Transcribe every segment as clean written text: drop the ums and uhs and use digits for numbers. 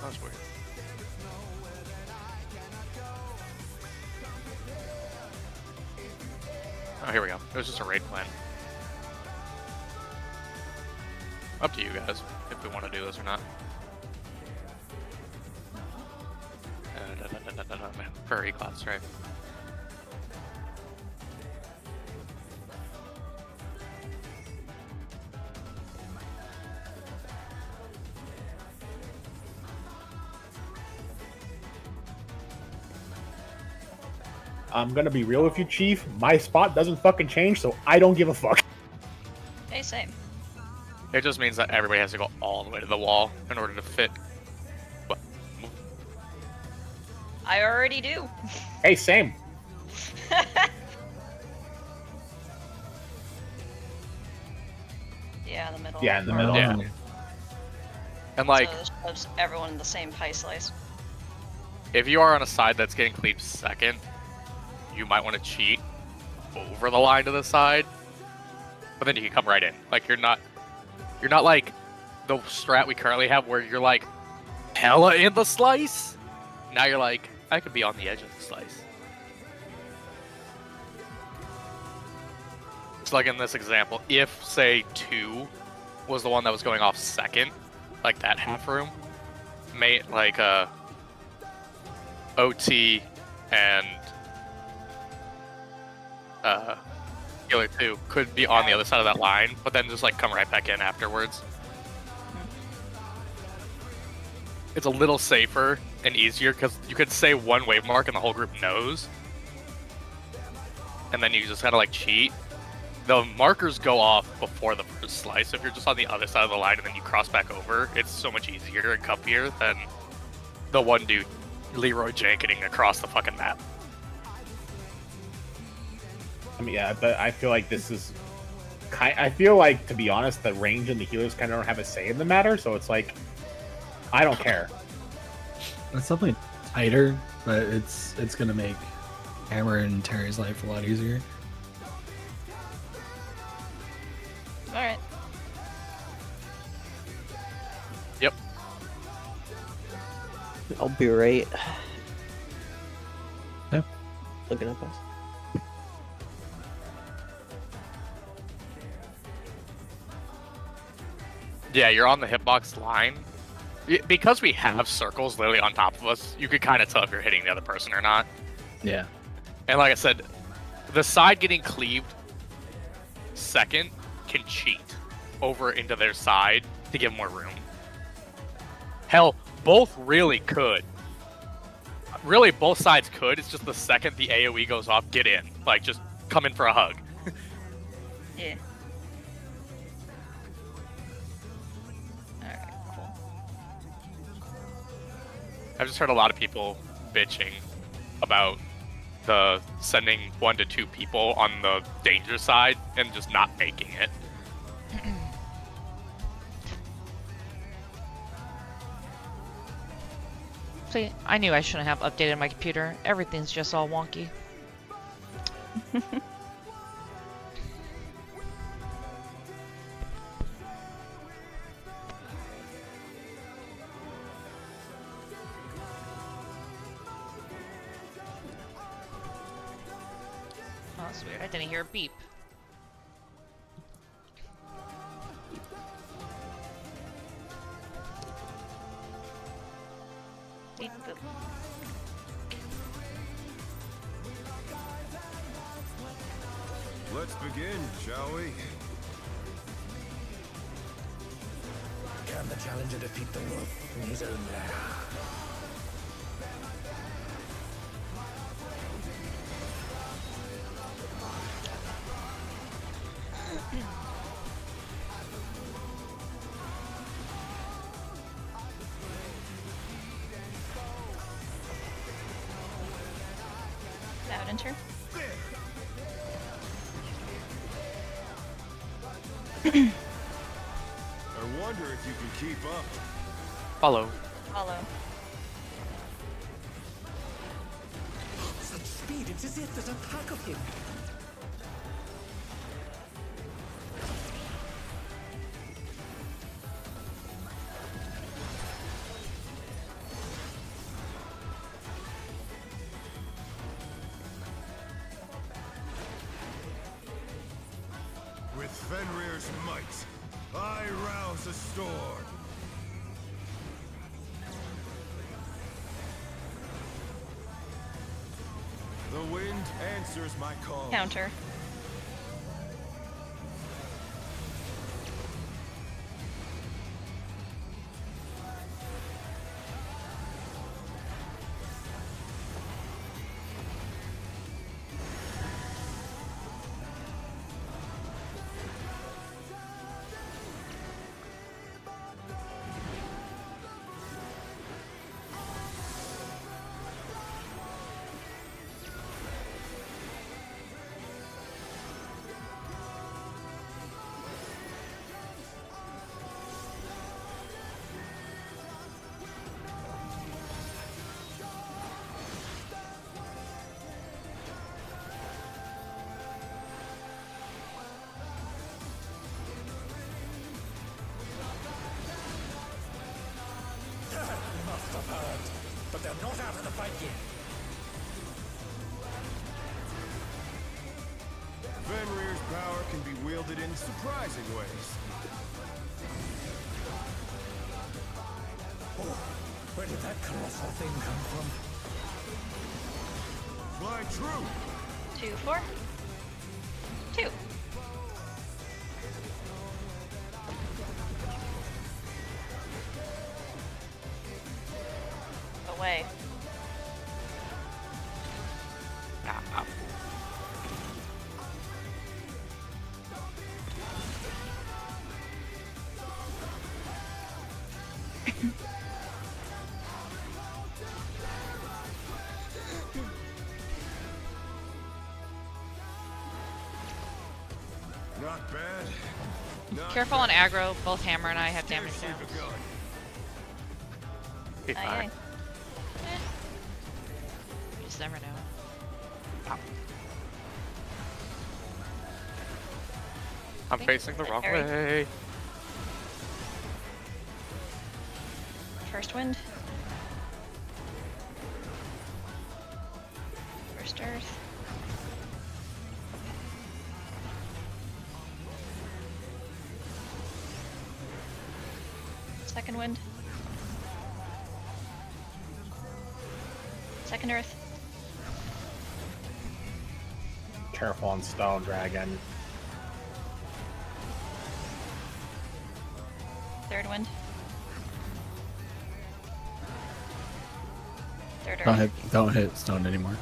That's weird. Oh, here we go. It was just a raid plan. Up to you guys if we want to do this or not. Man, furry class, right? I'm gonna be real with you, Chief. My spot doesn't fucking change, so I don't give a fuck. Hey, same. It just means that everybody has to go all the way to the wall in order to fit. I already do. Hey, same. Yeah, in the middle. Yeah, in the middle. Yeah. And like, so this puts everyone in the same pie slice. if you are on a side that's getting cleaved second, you might want to cheat over the line to the side, but then you can come right in. Like you're not like the strat we currently have where you're like hella in the slice. Now you're like, I could be on the edge of the slice. It's like in this example, if say 2 was the one that was going off second, like that half room, mate, like OT and Killer 2 could be on the other side of that line, but then just like come right back in afterwards. It's a little safer and easier because you could say one wave mark and the whole group knows, and then you just kind of like cheat. The markers go off before the first slice. If you're just on the other side of the line and then you cross back over, it's so much easier and cuppier than the one dude Leroy janketing across the fucking map. I mean, yeah, but I feel like this is I feel like, to be honest, the range and the healers kind of don't have a say in the matter, so it's like, I don't care. It's definitely tighter, but it's gonna make Hammer and Terry's life a lot easier. Alright. Yep. I'll be right. Yeah. Looking at us. Yeah, you're on the hitbox line. Because we have circles literally on top of us, you could kind of tell if you're hitting the other person or not. Yeah. And like I said, the side getting cleaved second can cheat over into their side to give more room. Hell, both really could. Really, both sides could. It's just the second the AoE goes off, get in. Like, just come in for a hug. Yeah. Alright, cool. I've just heard a lot of people bitching about the sending 1 to 2 people on the danger side and just not making it. See, I knew I shouldn't have updated my computer. Everything's just all wonky. Oh, that's weird. I didn't hear a beep. Beep boop. Let's begin, shall we? Can the challenger defeat the wolf in his own lair? Out enter. I wonder if you can keep up. Follow. Follow. Such speed, it's as if there's a pack of him. Fenrir's might. I rouse a storm. The wind answers my call. Counter. Must have heard, but they're not out of the fight yet. Fenrir's power can be wielded in surprising ways. Oh, where did that colossal thing come from? Fly true. 2, 4. 2. Away. Ah. Not bad. Not Careful on aggro. Both Hammer and I have damage Scarcely down. begun. Be Aye, fine. aye. You just never know. I'm facing the wrong Harry. way. First wind. First earth. Second wind. Second earth. Careful on Stone Dragon. Third wind. Third earth. Don't hit stone anymore.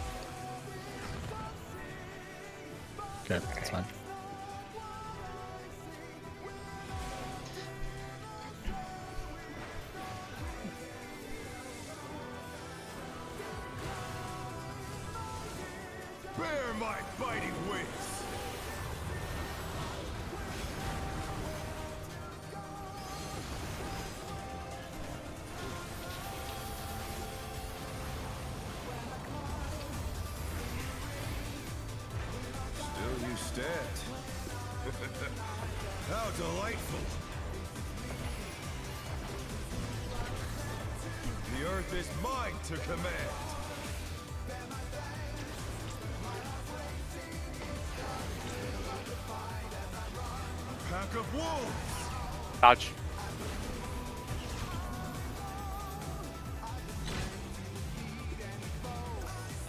Okay, that's fine. Bear my biting wings. Still you stand. How delightful. The earth is mine to command. Pack of wolves. Dodge.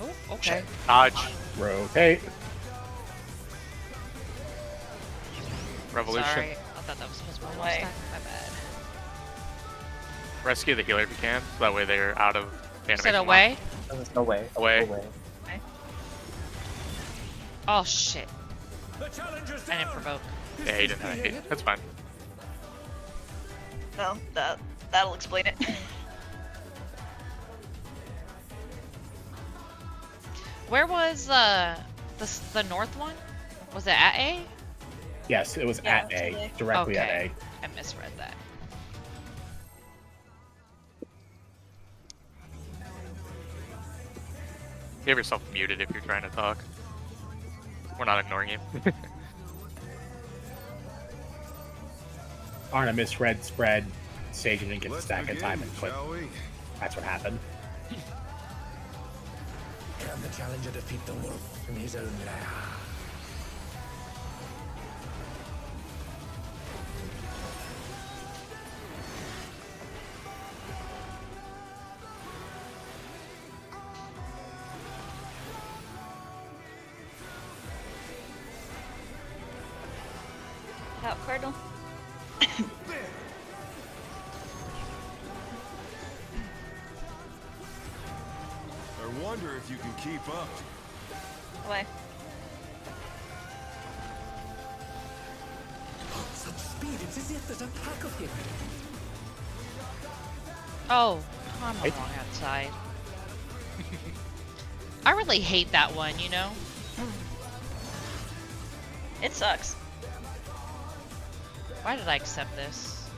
Oh, okay. Dodge. Rotate. Revolution. Sorry. I thought that was supposed to be Away. stack. My bad. Rescue the healer if you can, so that way they're out of the You said animation away? Away. Away. Oh shit. The challenger's I didn't down. provoke. lock. Yeah, he didn't have it. That's fine. No, that'll explain it. Where was the north one? Was it at A? Yes, it was Yeah, at it's A. A. Directly Okay. at I misread that. You have yourself muted if you're trying to talk. We're not ignoring you. A. On a misread spread, Sage didn't get the Let's stack in begin, time and quit. shall we? That's what happened. Can the challenger defeat the wolf in his own lair? Out, Cardinal. I wonder if you can keep up. Away. Such speed, it's as if there's a pack of him. Oh, I'm on the wrong outside. I really hate that one, you know? It sucks. Why did I accept this?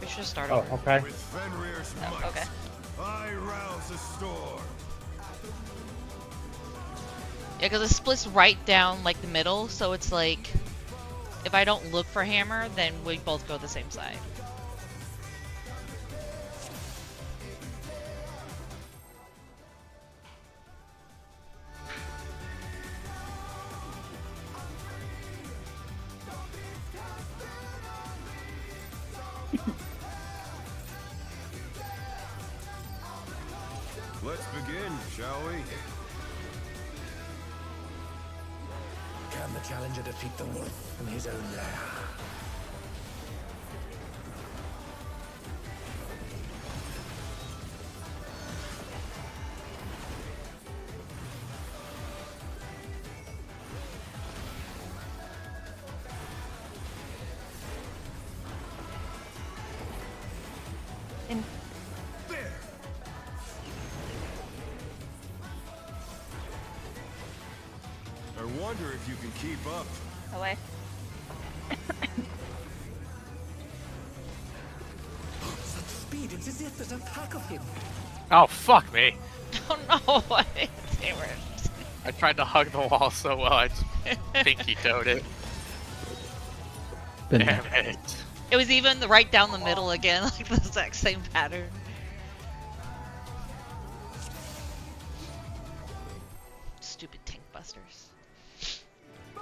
We should start Oh, over. okay. With Fenrir's Oh, might, okay. I rouse the storm. Yeah, because it splits right down like the middle, so it's like if I don't look for hammer, then we both go the same side. Let's begin, shall we? Can the challenger defeat the wolf in his own lair? In There! I wonder if you can keep up. away. Such speed, it's as if there's a pack of him. Oh, fuck me. Oh no! They were. I tried to hug the wall so well, I just pinky toed it. Been Damn there. it. It was even right down the middle again, like the exact same pattern. Stupid tank busters.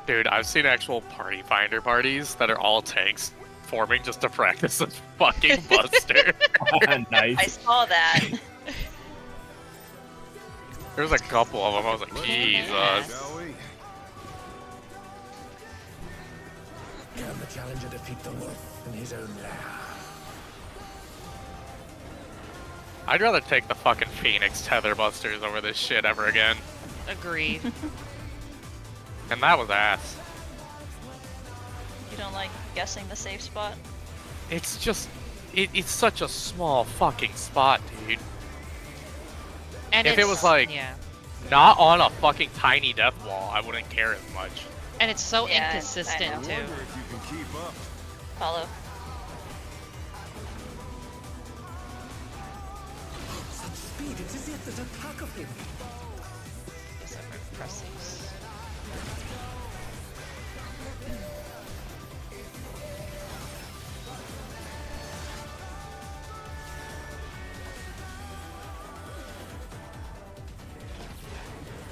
Dude, I've seen actual party finder parties that are all tanks forming just to practice this fucking buster. I Nice. saw that. There was a couple of them, I was like, Let's Jesus. Shall we? Can the challenger defeat the wolf in his own lair? I'd rather take the fucking Phoenix Tether Busters over this shit ever again. Agreed. And that was ass. You don't like guessing the safe spot? It's just, it's such a small fucking spot, dude. And If it it's- was like- yeah, Not on a fucking tiny death wall, I wouldn't care as much. and it's so Yeah, I inconsistent I know. wonder too. if you can keep up. Follow. Such speed, it's as if there's a pack of him. Guess I'm gonna press these.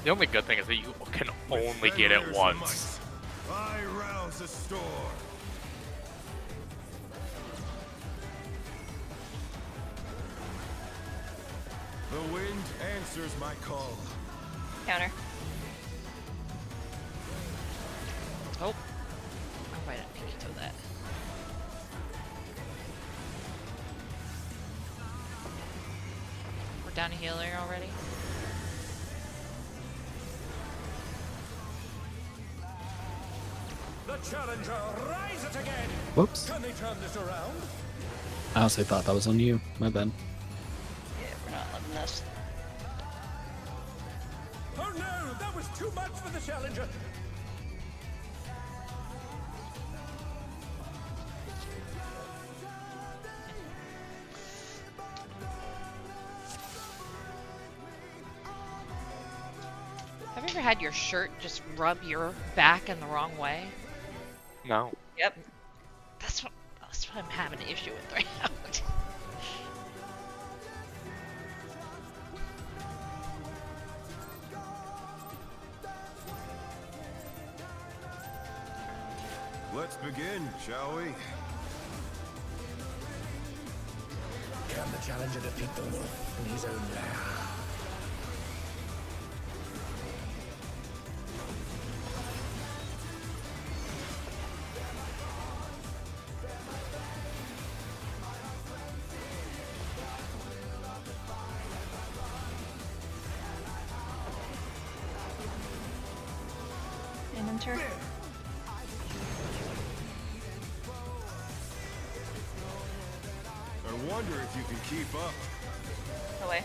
The only good thing is that you can only get it Fenrir's once. might, I rouse the storm. The wind answers my call. Counter. Oh, why didn't pinky toe that? We're down a healer already. The challenger rises again. Whoops. Can they turn this around? I honestly thought that was on you. My bad. Yeah, we're not letting this. Oh no, that was too much for the challenger. Have you ever had your shirt just rub your back in the wrong way? No. Yep. That's what I'm having an issue with right now. Let's begin, shall we? Can the challenger defeat the wolf in his own lair? Center. I wonder if you can keep up. Away.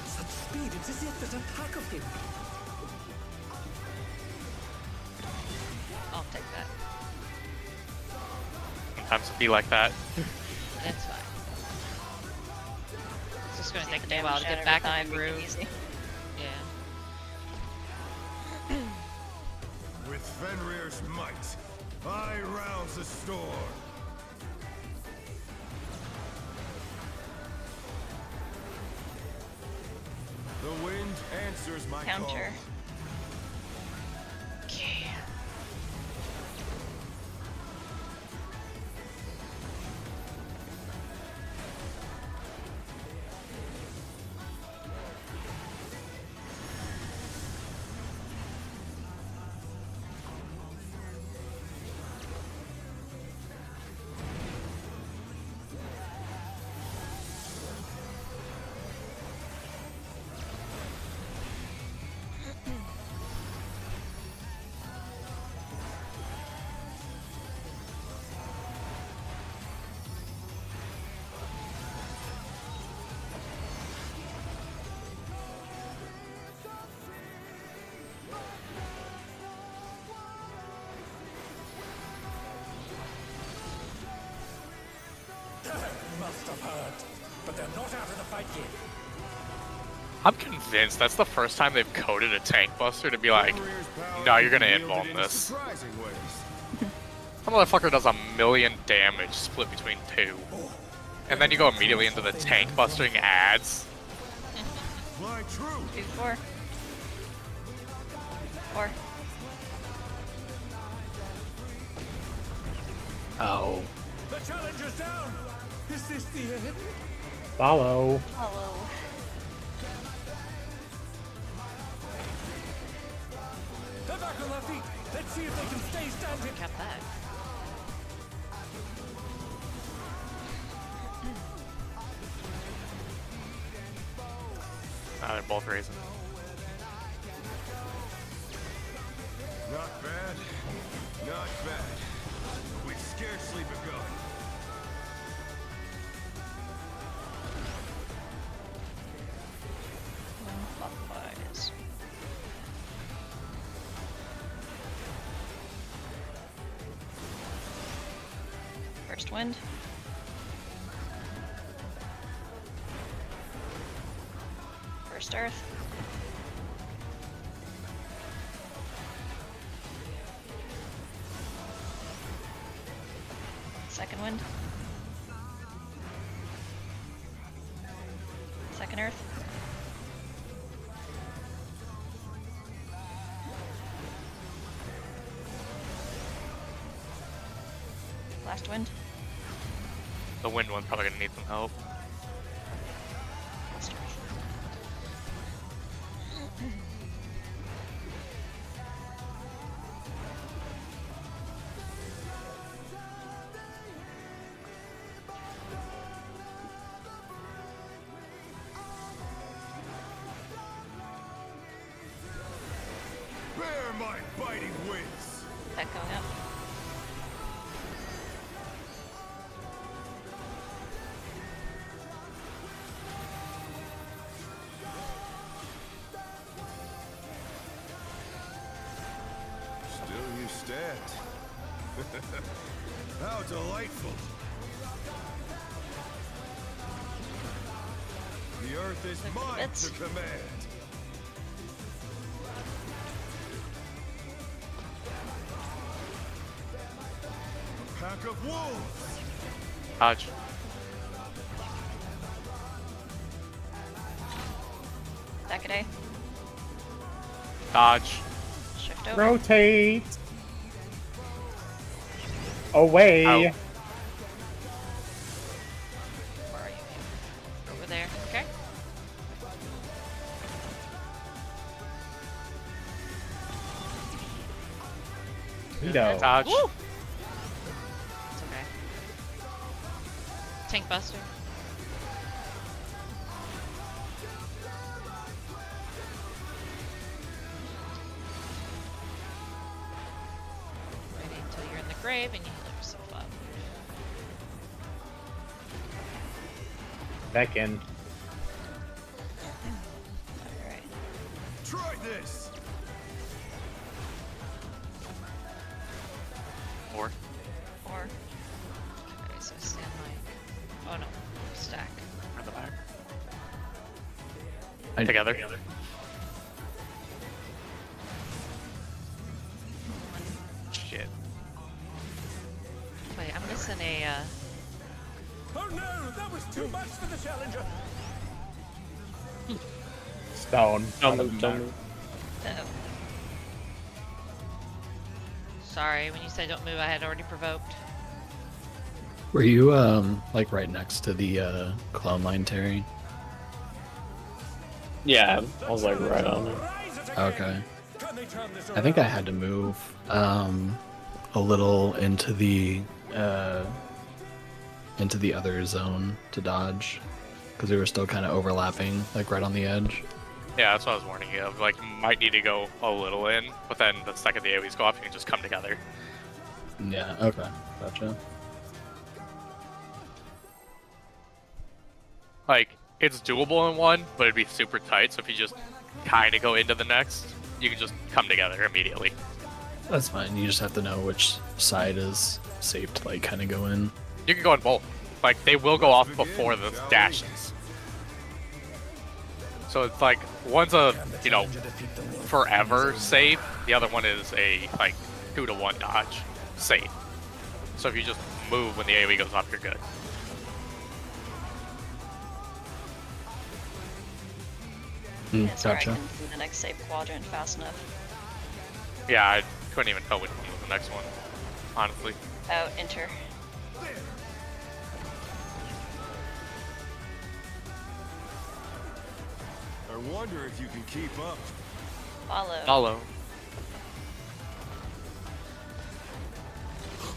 Such speed, it's as if there's a pack of him. I'll take that. Sometimes it be like that. That's fine. It's just gonna Take take the me a while to damage get down back every in the time, groove. make it easy. Yeah. With Fenrir's might, I rouse the storm. The wind answers my Counter. call. Okay. Must have heard. But they're not out of the fight yet. I'm convinced that's the first time they've coded a tank buster to be like, Fenrir's power no, you're can gonna be invuln wielded in this. surprising ways. That motherfucker does 1,000,000 damage split between two. And then you go immediately into the tank busting ads. Fly true. 2, 4. 4. Oh. The challenger's down. Is this the end? Follow. Hello. They're back on their feet. Let's see if they can stay standing. Kept that. They're both raising. Not bad. Not bad. We've scarcely begun. Clockwise. First wind. First earth. Second wind. Second earth. Last wind. The wind one's probably gonna need some help. Last earth. Bear my biting wings. That going up. Still you stand. How delightful. The earth is mine bits. to command. A pack of wolves. Dodge. Back a day. Dodge. Shift over. Rotate. Away. Ow. Where are you? Over there. Okay. Veto. Dodge. Woo! It's okay. Tank buster. wave and you heal yourself up. Back in. Alright. Try this. 4. 4. Okay, so stand like. Oh no, stack. In the back. I- Together. Shit. Wait, I'm missing a. Oh no, that was too much for the challenger. Stone. Don't Doesn't move, don't matter. move. Uh-oh. Sorry, when you said don't move, I had already provoked. Were you like right next to the clone line, Terry? Yeah, I was like right on it. Rise it again. Okay. Can they turn this I think I around? had to move a little into the other zone to dodge because we were still kind of overlapping, like right on the edge. Yeah, that's what I was warning you of. Like, might need to go a little in, but then the second the AoEs go off, you can just come together. Yeah. Okay. Gotcha. Like, it's doable in one, but it'd be super tight, so if you just kind of go into the next, you can just come together immediately. That's fine. You just have to know which side is safe to like kind of go in. You can go in both. Like, they will go off before the dashes. So it's like, one's a, you know, forever safe, the other one is a, like, 2-to-1 dodge safe. So if you just move when the AoE goes off, you're good. Yeah, sorry, I Gotcha. couldn't do the next safe quadrant fast enough. Yeah, I couldn't even tell which one was the next one, honestly. Oh, enter. I wonder if you can keep up. Follow. Follow.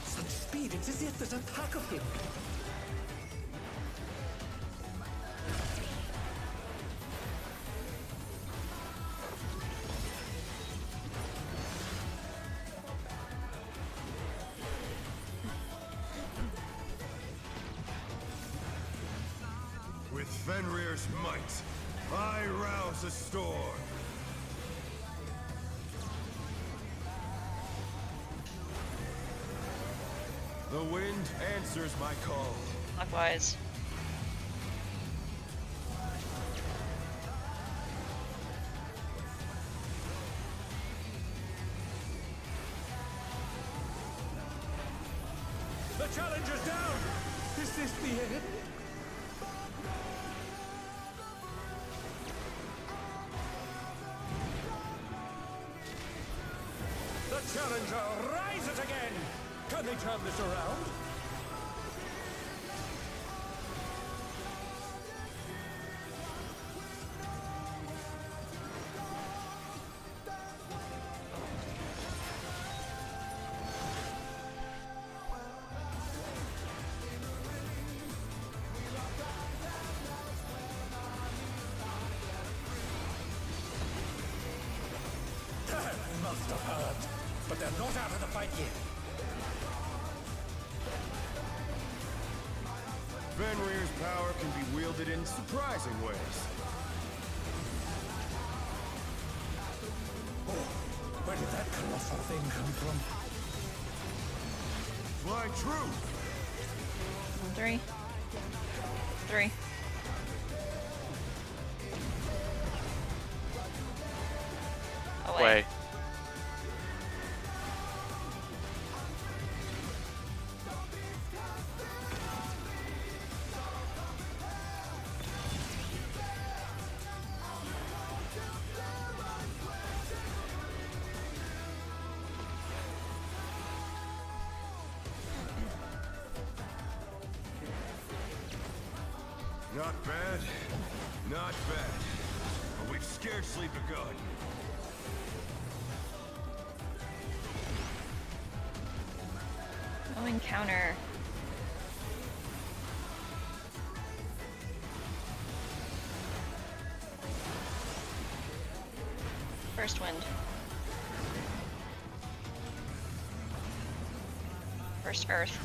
Such speed, it's as if there's a pack of him. With Fenrir's might, I rouse a storm. The wind answers my call. Clockwise. The challenger's down. Is this the end? The challenger rises again. Can they turn this around? They must have heard, but they're not out of the fight yet. Fenrir's power can be wielded in surprising ways. Where did that colossal thing come from? Fly true. 3. 3. Away. Way. Not bad. Not bad. But we've scarcely begun. No encounter. First wind. First Earth.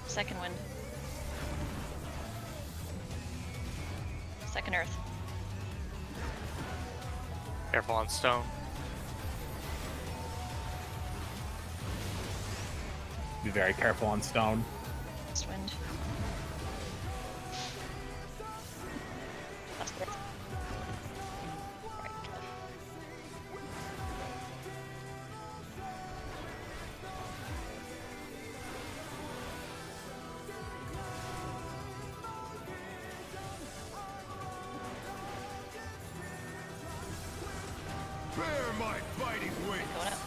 Second Wind. Second Earth. Careful on stone. Be very careful on stone. First Wind. Last Earth. Right. Bear my biting wings. Going up.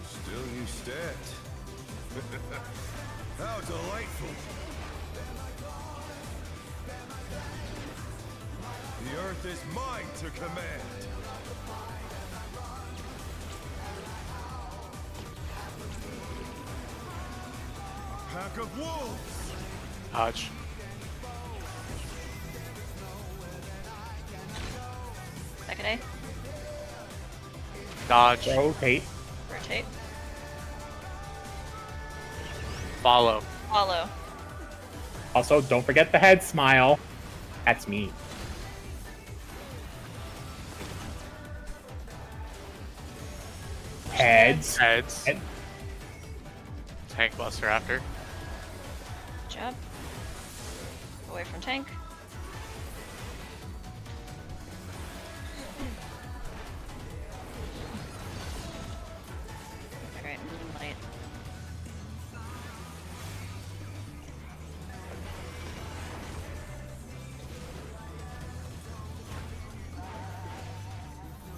Still you stand. How delightful. The earth is mine to command. A pack of wolves. Dodge. Second A. Dodge. Rotate. Rotate. Follow. Follow. Also, don't forget the head smile. That's me. Heads. Heads. Head. Tank buster after. Jab. Away from tank. Alright, Moonlight.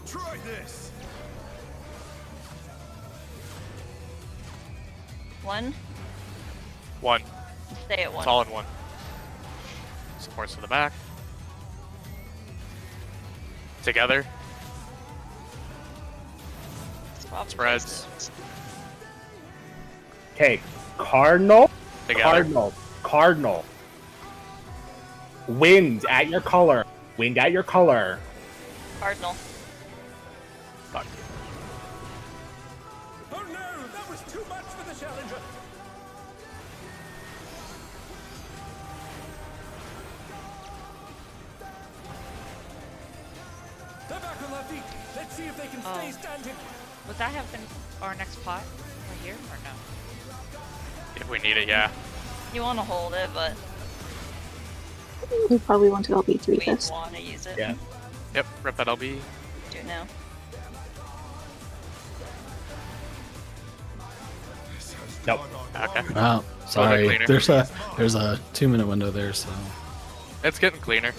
Try this. One. One. Stay at one. It's all in one. Supports to the back. Together. Swap Spreads. places. Okay. Cardinal. Together. Cardinal. Cardinal. Wind at your color. Wind at your color. Cardinal. Fuck. Oh no, that was too much for the challenger. They're back on their feet. Let's see if they can stay Oh. standing. Would that have been our next pot right here or no? If we need it, yeah. You want to hold it, but We probably want to LB3 we this. want to use it. Yeah. Yep, rip that LB. Do it now. This has Nope. gone on Okay. long Oh, sorry. cleaner. There's a 2-minute window there, so It's getting cleaner.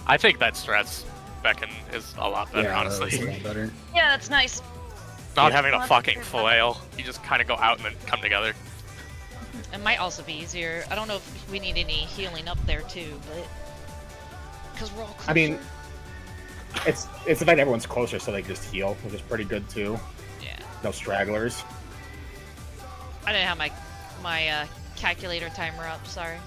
I think that stress Beckon is a lot better, yeah, that was a honestly. lot better. Yeah, that's nice. Not Yeah. having a Lots of fucking good flail. You just kind of go out and then come together. It might also be easier. I don't know if we need any healing up there too, but because we're all closer. I mean, it's the fact everyone's closer, so they just heal, which is pretty good too. yeah. No stragglers. I didn't have my calculator timer up. Sorry.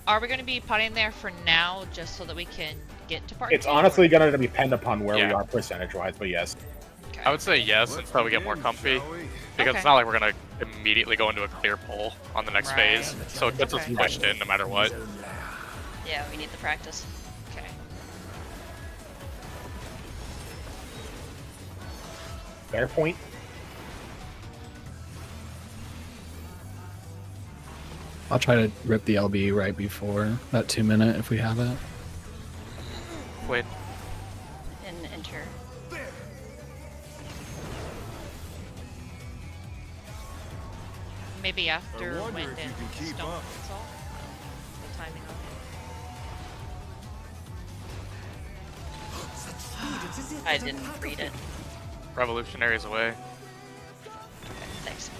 Are we going to be putting there for now, just so that we can get to part It's 2? honestly going to depend upon where we Yeah. are percentage-wise, but yes. Okay. I would say yes Let's until we get more begin, comfy. shall we? Because Okay. it's not like we're going to immediately go into a clear pull on the next Right. phase. So it gets us Okay. pushed in no matter what. Yeah, we need the practice. Okay. Fair point. I'll try to rip the LB right before that 2-minute if we have it. Wait. And enter. Maybe after wonder wind if you and can keep stone up. assault. The timing of it. I didn't read it. Revolutionaries away. Okay, thanks.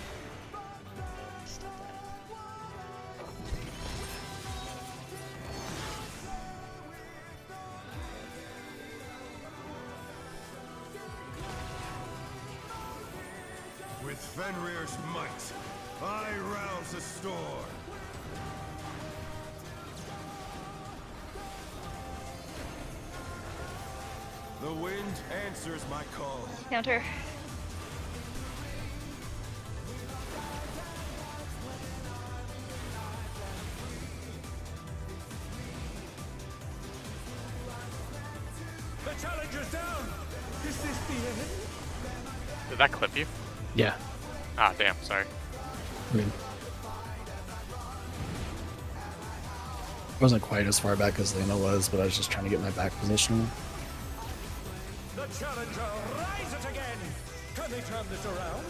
With Fenrir's might, I rouse the storm. The wind answers my call. Counter. The challenger's down! Is this the end? Did that clip you? Yeah. Ah, damn. Sorry. I mean, wasn't quite as far back as Lena was, but I was just trying to get my back position. The challenger rises again! Can they turn this around?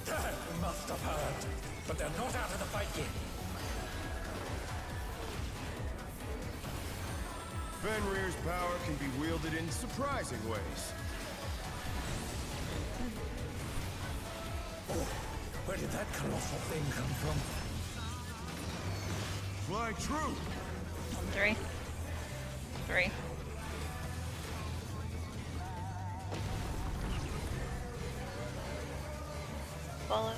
That must have hurt, but they're not out of the fight yet. Fenrir's power can be wielded in surprising ways. Oh, where did that colossal thing come from? Fly true! On 3. 3. Follow.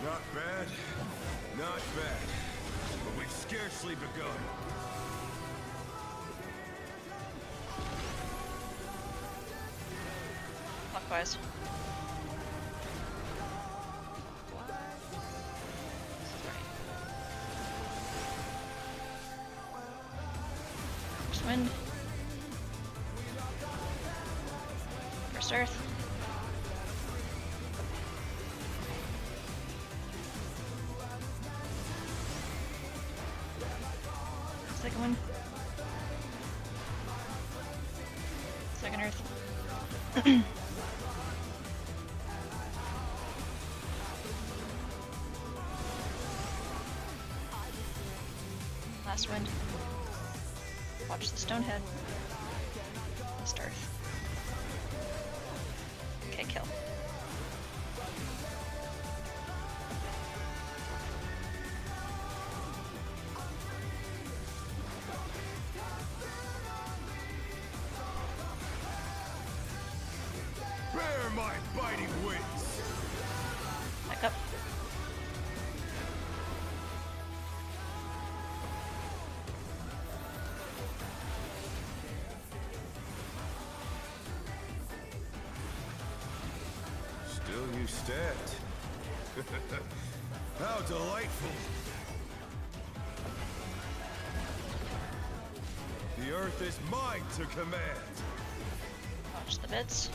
Not bad, not bad. But we've scarcely begun. Clockwise. First wind. First earth. Second one. Second earth. Last wind. Watch the stone head. Last earth. Okay, kill. Bear my biting wings! Back up. Still you stand. How delightful! The earth is mine to command. Watch the bits.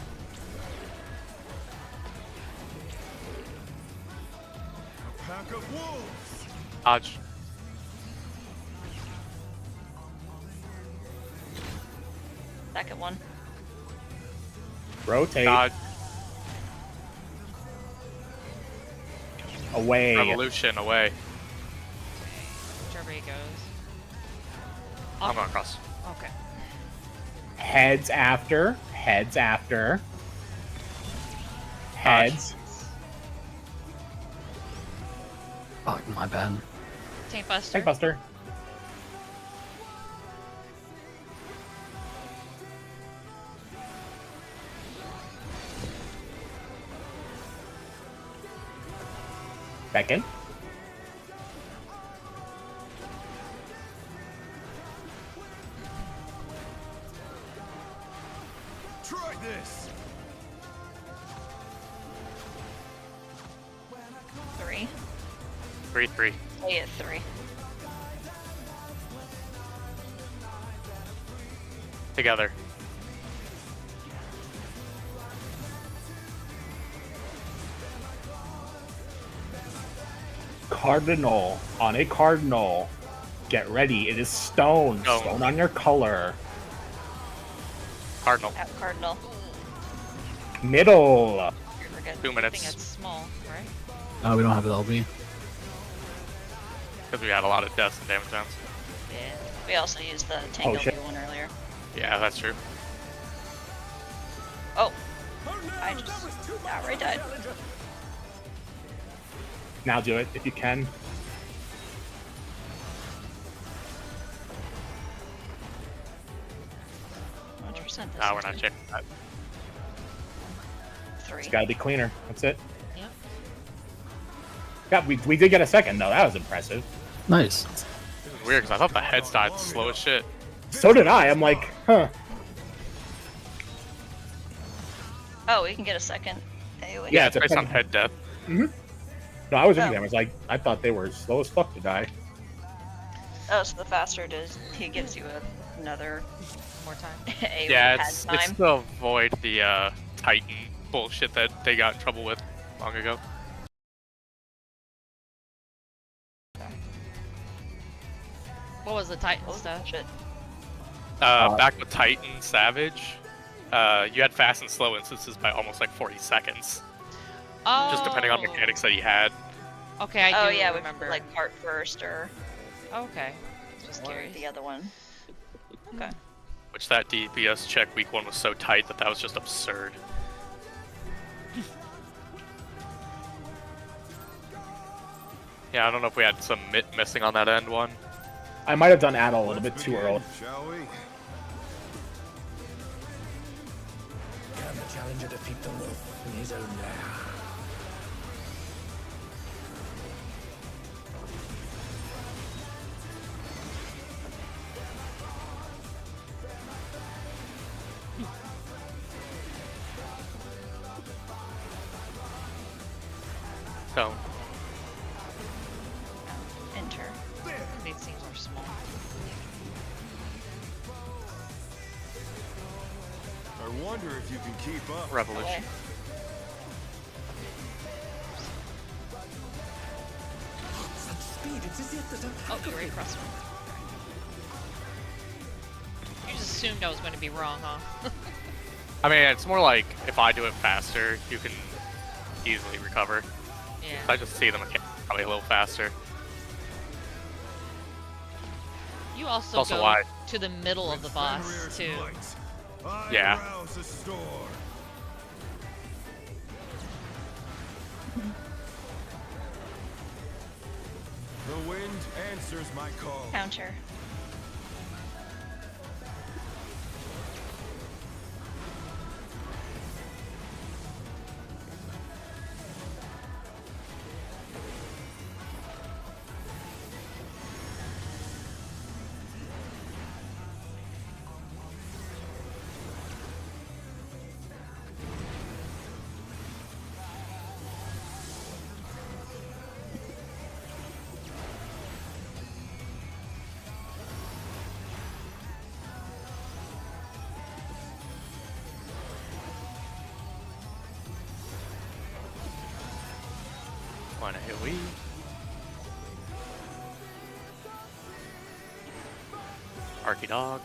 A pack of wolves! Dodge. Back at 1. Rotate. Dodge. Away. Revolution away. Whichever way it goes. I'm going across. Okay. Heads after. Heads after. Heads. Oh, my bad. Tank Buster. Tank Buster. Back in. Try this! 3. 3-3. Stay at 3. Together. cardinal. On a cardinal. Get ready. It is stone. Stone. Stone on your color. Cardinal. At Cardinal. Middle. We're good. 2 I think minutes. it's small, right? We don't have LB. Because we had a lot of deaths and damage rounds. Yeah. We also used the tank Oh, shit. LB one earlier. Yeah, that's true. Oh, Oh no, I that just was too much outright for the died. challenger. Now do it if you can. How much percent this Nah, we're is not in? checking that. 3. It's gotta be cleaner. That's it. Yep. Yeah, we did get a second though. That was impressive. Nice. This is weird, because I thought the heads died slow as shit. So did I. I'm like, huh. Oh, we can get a second AoE. Yeah, It's based on depending- head death. No, I was Oh. into them. I was like, I thought they were slow as fuck to die. Oh, so the faster it is, he gives you another More time. AoE Yeah, pad it's time. to avoid the Titan bullshit that they got in trouble with long ago. What was the Titan Oh, stuff? shit. Back with Titan Savage, you had fast and slow instances by almost like 40 seconds. Oh. Just depending on mechanics that he had. Okay, I do Oh yeah, we remember. like part first or Okay. just No carry worries. the other one. Okay. Which that DPS check week 1 was so tight that was just absurd. Yeah, I don't know if we had some missing on that end one. I might have done Adel a little bit too early. Shall we? Can the challenger defeat the wolf in his own lair? So, Enter. These things are small. I wonder if you can keep up. Revolution. Away. Such speed, it's as if there's a Oh, you're right across from me. You just assumed I was going to be wrong, huh? I mean, it's more like if I do it faster, you can easily recover. Yeah. I just see the mechanics probably a little faster. You also Also go why- to the middle of the boss, Fenrir's too. might, I Yeah. rouse a storm. The wind answers my call. Counter. One AoE. Arky Dog.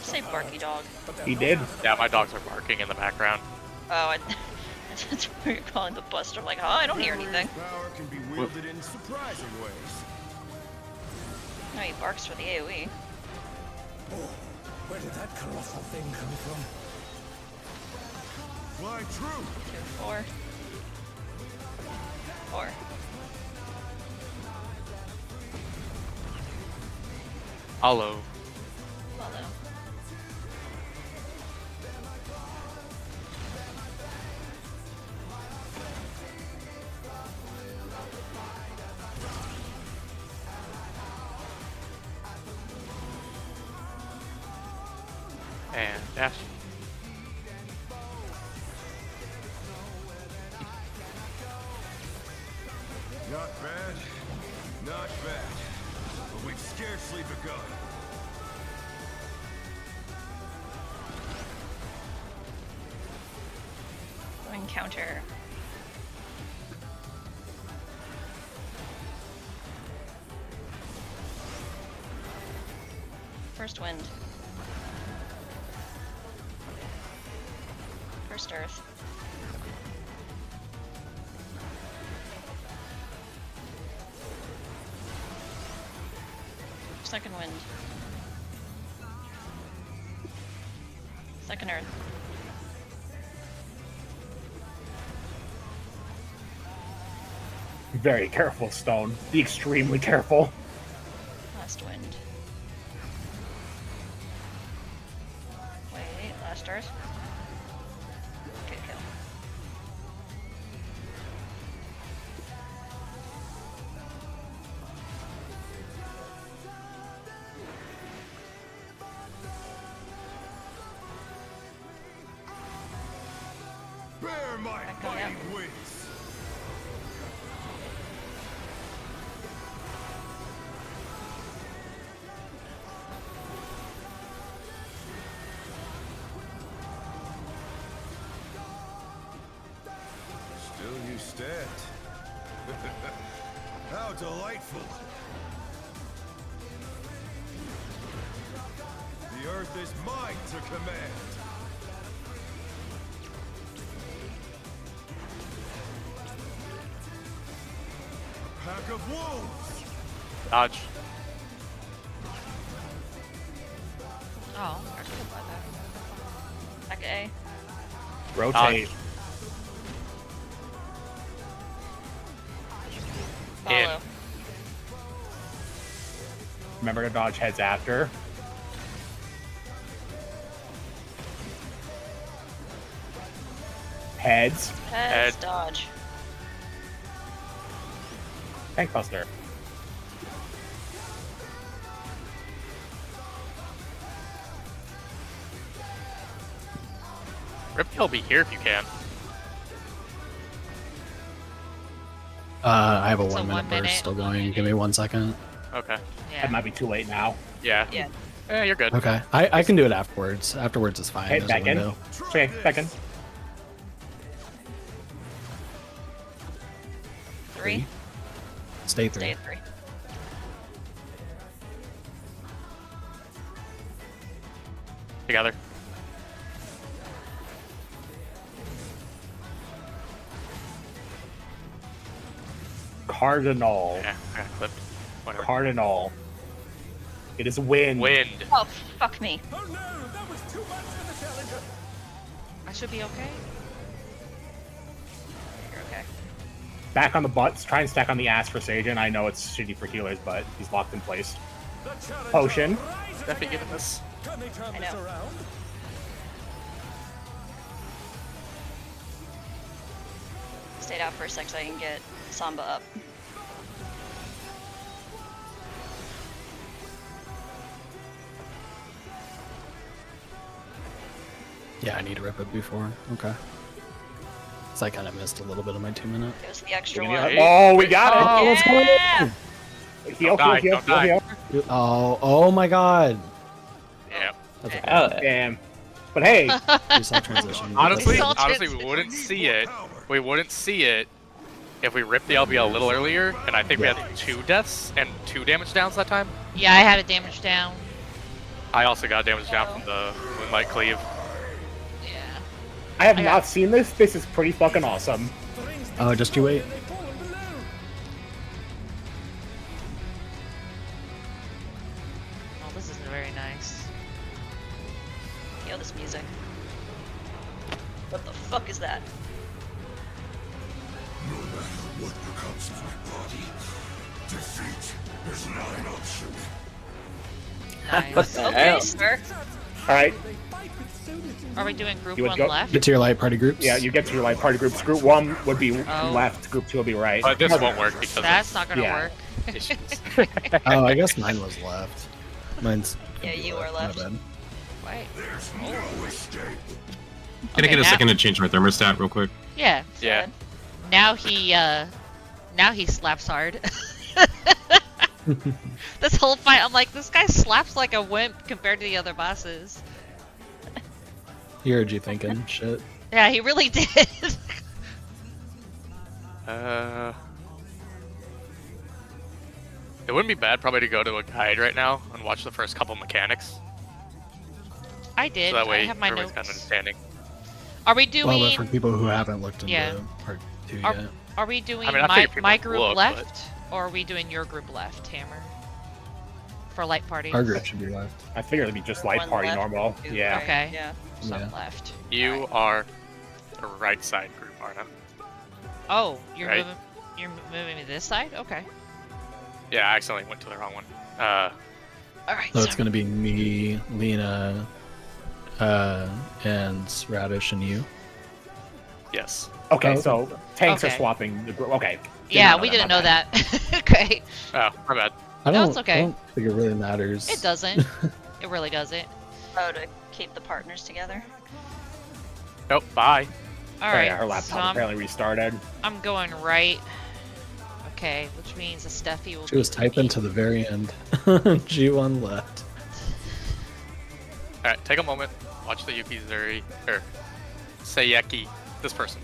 Say barky dog. He did. Yeah, my dogs are barking in the background. Oh, that's what you're calling the buster. I'm like, oh, I don't hear anything. Fenrir's power can be wielded in surprising ways. No, he barks for the AoE. Oh, where did that colossal thing come from? Fly true. 2, 4. 4. Hello. Well, though. And dash. Not bad. Not bad. But we've scarcely begun. encounter. First wind. First earth. Second wind. Second earth. Very careful, Stone. Be extremely careful. Last wind. Wait, last earth. Good kill. Bear my Back on fighting up. wings. Still you stand. How delightful. The earth is mine to command. Pack of wolves! Dodge. Oh, I should have bought that. Back A. Rotate. In. Follow. Remember to dodge heads after. Heads. Heads. Head. Dodge. Tank Buster. Riptail be here if you can. I have a It's a 1 minute 1 minute. burst still going. Give me 1 second. Okay. It Yeah. might be too late now. Yeah. Yeah. Yeah, you're good. Okay, I can do it afterwards. Afterwards is fine. Hey, There's a back in. window. Okay, second. 3. Stay 3. Stay at 3. Together. Cardinal. Yeah, I got clipped. Whatever. Cardinal. It is wind. Wind. Oh, fuck me. Oh no, that was too much for the challenger. I should be okay. You're okay. Back on the butts. Try and stack on the ass for Sajin. I know it's shitty for healers, but he's locked in place. The challenger Potion. rises Definitely again. getting this. Can they turn I this know. around? Stayed out for a sec so I can get Samba up. Yeah, I need to rip it before. Okay. So I kind of missed a little bit of my 2 minute. It was the extra Give me one. the- Oh, we got it. Oh, Let's go. yeah! Heal, Don't heal, die, heal, don't heal, heal. Oh my god. Yeah. That's okay. Oh, Damn. But hey, We saw transition. Honestly, saw honestly, we transition. wouldn't see it. We wouldn't see it if we ripped the LBL a little earlier, and I think we had 2 deaths and 2 damage downs that time. Yeah, I had a damage down. I also got damage down from the Moonlight Cleave. Yeah. I have I got- not seen this. This is pretty fucking awesome. Oh, just you wait. They've fallen below. Oh, this isn't very nice. Feel this music. What the fuck is that? No matter what becomes of my body, defeat is not an option. what Nice. the Okay, hell? sir. All right. They fight with so little Are we doing group You would 1 go- left? Get to your light party groups. Yeah, you get to your like party groups. Group 1 would be Oh. left. Group 2 will be right. But this won't work because That's not gonna Yeah. work. of issues. Oh, I guess mine was left. Mine's. Yeah, you were My left. bad. Wait. There's no escape. Can I get a now- second to change my thermostat real quick? Yeah. Yeah. Now he slaps hard. This whole fight, I'm like, this guy slaps like a wimp compared to the other bosses. He heard you thinking. Shit. Yeah, he really did. It wouldn't be bad probably to go to a guide right now and watch the first couple mechanics. I did. So that way I have my everybody's notes. kind of understanding. Are we Well, doing? but for people who haven't looked into Yeah. part 2 Are- yet. Are we doing I mean, I figured people my would group look, left, or are we doing your group left, Hammer? For light parties. Our group should be left. I figured it'd be just light One party left, normal. two Yeah. right, Okay. Yeah. So Yeah. left. You Alright. are the right side group, Arna. Oh, you're Right. moving me this side? Okay. Yeah, I accidentally went to the wrong one. Alright. So it's gonna be me, Lena, and Radish and you. Yes. Okay, Oh, so tanks are okay. swapping the group. Okay. Yeah, we didn't know that. Okay. Oh, my bad. I No, don't, it's okay. I don't think it really matters. It doesn't. It really doesn't. Oh, to keep the partners together. Nope, bye. All Oh, right. yeah, her so laptop apparently restarted. I'm going right. Okay, which means the Steffi will. She was be typing to the very end. G1 left. Alright, take a moment. Watch the Yukizuri. Or Seiyeki. This person.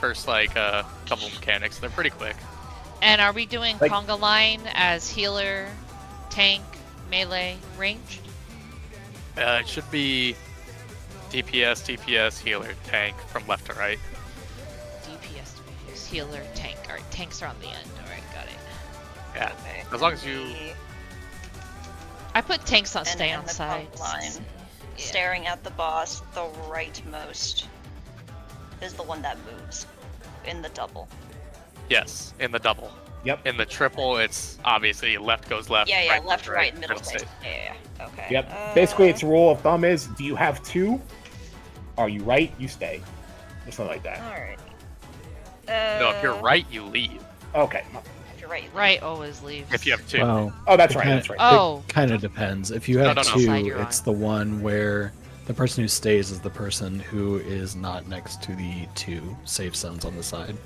First, like, couple mechanics. They're pretty quick. And are we doing Like- conga line as healer, tank, melee, ranged? It should be DPS, TPS, healer, tank from left to right. DPS, DPS, healer, tank. All right, tanks are on the end. All right, got it. Yeah. Okay. As long as you. I put tanks on And stay in on the sides. front line, Yeah. staring at the boss, the rightmost is the one that moves in the double. Yes, in the double. Yep. In the triple, it's obviously left goes left. Yeah, yeah, right left, goes right, middle stays. space. Yeah, yeah, okay. Yep. Basically, its rule of thumb is: do you have two? Are you right? You stay. Or something like that. Alright. No, if you're right, you leave. Okay. If you're right. Right, always leaves. If you have two. Well, Oh, that's it right. kinda- That's right. Oh, It kind of depends. If you have No, no, no. two, Side you're it's on. the one where the person who stays is the person who is not next to the two safe zones on the side.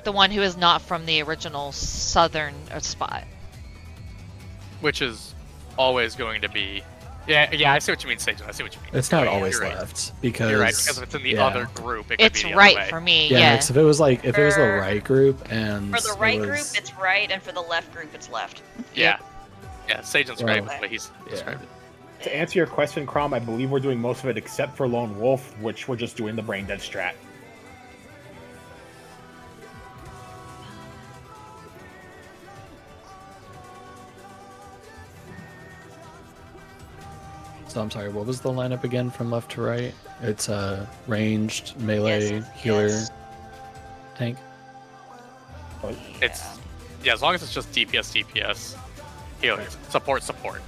the one who is not from the original southern spot. Which is always going to be. Yeah, I see what you mean, Sage. I see what you mean. It's not Yeah, always you're right. left because You're right, because if it's in the yeah. other group, it could It's be the right other way. for me. Yeah, Yeah. 'cause if it was like if it was the For- right group and For the right it group, was, it's right, and for the left group, it's left. Yeah. Yeah, Sajan's right, Well, but he's yeah. described it. To answer your question, Crom, I believe we're doing most of it except for Lone Wolf, which we're just doing the brain dead strat. So I'm sorry, what was the lineup again from left to right? It's ranged, melee, Yes, healer, yes. tank. It's yeah, as long as it's just DPS, healer, support.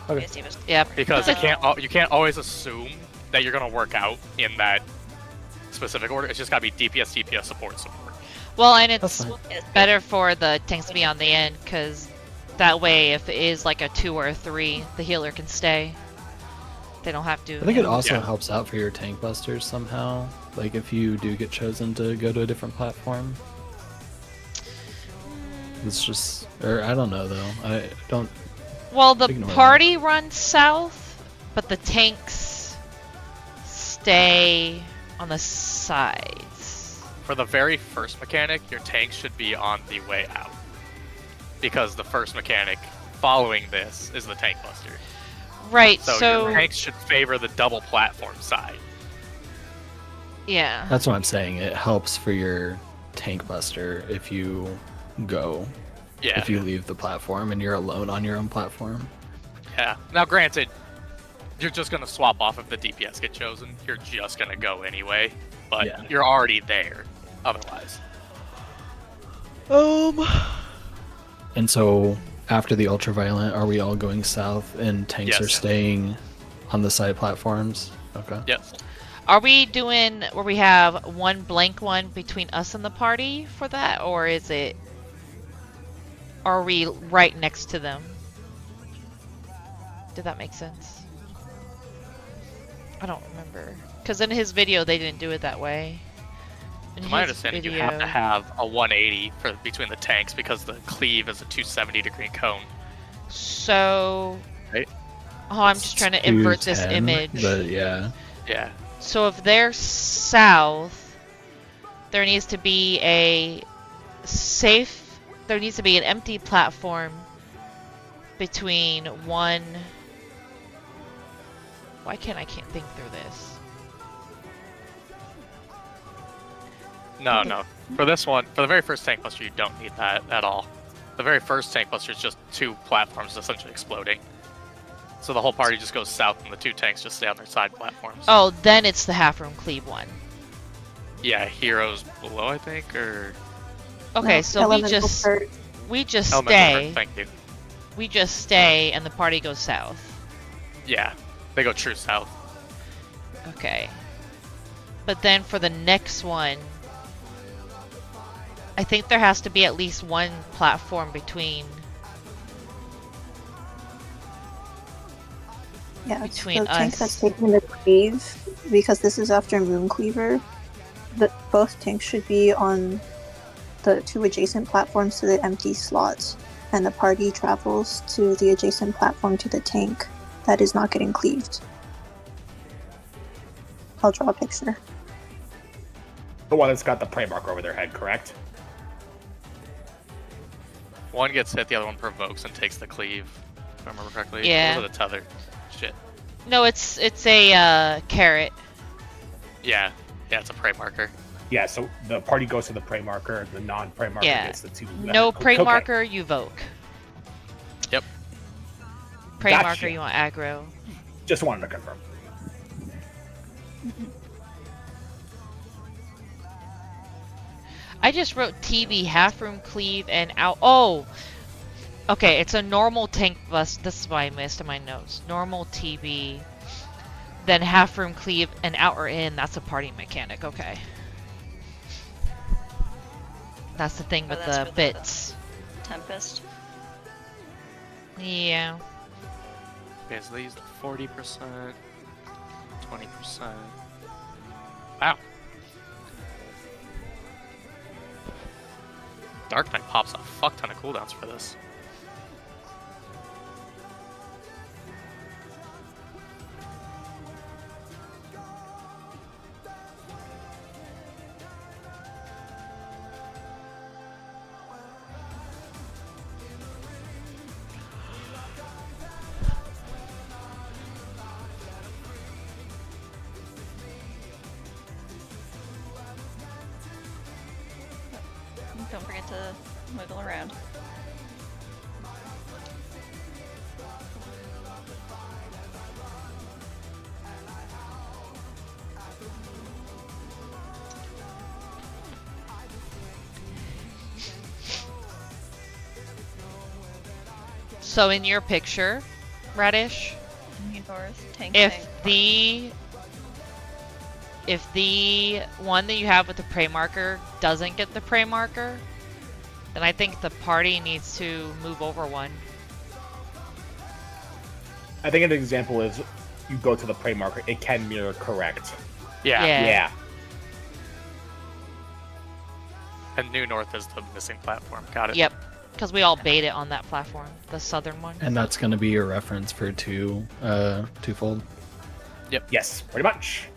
Okay. Yeah. Because Uh, you can't always assume that you're gonna work out in that specific order. It's just gotta be DPS, support. Well, and That's it's fine. better for the tanks to be on the end, because that way, if it is like a 2 or a 3, the healer can stay. They don't have to. I think it also Yeah. helps out for your tank busters somehow. Like if you do get chosen to go to a different platform. It's just, or I don't know though. I don't. Well, the Ignore that. party runs south, but the tanks stay on the sides. For the very first mechanic, your tank should be on the way out. Because the first mechanic following this is the tank buster. Right, So, so, your tanks should favor the double platform side. yeah. That's what I'm saying. It helps for your tank buster if you go. Yeah. If you leave the platform and you're alone on your own platform. Yeah. Now, granted, you're just gonna swap off if the DPS get chosen. You're just gonna go anyway, but Yeah. you're already there. Otherwise, And so after the ultraviolet, are we all going south and tanks Yes. are staying on the side platforms? Okay. yes. Are we doing where we have one blank one between us and the party for that, or is it? Are we right next to them? Did that make sense? I don't remember. Because in his video, they didn't do it that way. In To my his understanding, you have to have a 180 for between the tanks because the cleave is a 270-degree cone. So. Right. Oh, I'm just trying to invert this 210, image. But yeah. Yeah. So if they're south, there needs to be a safe. There needs to be an empty platform between one. Why can't I think through this? No. For this one, for the very first tank cluster, you don't need that at all. The very first tank cluster is just 2 platforms essentially exploding. So the whole party just goes south and the 2 tanks just stay on their side platforms. Oh, then it's the half room cleave one. Yeah, heroes below, I think, or... Okay, No, so we elemental just purge. Elemental stay. Purge, thank you. We just stay and the party goes south. Yeah, they go true south. Okay. But then for the next one, I think there has to be at least one platform between. Yeah, it's between the tank us. that's taking the cleave, because this is after Moon Cleaver. Both tanks should be on the 2 adjacent platforms to the empty slots, and the party travels to the adjacent platform to the tank that is not getting cleaved. I'll draw a picture. The one that's got the prey marker over their head, correct? One gets hit, the other one provokes and takes the cleave, if I remember correctly. Yeah. Or was it a tether? Shit. No, it's a carrot. Yeah, it's a prey marker. Yeah, so the party goes to the prey marker, the non-prey marker Yeah. gets the 2. No prey Okay. marker, you voke. Yep. Prey Gotcha. marker, you want aggro. Just wanted to confirm. I just wrote TB, half room cleave, and out. Oh! Okay, it's a normal tank bust. This is why I missed in my notes. Normal TB, then half room cleave, and out or in. That's a party mechanic. Okay. That's the thing Oh, with that's the for the- bits. Tempest. Yeah. Okay, so these 40%, 20%. Wow. Dark Knight pops a fuck ton of cooldowns for this. Don't forget to wiggle around. So in your picture, Radish, North, tank, if tank. the one that you have with the prey marker doesn't get the prey marker, then I think the party needs to move over one. I think an example is you go to the prey marker, it can mirror correct. Yeah. Yeah. And New North is the missing platform. Got it. Yep, because we all bait it on that platform, the southern one. And that's going to be your reference for twofold. Yes, pretty much.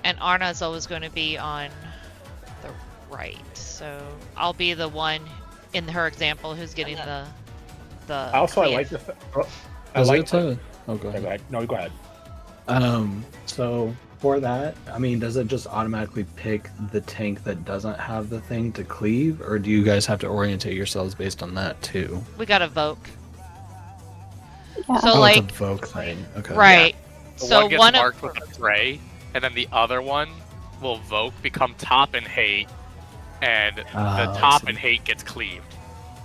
And Arna is always going to be on the right, so I'll be the one in her example who's getting the. Also, I cleave. like the. I Does like. it, oh, go Yeah, ahead. go ahead. No, go ahead. So for that, I mean, does it just automatically pick the tank that doesn't have the thing to cleave, or do you guys have to orientate yourselves based on that too? We got to vote. Yeah. So Oh, like, it's a Vogue thing. Okay. right. The So one gets one of marked with a prey, and then the other one will Vogue, become top and hate, and the I top see. and hate gets cleaved.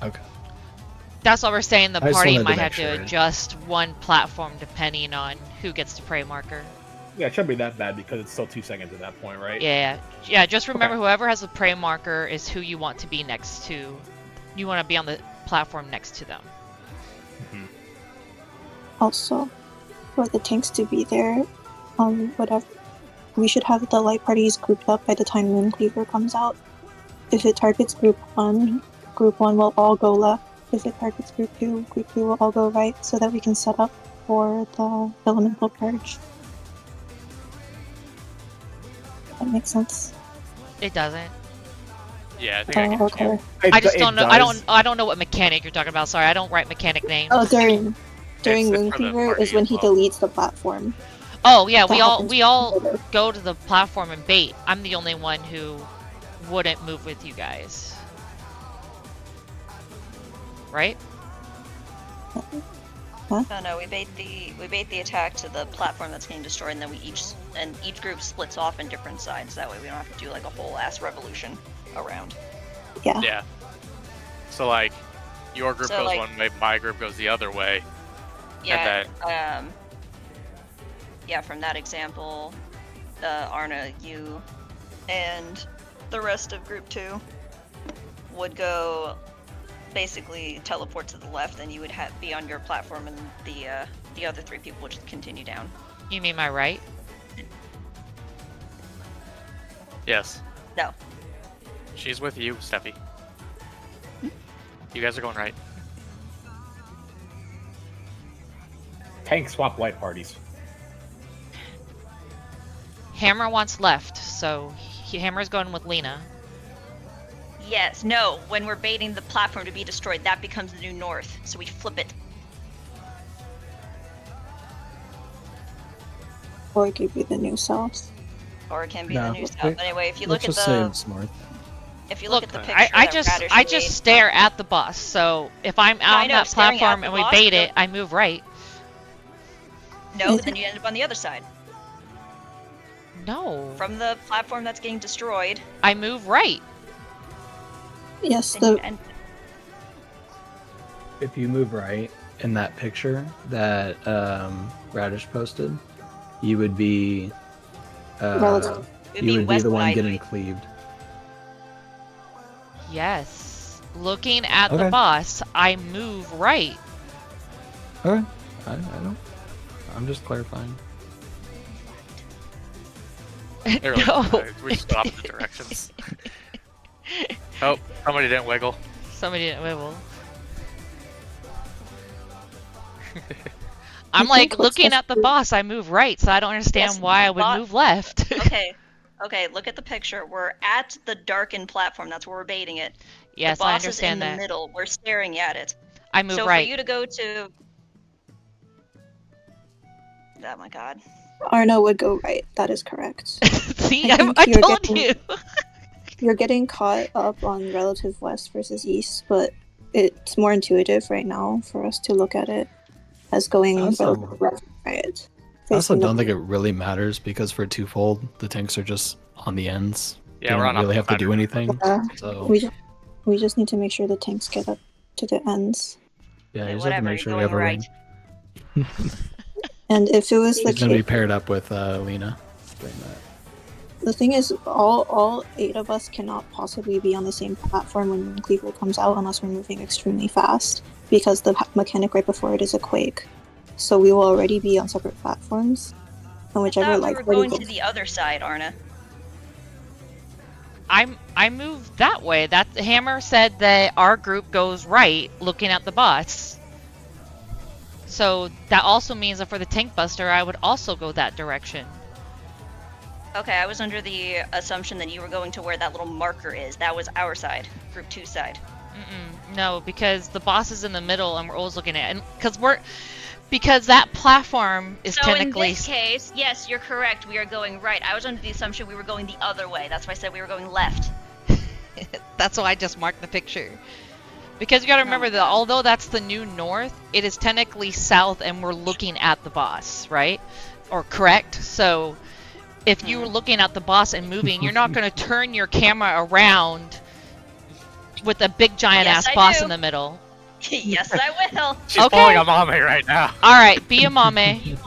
Okay. that's what we're saying. The I just party wanted to might make have to sure. adjust one platform depending on who gets the prey marker. Yeah, it shouldn't be that bad because it's still 2 seconds at that point, right? Yeah, just remember Okay. whoever has the prey marker is who you want to be next to. You want to be on the platform next to them. Also, for the tanks to be there, whatever, we should have the light parties grouped up by the time Moon Cleaver comes out. If it targets Group 1 will all go left. If it targets Group 2 will all go right, so that we can set up for the Elemental Purge. That makes sense. It doesn't. Yeah, I think I can. Oh, okay. I just It don't know. does. I don't know what mechanic you're talking about. Sorry, I don't write mechanic names. Oh, during It's for the Mooncleaver is party when as he well. deletes the platform. Oh yeah, That we all happens. go to the platform and bait. I'm the only one who wouldn't move with you guys. Right? No, we bait the attack to the platform that's getting destroyed, and then each group splits off in different sides. That way we don't have to do like a whole ass revolution around. Yeah. Yeah. So like, your group So, goes like- one way, my group goes the other way. Yeah. And Yeah, from that example, Arna, you, and the rest of Group 2 would go basically teleport to the left, and you would be on your platform, and the other 3 people would just continue down. You mean my right? Yes. No. She's with you, Steffi. You guys are going right. Tank swap light parties. Hammer wants left, so Hammer's going with Lena. Yes, no, when we're baiting the platform to be destroyed, that becomes the new north, so we flip it. Or give you the new south. Or it can be No, the new let's south. pick- Anyway, if you look Let's at just say the it's north. look at the picture I that just Radish I made- just stare at the bus. So if I'm I on know, that staring at platform the and we boss, bait but- it, I move right. No, then you end up on the other side. No, From the platform that's getting destroyed, I move right. Yes, then you the end If you move right in that picture that Radish posted, you would be Relative. It would you be would be west the of one I-3. getting cleaved. Yes. Looking at the Okay. bus, I move right. Okay, I don't. I'm just clarifying. They're really No. tired. We just opposite directions. Oh, somebody didn't wiggle. Somebody didn't wiggle. I'm like think what's looking best at the for- boss, I move right, so I don't understand Yes, why I would bot- move left. Okay, look at the picture. We're at the darkened platform. That's where we're baiting it. Yes, the I boss understand is in that. the middle. We're staring at it. I move so right. for you to go to... Oh my god. Arno would go right. That is correct. See, I think I you're told getting- you. You're getting caught up on relative west versus east, but it's more intuitive right now for us to look at it as going Also- relative left, right. I also Facing the- don't think it really matters because for twofold, the tanks are just on the ends. Yeah, they we're don't on really have to do opposite anything. Yeah, So we just need to make sure the tanks get up to the ends. yeah, Okay, you just have to whatever, make sure you're we have a going ring. And if it was the He's gonna be case, paired up with Lena. Doing that. the thing is, all 8 of us cannot possibly be on the same platform when Cleaver comes out unless we're moving extremely fast, because the mechanic right before it is a quake. So we will already be on separate platforms, and I whichever thought we like were party going to gets- the other side, Arna. I moved that way. That Hammer said that our group goes right, looking at the bus. So that also means that for the tank buster, I would also go that direction. Okay, I was under the assumption that you were going to where that little marker is. That was our side, Group 2 side. No, because the boss is in the middle, and we're always looking at it. Because that platform is So technically. in this case, yes, you're correct. We are going right. I was under the assumption we were going the other way. That's why I said we were going left. That's why I just marked the picture. Because you gotta remember that although that's the new north, it is technically south, and we're looking at the boss, right? Or correct? So if you were looking at the boss and moving, you're not gonna turn your camera around with a big giant Yes, ass I boss do. in the middle. Yes, I will. She's Okay. pulling a mommy right now. Alright, be a mame.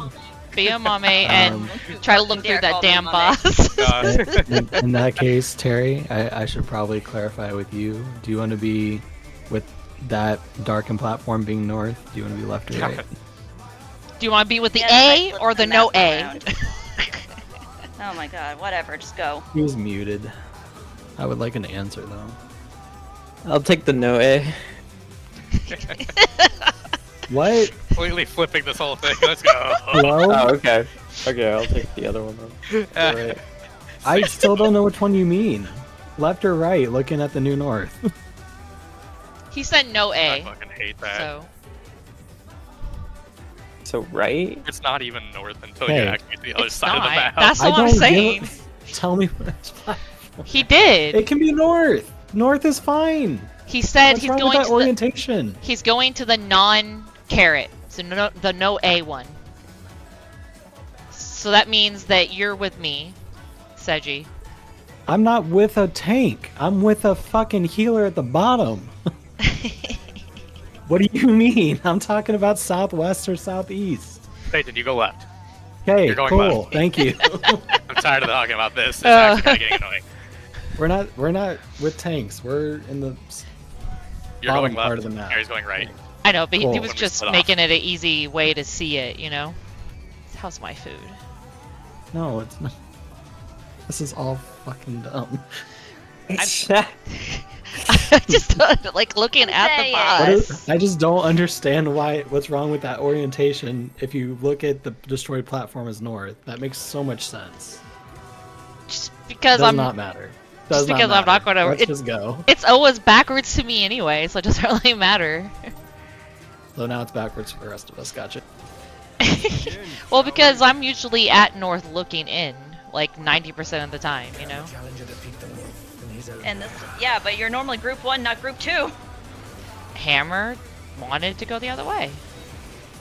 Be a mame and try to look through Dare that call me damn mame. boss. In that case, Terry, I should probably clarify with you. Do you want to be with that darkened platform being north? Do you want to be left or right? Do you want to be with the Yes, I A flipped or the the no map A? around. Oh my god, whatever, just go. He was muted. I would like an answer though. I'll take the no A. What? Completely flipping this whole thing. Let's go. Hello? Oh, okay. Okay, I'll take the other one then. Alright. I still don't know which one you mean. Left or right, looking at the new north. He said no I A. fucking hate that. So So right? It's not even north until Hey. you actually get the other it's side of the not. map. That's I what I'm don't saying. Tell me which platform. He did. It can be north. North is fine. He said What's he's wrong going with that to the, orientation? he's going to the non-carrot, so the no A one. So that means that you're with me, Seiji. I'm not with a tank. I'm with a fucking healer at the bottom. What do you mean? I'm talking about southwest or southeast. Nathan, you go left. Okay, You're going cool. left. Thank you. I'm tired of talking about this. It's actually kind of getting annoying. We're not with tanks. We're in the You're bottom going left. part of the map. Gary's going right. I know, but he Cool. was When we just split off. making it an easy way to see it, you know? How's my food? No, it's not. This is all fucking dumb. I just like looking at the Say it. boss. I just don't understand what's wrong with that orientation. If you look at the destroyed platform as north, that makes so much sense. Just because Does I'm not matter. Just Does not because I'm not matter. gonna- Let's it- just go. it's always backwards to me anyway, so it doesn't really matter. So now it's backwards for the rest of us. Gotcha. Well, because I'm usually at north looking in, like 90% of the time, you know? And this, yeah, but you're normally group 1, not group 2. Hammer wanted to go the other way.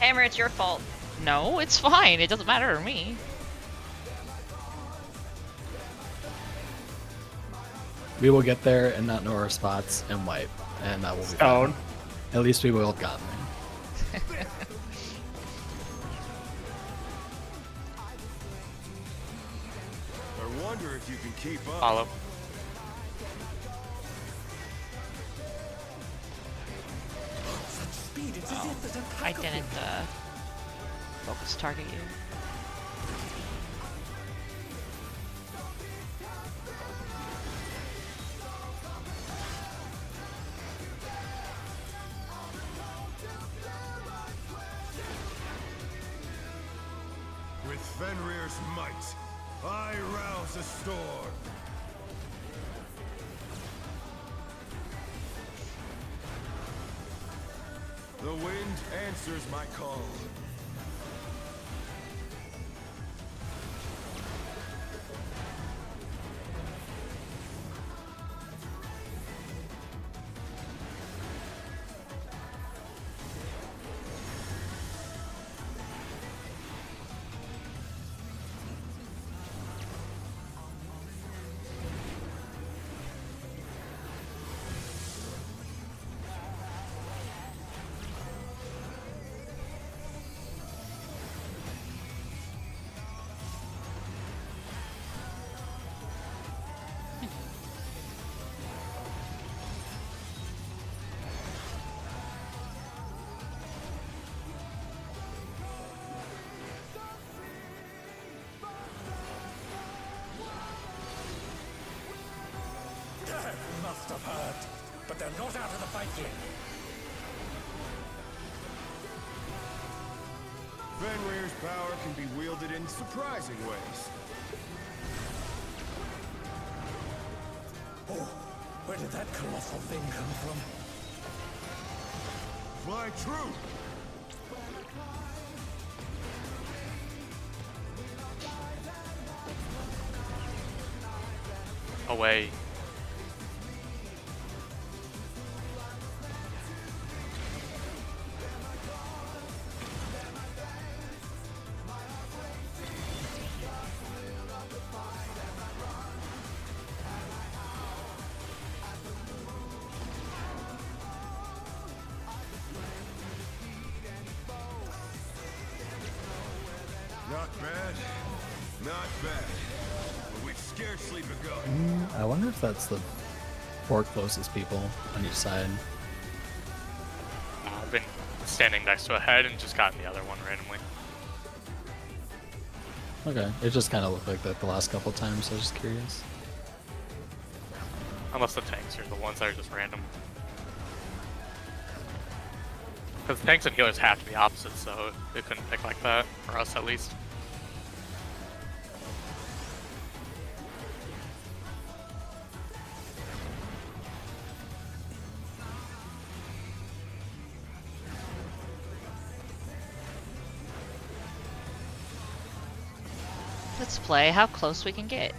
Hammer, it's your fault. No, it's fine. It doesn't matter to me. We will get there and not know our spots and wipe, and that will be Stone. fine. At least we will have gotten there. I wonder if you can keep up. Follow. I didn't focus target you. With Fenrir's might, I rouse a storm. The wind answers my call. Must have hurt, but they're not out of the fight yet. Fenrir's power can be wielded in surprising ways. Oh, where did that colossal thing come from? Fly true! Away. Not bad. Not bad. But we've scarcely begun. I wonder if that's the four closest people on each side. I've been standing next to a head and just gotten the other one randomly. Okay, it just kind of looked like that the last couple times. So I was just curious. Unless the tanks are the ones that are just random. Because tanks and healers have to be opposites, so it couldn't pick like that, for us at least. just play how close we can get.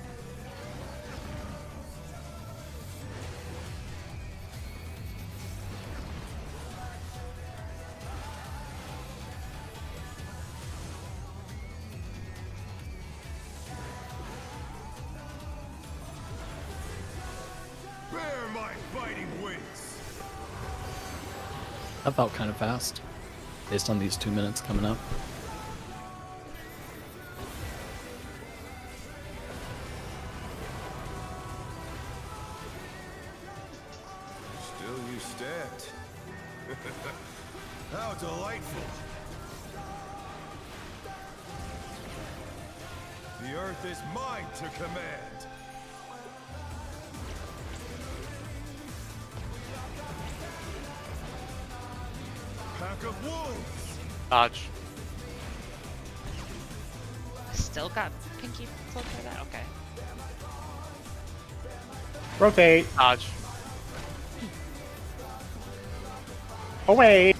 Bear my biting wings. That felt kind of fast, based on these 2 minutes coming up. Still you stand. How delightful. The earth is mine to command. Pack of wolves. Dodge. Still got pinky cloak for that? Okay. Rotate. Dodge. Away.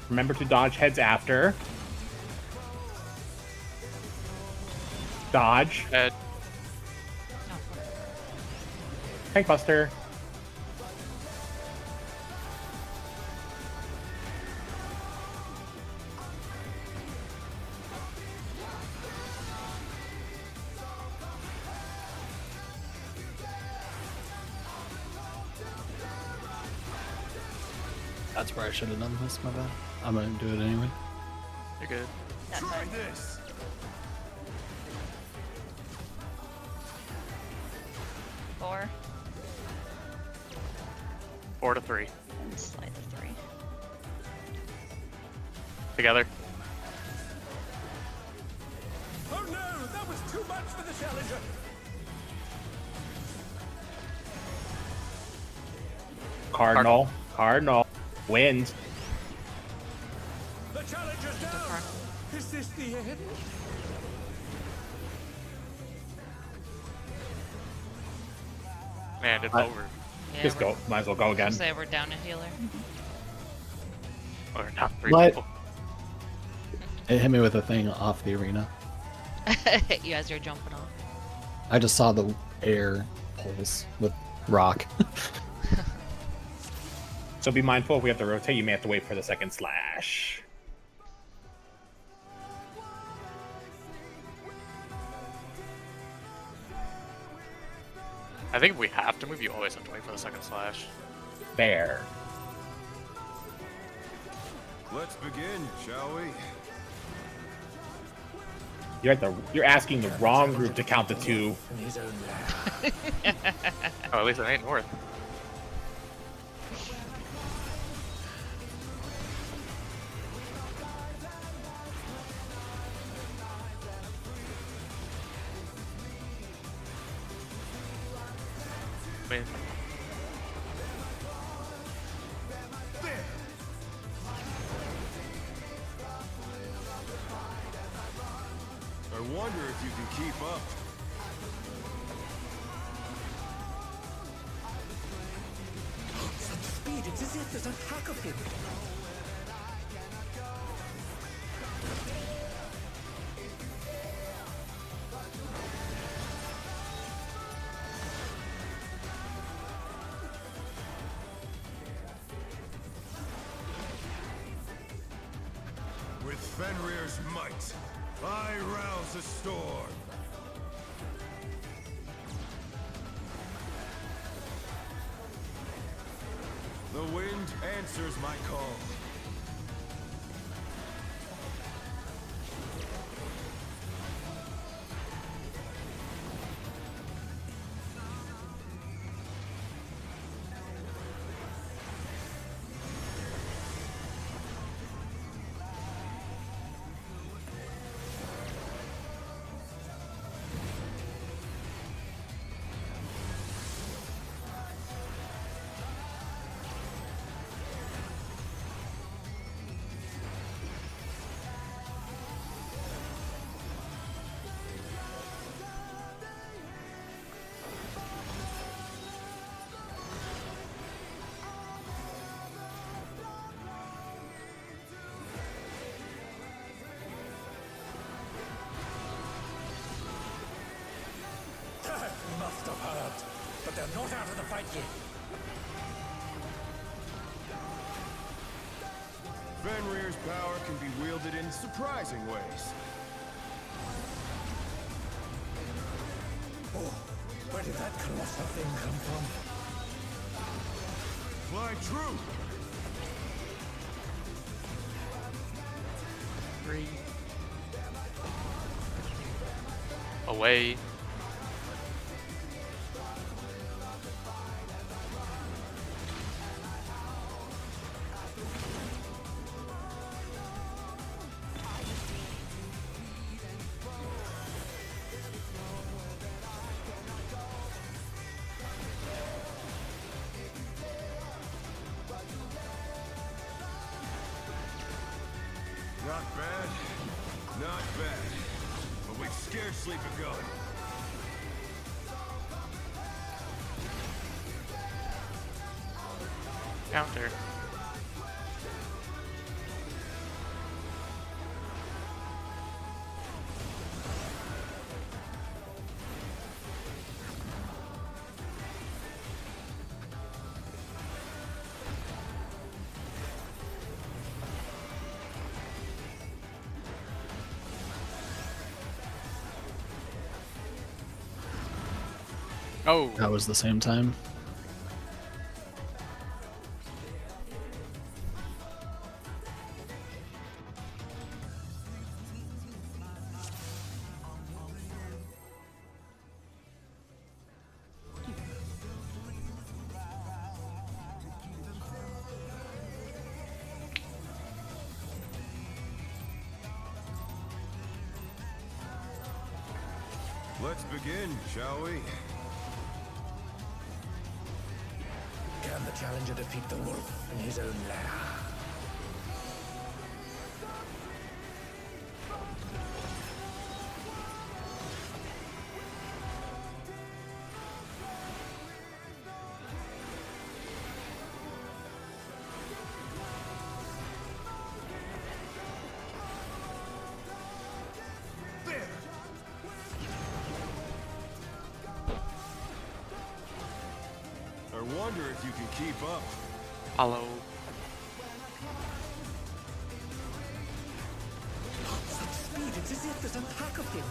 Remember to dodge heads after. Dodge. Head. Tank Buster. That's where I should have done this, my bad. I'm gonna do it anyway. You're good. That's Try fine. this. Four 4 to 3. and slide the 3. Together. Oh no, that was too much for the challenger. Cardinal. Cardinal. Wins. The challenger's down. Is this the end? Man, it's I- over. Yeah, Just we're- go. Might as well go again. Say we're down a healer. Or not 3 What? people. It hit me with a thing off the arena. You as you're jumping off. I just saw the air pulse with rock. So be mindful if we have to rotate, you may have to wait for the second slash. I think if we have to move, you always have to wait for the second slash. There. Let's begin, shall we? You're asking the wrong group to count the 2. Oh, at least it ain't north. I mean, I wonder if you can keep up. Such speed, it's as if there's a pack of him. With Fenrir's might, I rouse a storm. The wind answers my call. must have heard, but they're not out of the fight yet. Fenrir's power can be wielded in surprising ways. Oh, where did that colossal thing come from? Fly true! 3. Away. Not bad, not bad. But we've scarcely begun. Counter. Oh. That was the same time. Let's begin, shall we? Can the challenger defeat the wolf in his own lair? I wonder if you can keep up. Hello. Such speed, it's as if there's a pack of him.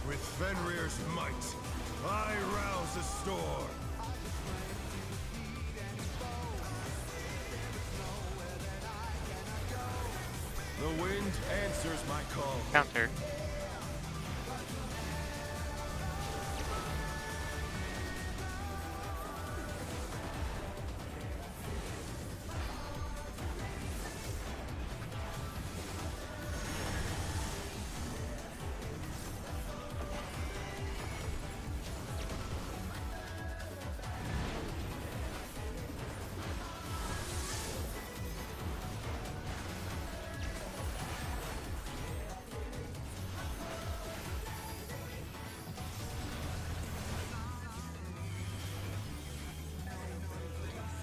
With Fenrir's might, I rouse the storm. The wind answers my call. Counter.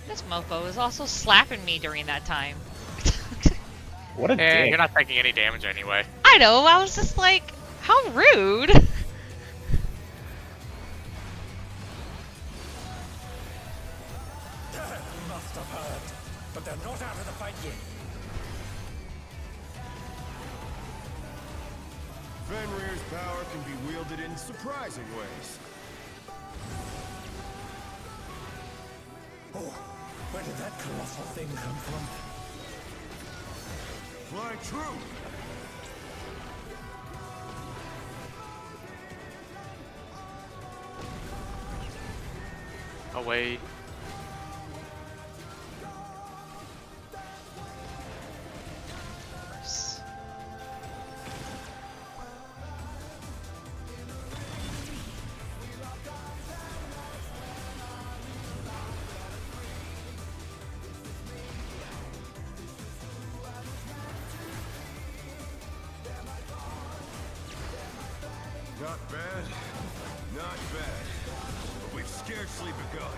This mofo is also slapping me during that time. What a Eh, dick. you're not taking any damage anyway. I know, I was just like, how rude. Must have heard, but they're not out of the fight yet. Fenrir's power can be wielded in surprising ways. Oh, where did that colossal thing come from? Fly true! Away. Not bad. Not bad. But we've scarcely begun.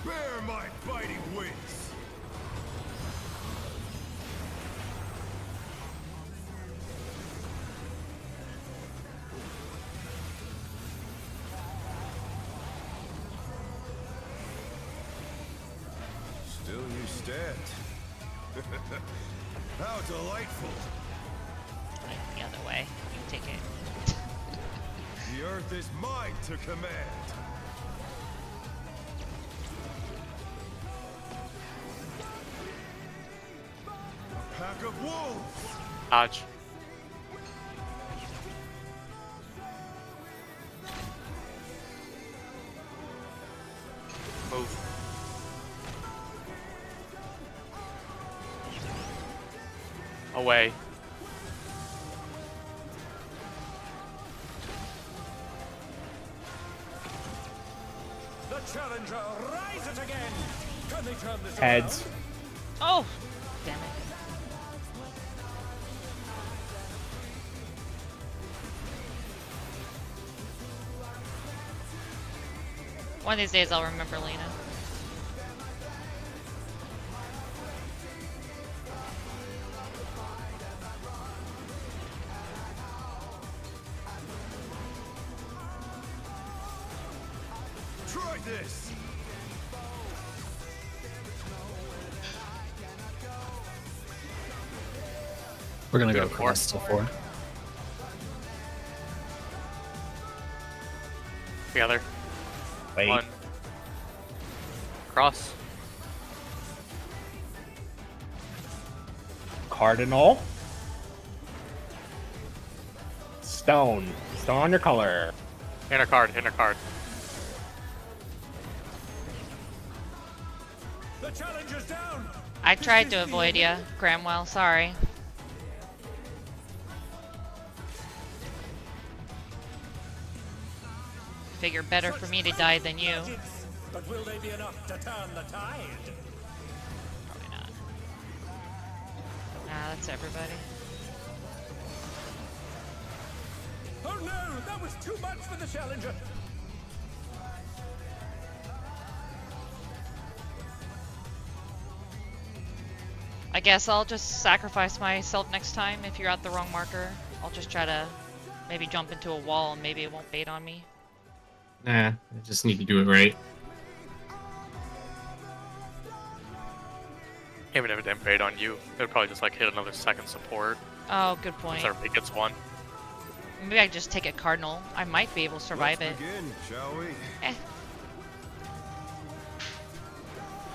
Bear my biting wings! Still you stand. How delightful! The other way. You take it. The earth is mine to command. A pack of wolves! Dodge. Move. Away. The challenger rises again. Can they turn this Heads. Oh! Damn it. One of these days I'll remember Lena. Try this! We're gonna Do go it for cross to 4. Together. Wait. 1. Cross. Cardinal. Stone. Stone on your color. Inner card. Inner card. The challenger's down. I tried to avoid you, Cramwell, sorry. Figure better for me to die than you. But will they be enough to turn the tide? Probably not. Nah, that's everybody. Oh no, that was too much for the challenger. I guess I'll just sacrifice myself next time if you're at the wrong marker. I'll just try to maybe jump into a wall and maybe it won't bait on me. Nah, I just need to do it right. Even if it didn't bait on you, it would probably just like hit another second support. Oh, good point. So everybody gets one. Maybe I just take a cardinal. I might be able to survive Let's it. begin, shall we? Eh.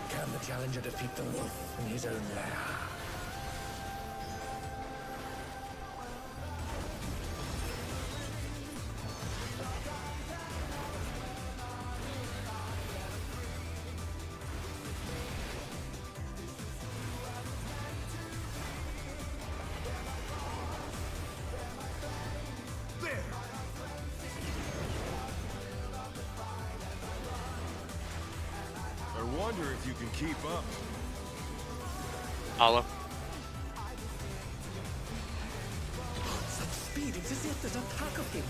Can the challenger defeat the wolf in his own lair? There! I wonder if you can keep up. Hollow. Such speed, it's as if there's a pack of him.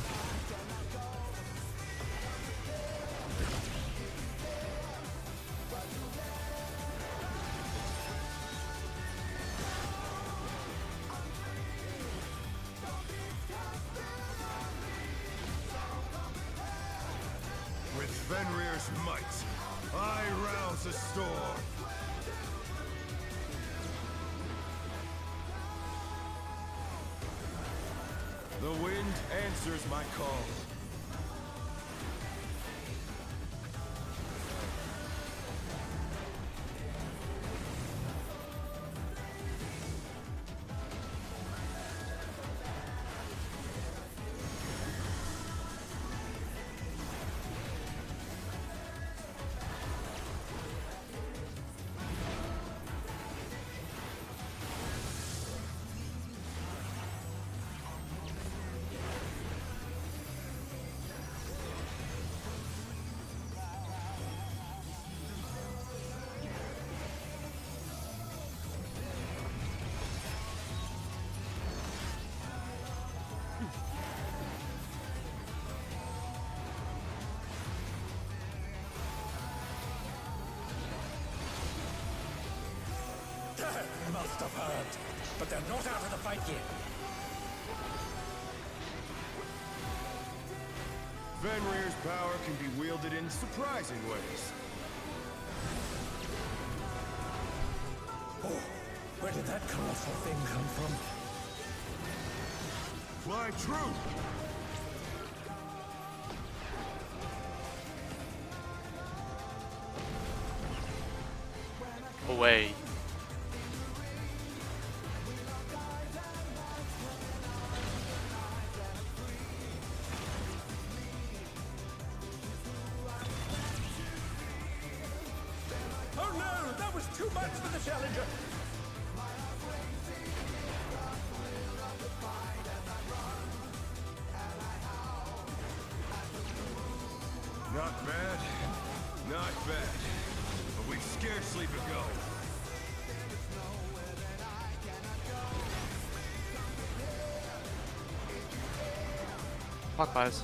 Fenrir's might, I rouse a storm. The wind answers my call. They must have heard, but they're not out of the fight yet. Fenrir's power can be wielded in surprising ways. Oh, where did that colossal thing come from? Fly true! Away. Oh no, that was too much for the challenger. Not bad, not bad. But we've scarcely begun. Clockwise.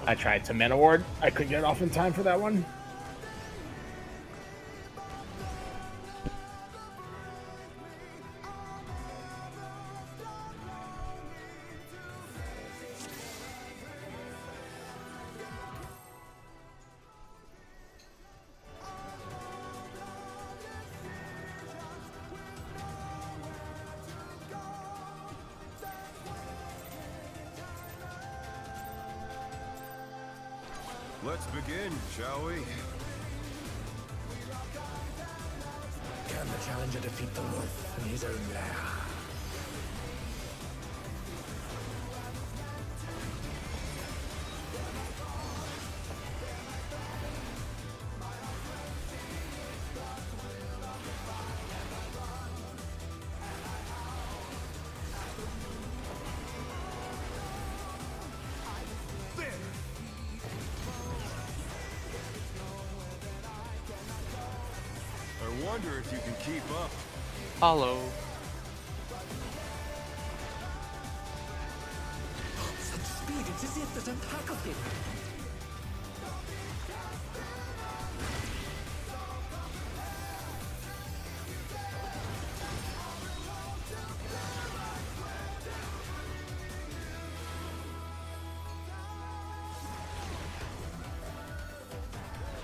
I tried to mana ward. I couldn't get it off in time for that one. Let's begin, shall we? Can the challenger defeat the wolf in his own lair? I wonder if you can keep up. Follow. Such speed, it's as if there's a pack of him.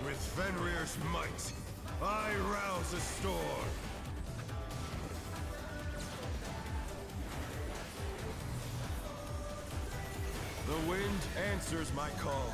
With Fenrir's might, I rouse a storm. The wind answers my call.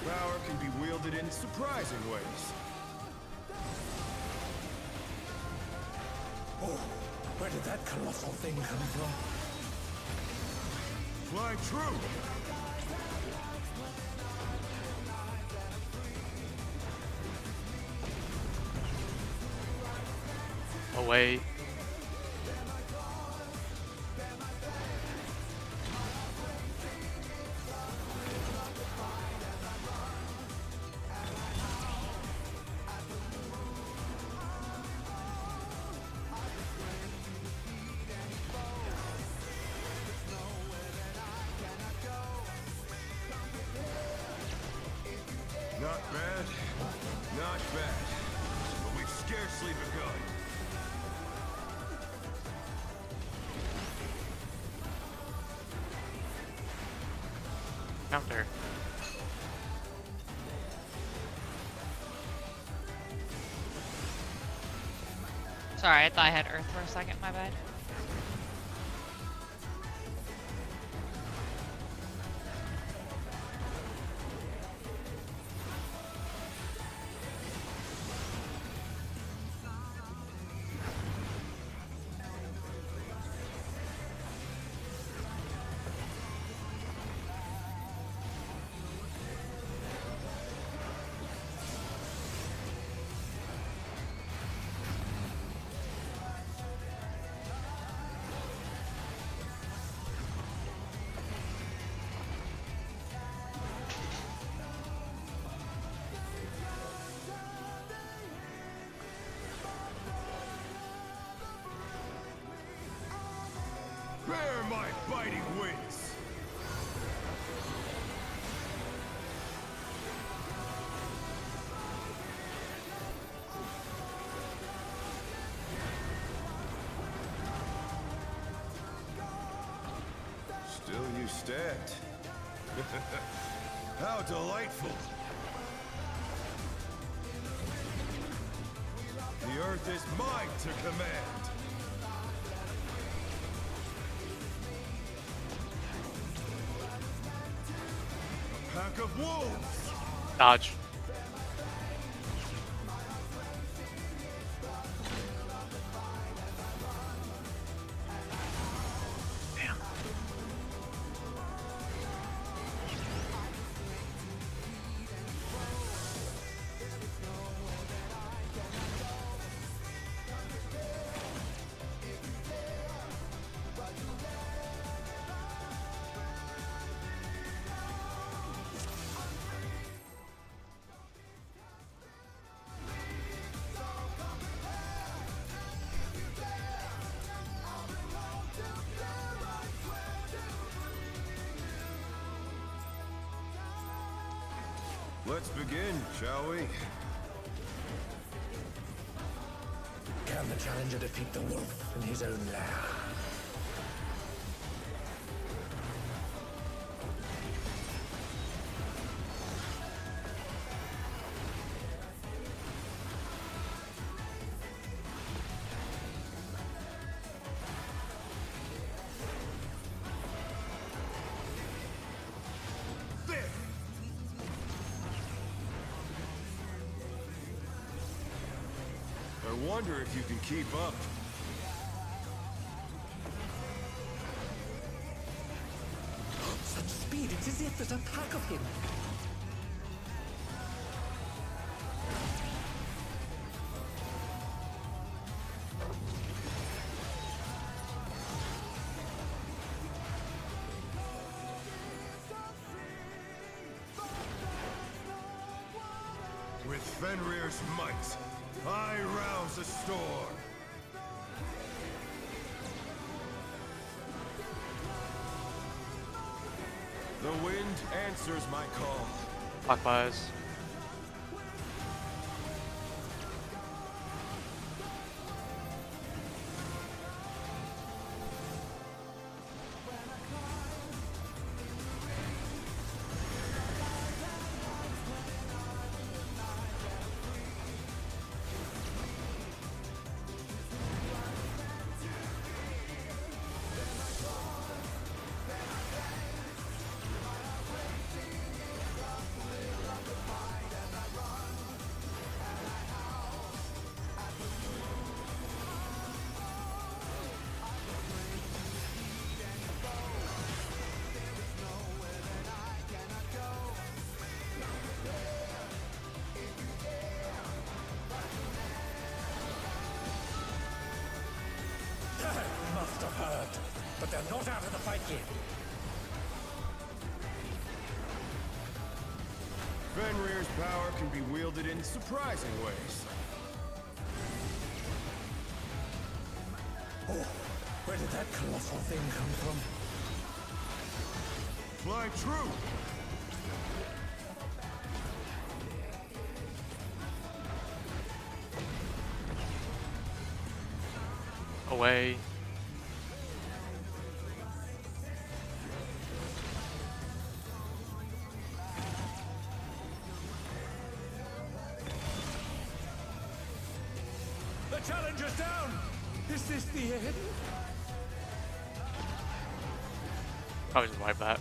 Power can be wielded in surprising ways. Oh, where did that colossal thing come from? Fly true! Away. Not bad, not bad. But we've scarcely begun. Counter. Sorry, I thought I had Earth for a second, my bad. Bear my biting wings! Still you stand. How delightful! The earth is mine to command! Pack of wolves! Dodge. Damn. Let's begin, shall we? Can the challenger defeat the wolf in his own lair? I wonder if you can keep up. Such speed, it's as if there's a pack of him. With Fenrir's might, I rouse a storm. The wind answers my call. Clockwise. begin. Fenrir's power can be wielded in surprising ways. Oh, where did that colossal thing come from? Fly true! Away. The challenger's down! Is this the end? Probably just wipe that.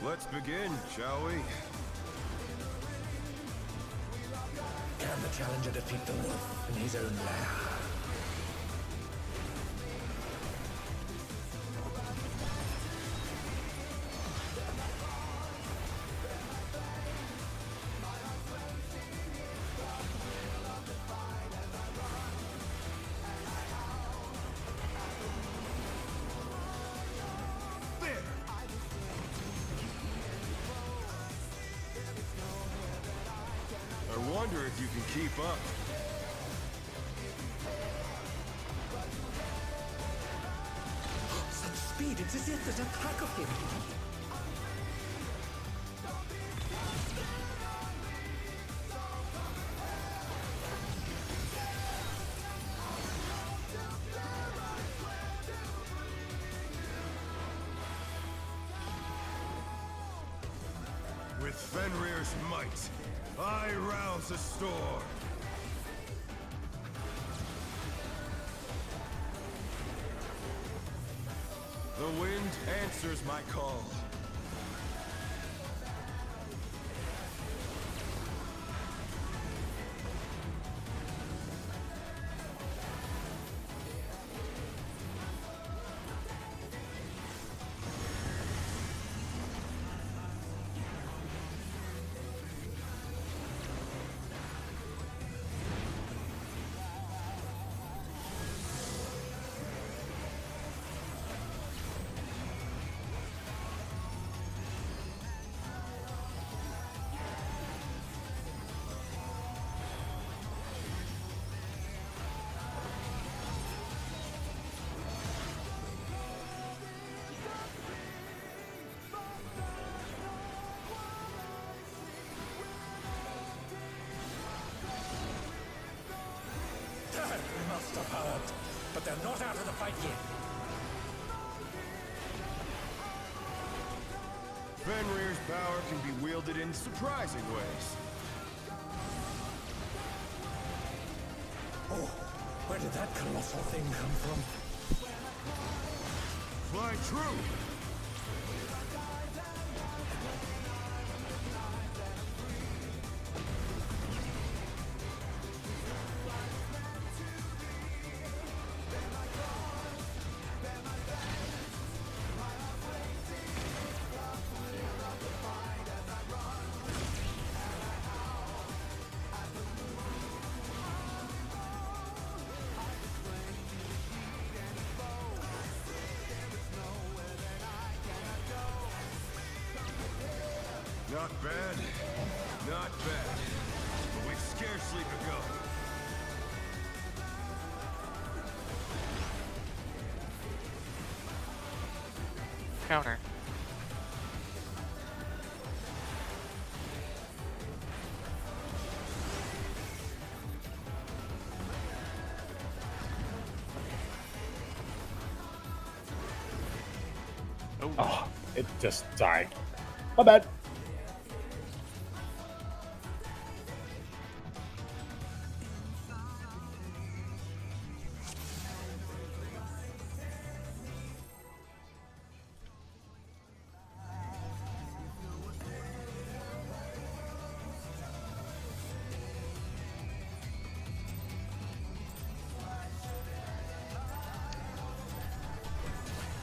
Let's begin, shall we? Can the challenger defeat the wolf in his own lair? I wonder if you can keep up. Such speed, it's as if there's a pack of him. With Fenrir's might, I rouse a storm. The wind answers my call. They must have heard, but they're not out of the fight yet. Fenrir's power can be wielded in surprising ways. Oh, where did that colossal thing come from? Fly true! Not bad, not bad, but we've scarcely begun. Counter. Oh, it just died. My bad.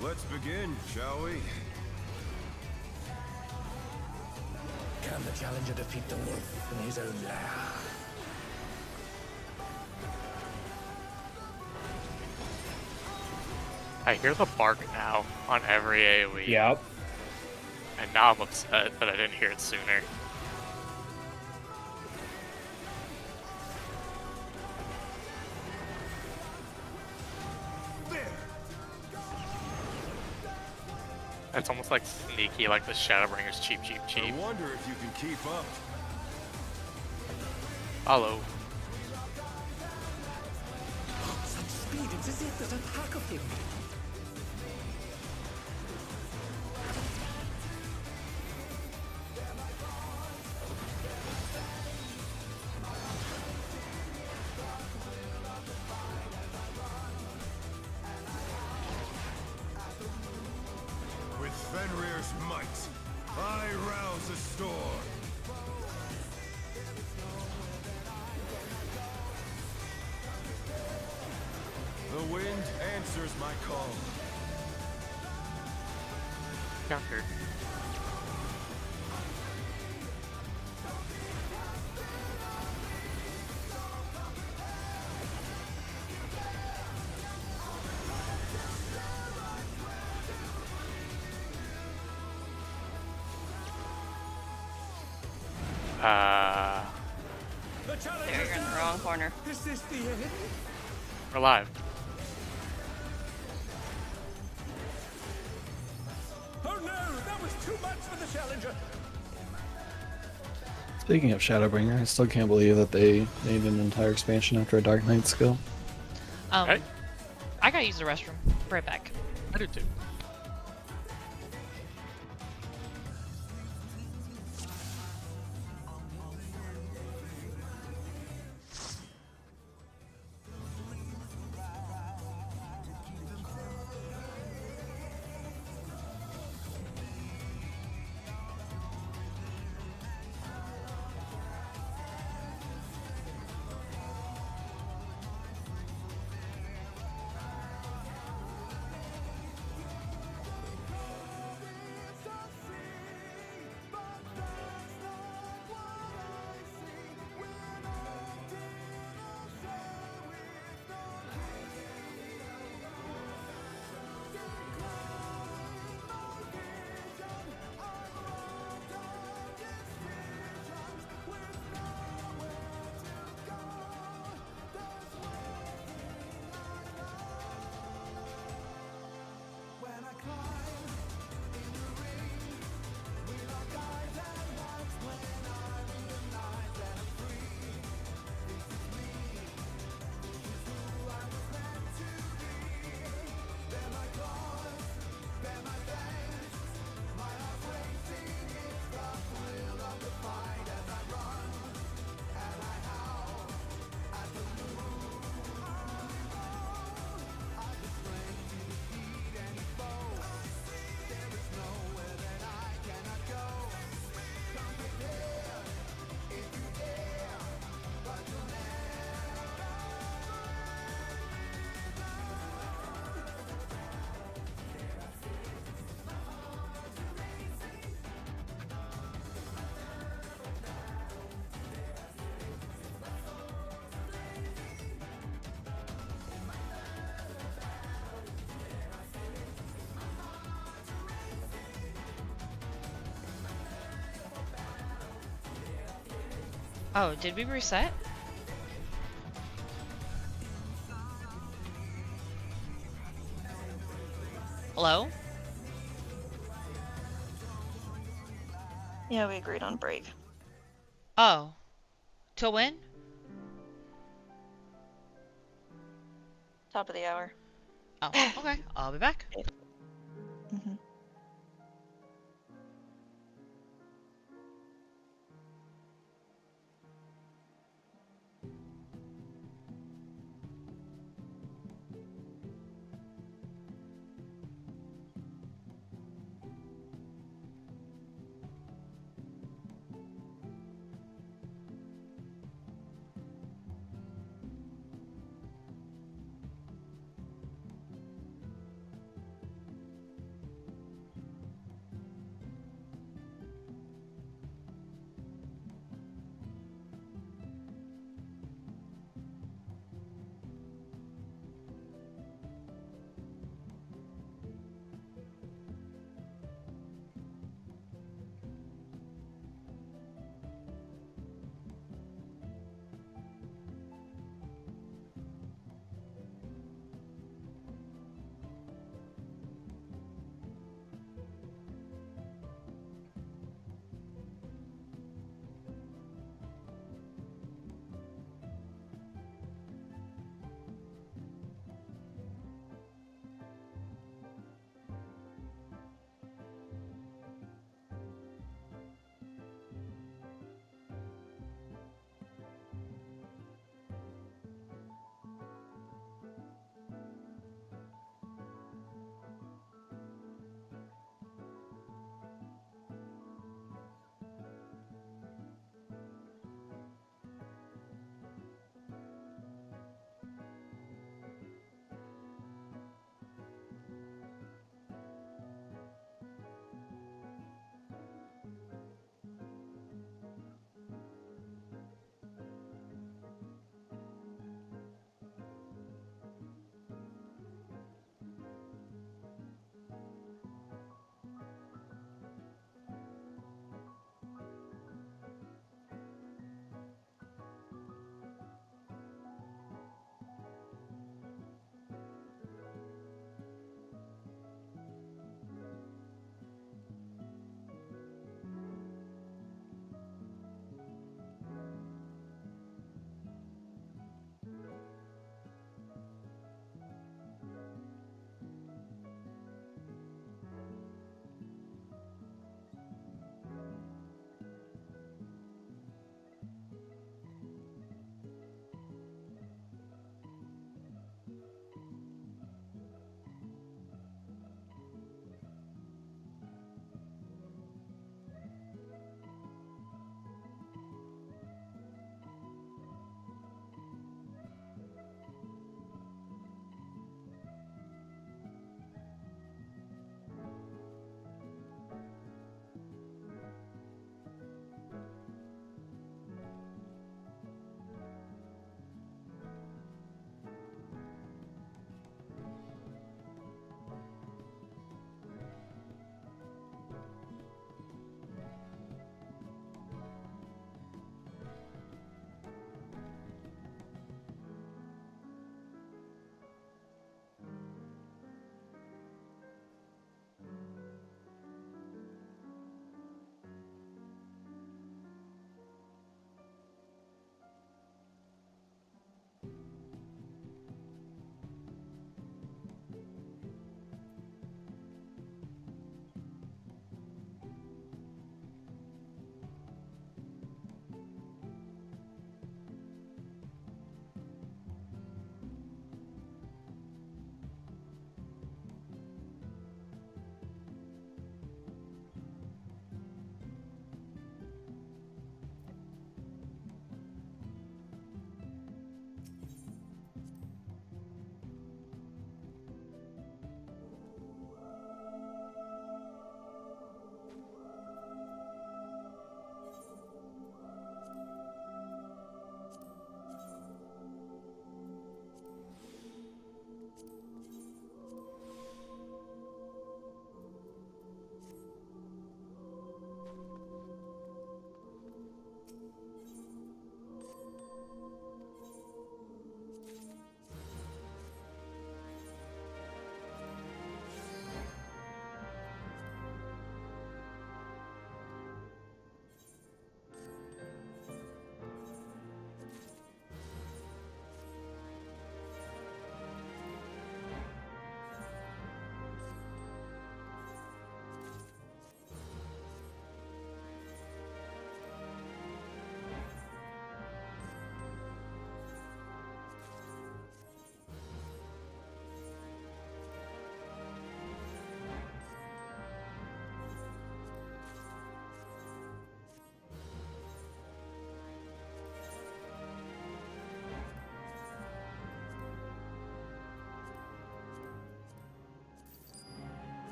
Let's begin, shall we? Can the challenger defeat the wolf in his own lair? I hear the bark now on every AoE. Yep. And now I'm upset that I didn't hear it sooner. It's almost like sneaky, like the Shadowbringers cheap. I wonder if you can keep up. Hello. Such speed, it's as if there's a pack of him. With Fenrir's might, I rouse a storm. The wind answers my call. Counter. The challenger There, you're in the wrong corner. Is this the end? We're live. Oh no, that was too much for the challenger. Speaking of Shadowbringer, I still can't believe that they made an entire expansion after a Dark Knight skill. Hey. I gotta use the restroom. Right back. I do too. Oh, did we reset? Hello? Yeah, we agreed on break. Oh. Till when? Top of the hour. Oh, okay. I'll be back. Mm-hmm.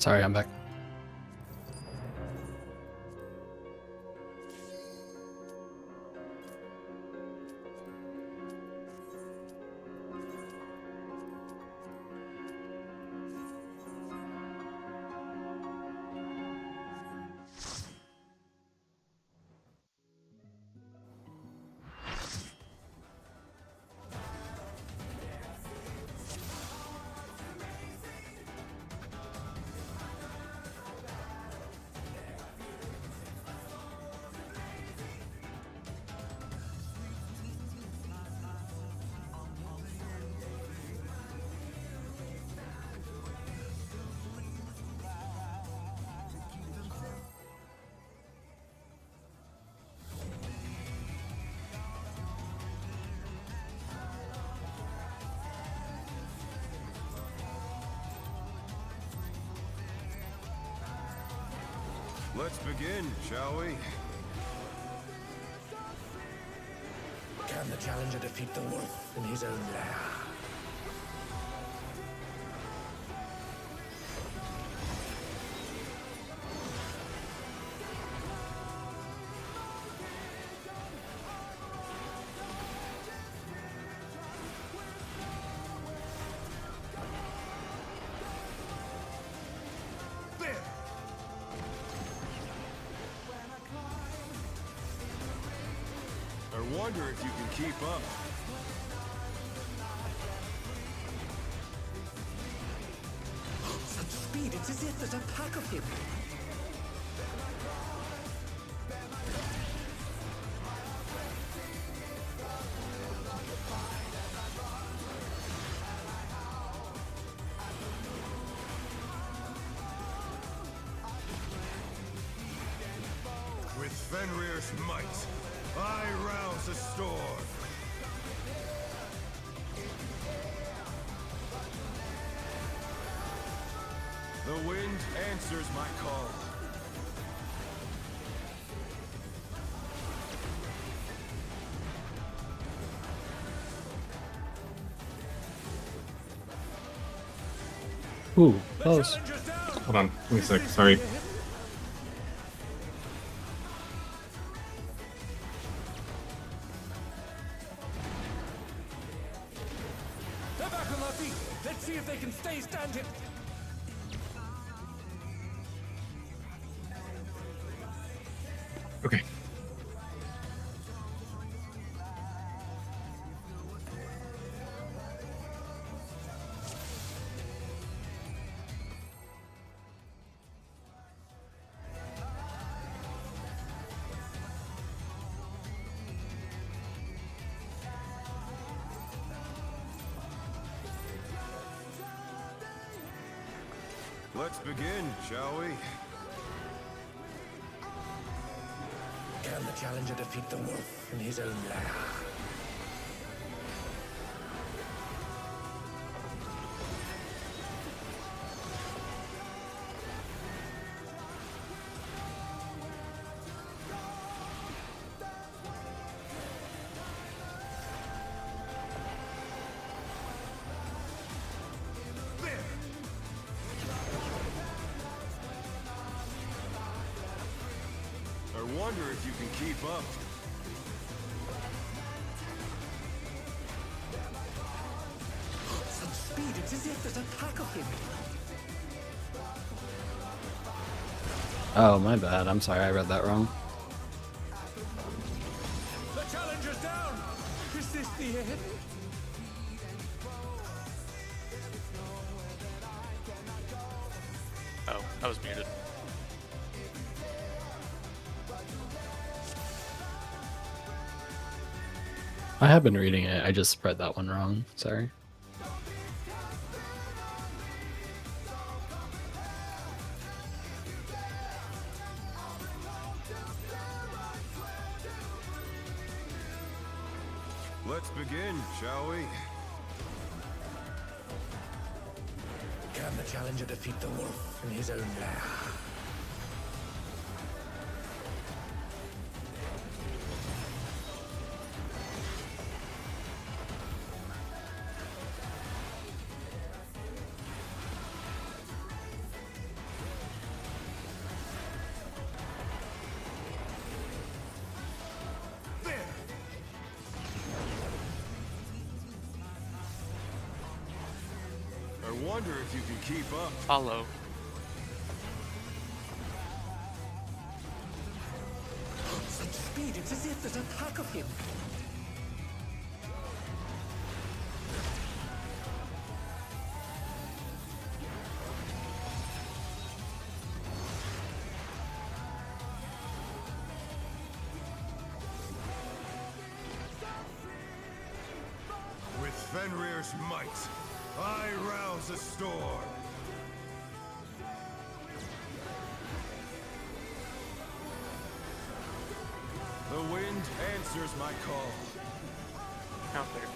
Sorry, I'm back. Let's begin, shall we? Can the challenger defeat the wolf in his own lair? I wonder if you can keep up. Such speed, it's as if there's a pack of him. With Fenrir's might, I rouse a storm. The wind answers my call. Ooh, close. Hold on, give me a sec. Sorry. They're back on their feet. Let's see if they can stay standing. Okay. Let's begin, shall we? Can the challenger defeat the wolf in his own lair? I wonder if you can keep up. Such speed, it's as if there's a pack of him. Oh, my bad. I'm sorry, I read that wrong. The challenger's down. Is this the end? Oh, I was muted. I have been reading it. I just read that one wrong. Sorry. Let's begin, shall we? Can the challenger defeat the wolf in his own lair? I wonder if you can keep up. Follow. Such speed, it's as if there's a pack of him. With Fenrir's might, I rouse a storm. The wind answers my call. Counter.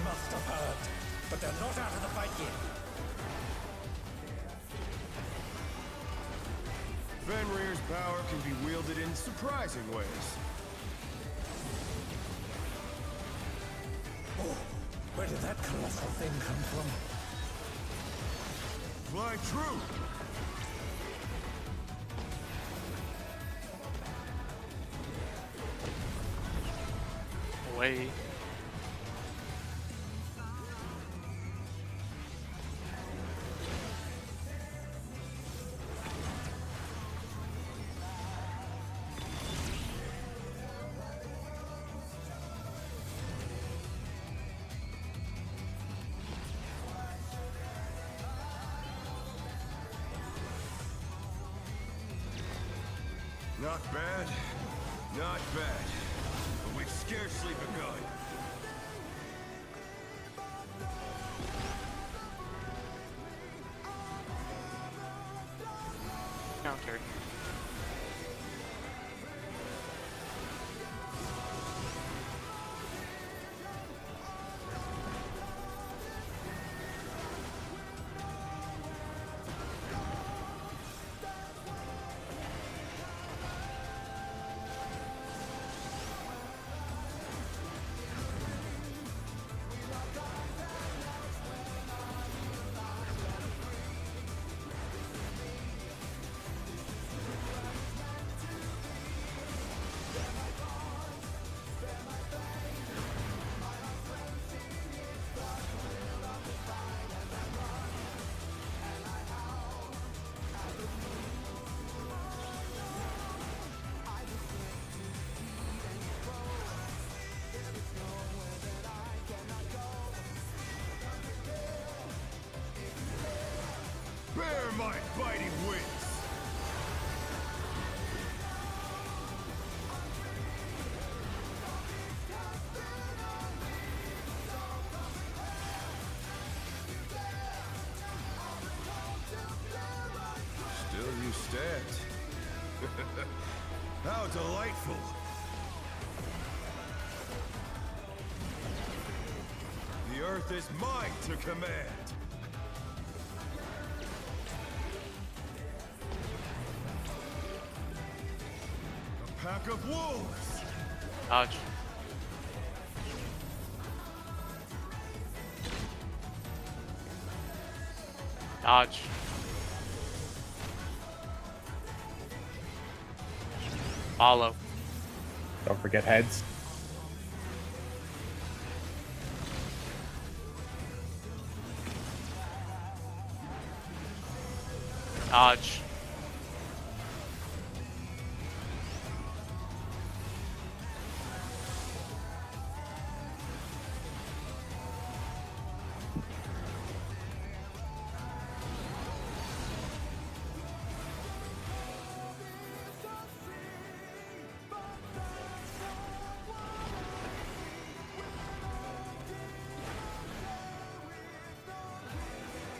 Must have heard. But they're not out of the fight yet. Fenrir's power can be wielded in surprising ways. Oh, where did that colossal thing come from? Fly true! Away. Not bad, not bad. But we've scarcely begun. Counter. Bear my biting wings! Still you stand. How delightful! The earth is mine to command! A pack of wolves! Dodge. Dodge. Follow. Don't forget heads. Dodge.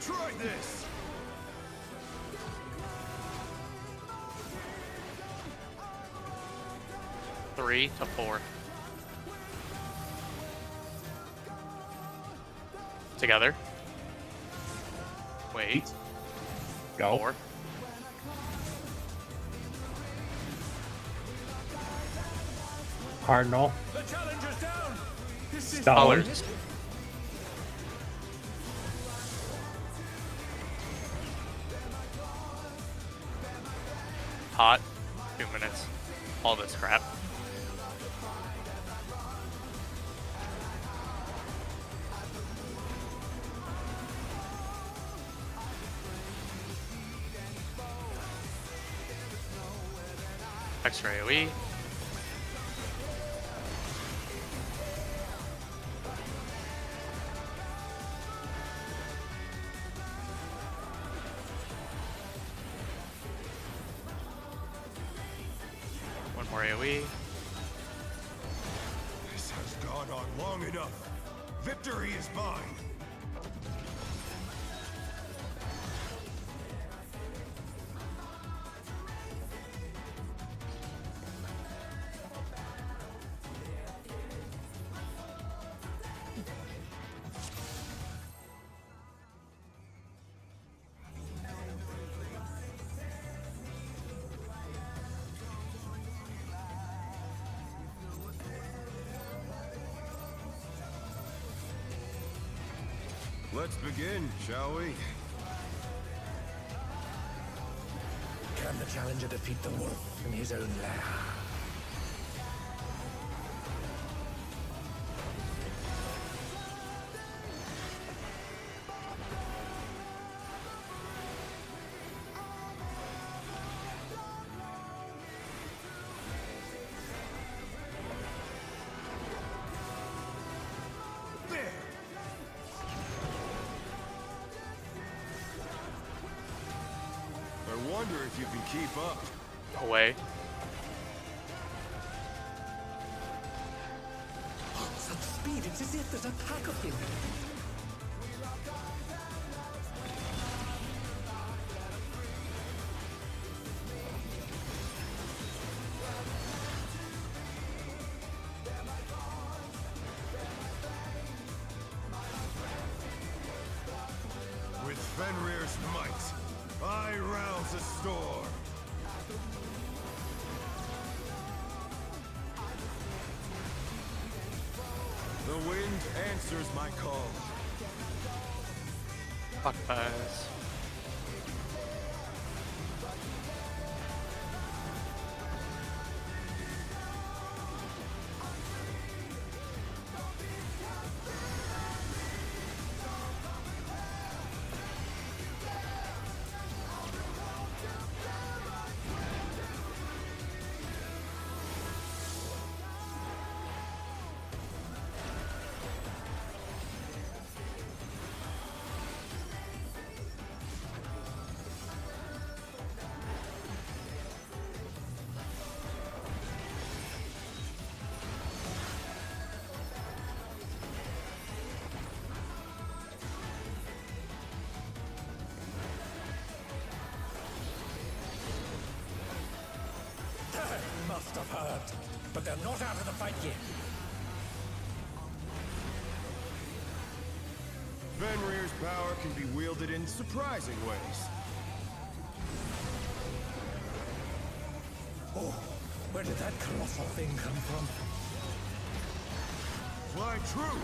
Try this. 3 to 4. Together. Wait. Go. 4. Cardinal. The challenger's down. This is Stone. Colors. Hot. 2 minutes. All this crap. Extra AoE. One more AoE. This has gone on long enough. Victory is mine. Let's begin, shall we? Can the challenger defeat the wolf in his own lair? I wonder if you can keep up. Away. Such speed, it's as if there's a pack of him. With Fenrir's might, I rouse a storm. The wind answers my call. Fuck fires. They must have heard. But they're not out of the fight yet. Fenrir's power can be wielded in surprising ways. Oh, where did that colossal thing come from? Fly true!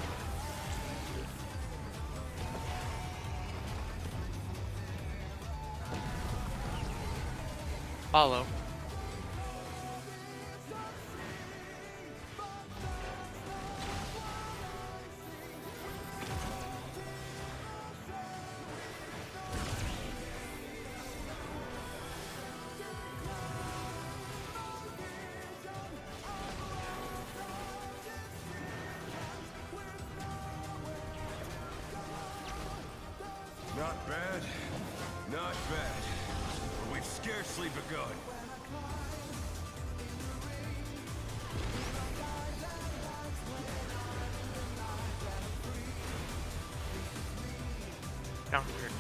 Follow. Not bad, not bad. But we've scarcely begun. Down here.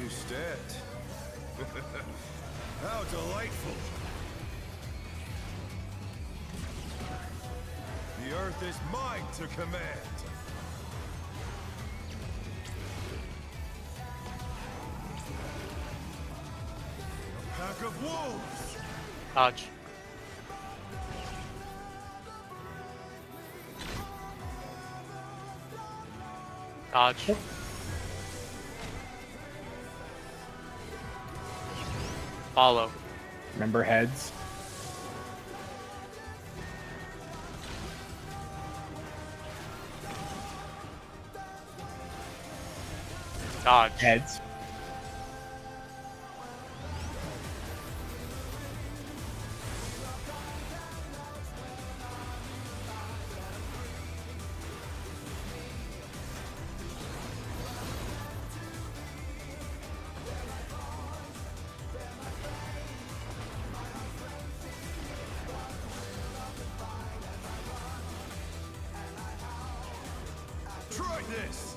understand. How delightful. The earth is mine to command. A pack of wolves. Dodge. Dodge. Follow. Remember heads. Dodge. Heads. Try this.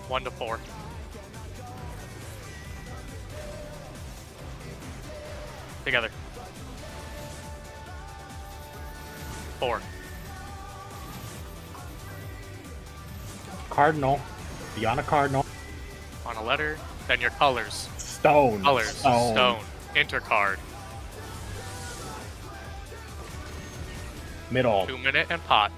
One to 4. Together. 4. Cardinal. Beyond a cardinal. On a letter. Then your colors. Stone. Colors. Stone. Stone. Intercard. Middle. 2 minute and pot.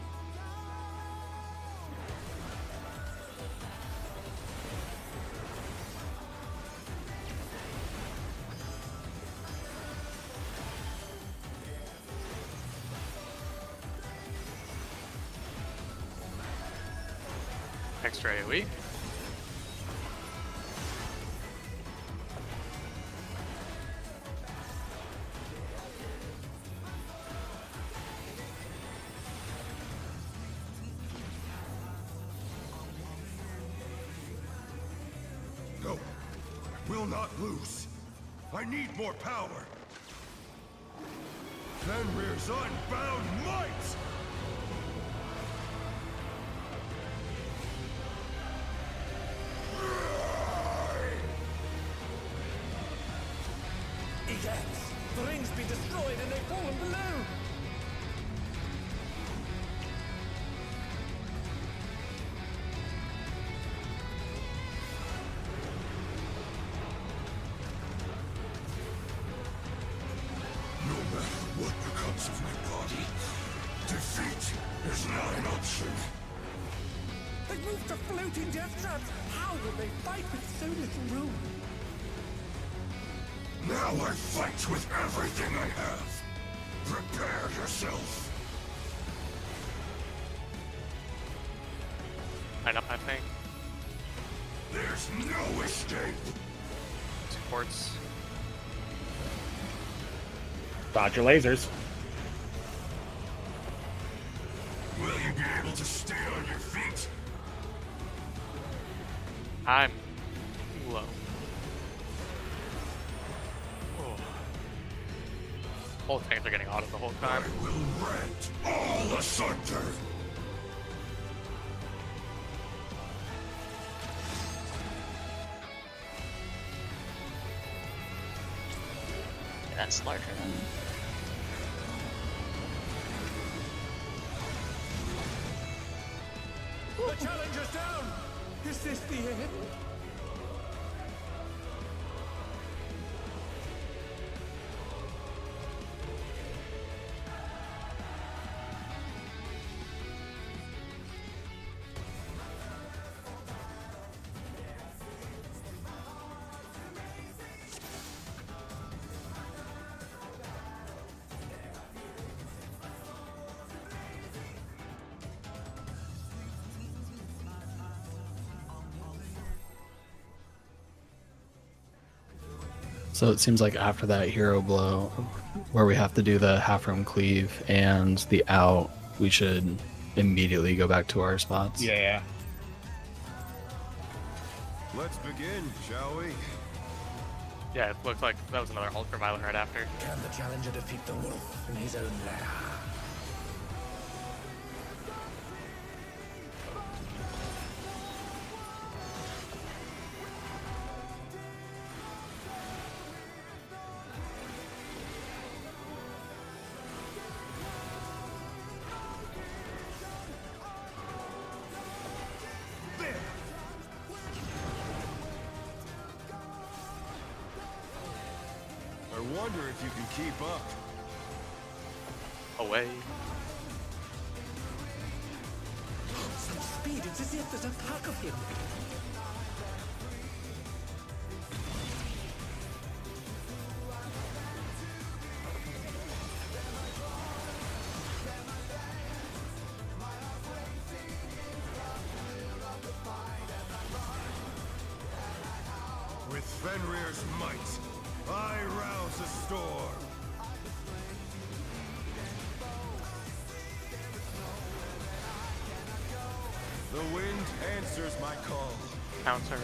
Extra AoE. No, I will not lose. I need more power. Fenrir's unbound might! Ejects! The rings be destroyed and they've fallen below! No matter what becomes of my body, defeat is not an option. They've moved to floating death traps! How will they fight with so little room? Now I fight with everything I have. Prepare yourself. Line up, I think. There's no escape. Supports. Dodge your lasers. Will you be able to stay on your feet? I'm low. Oh. Both tanks are getting auto the whole time. I will rent all asunder. That's larger than. The challenger's down! Is this the end? So it seems like after that hero blow, where we have to do the half room cleave and the out, we should immediately go back to our spots. Yeah. Let's begin, shall we? Yeah, it looks like that was another ultraviolet right after. Can the challenger defeat the wolf in his own lair? wonder if you can keep up. Away. Such speed, it's as if there's a pack of him. With Fenrir's might, I rouse a storm. The wind answers my call. Counter.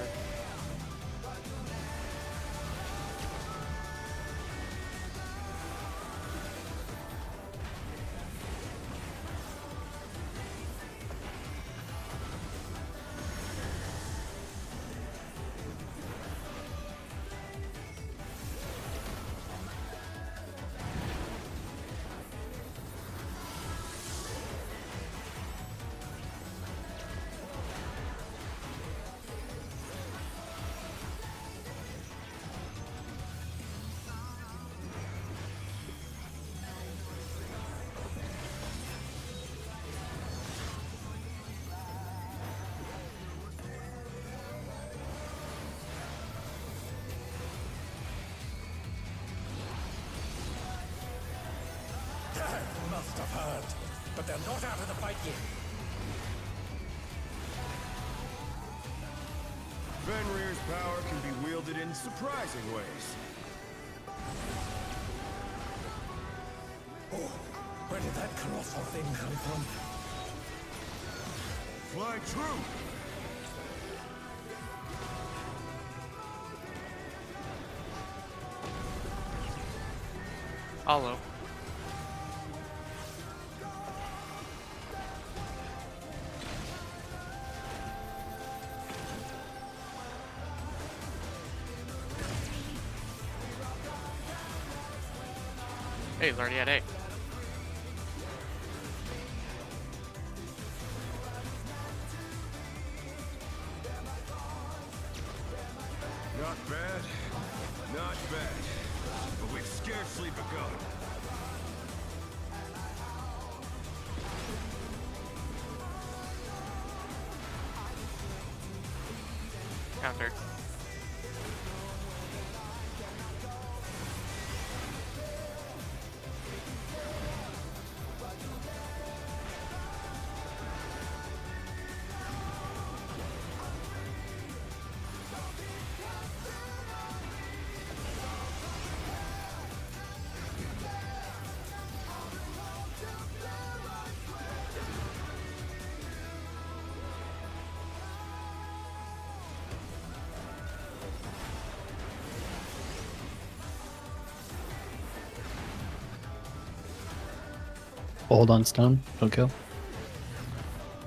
Must have heard. But they're not out of the fight yet. Fenrir's power can be wielded in surprising ways. Oh, where did that colossal thing come from? Fly true! Hollow. Hey, he's already at A. Not bad, not bad. But we've scarcely begun. Counter. Hold on stone. Don't kill.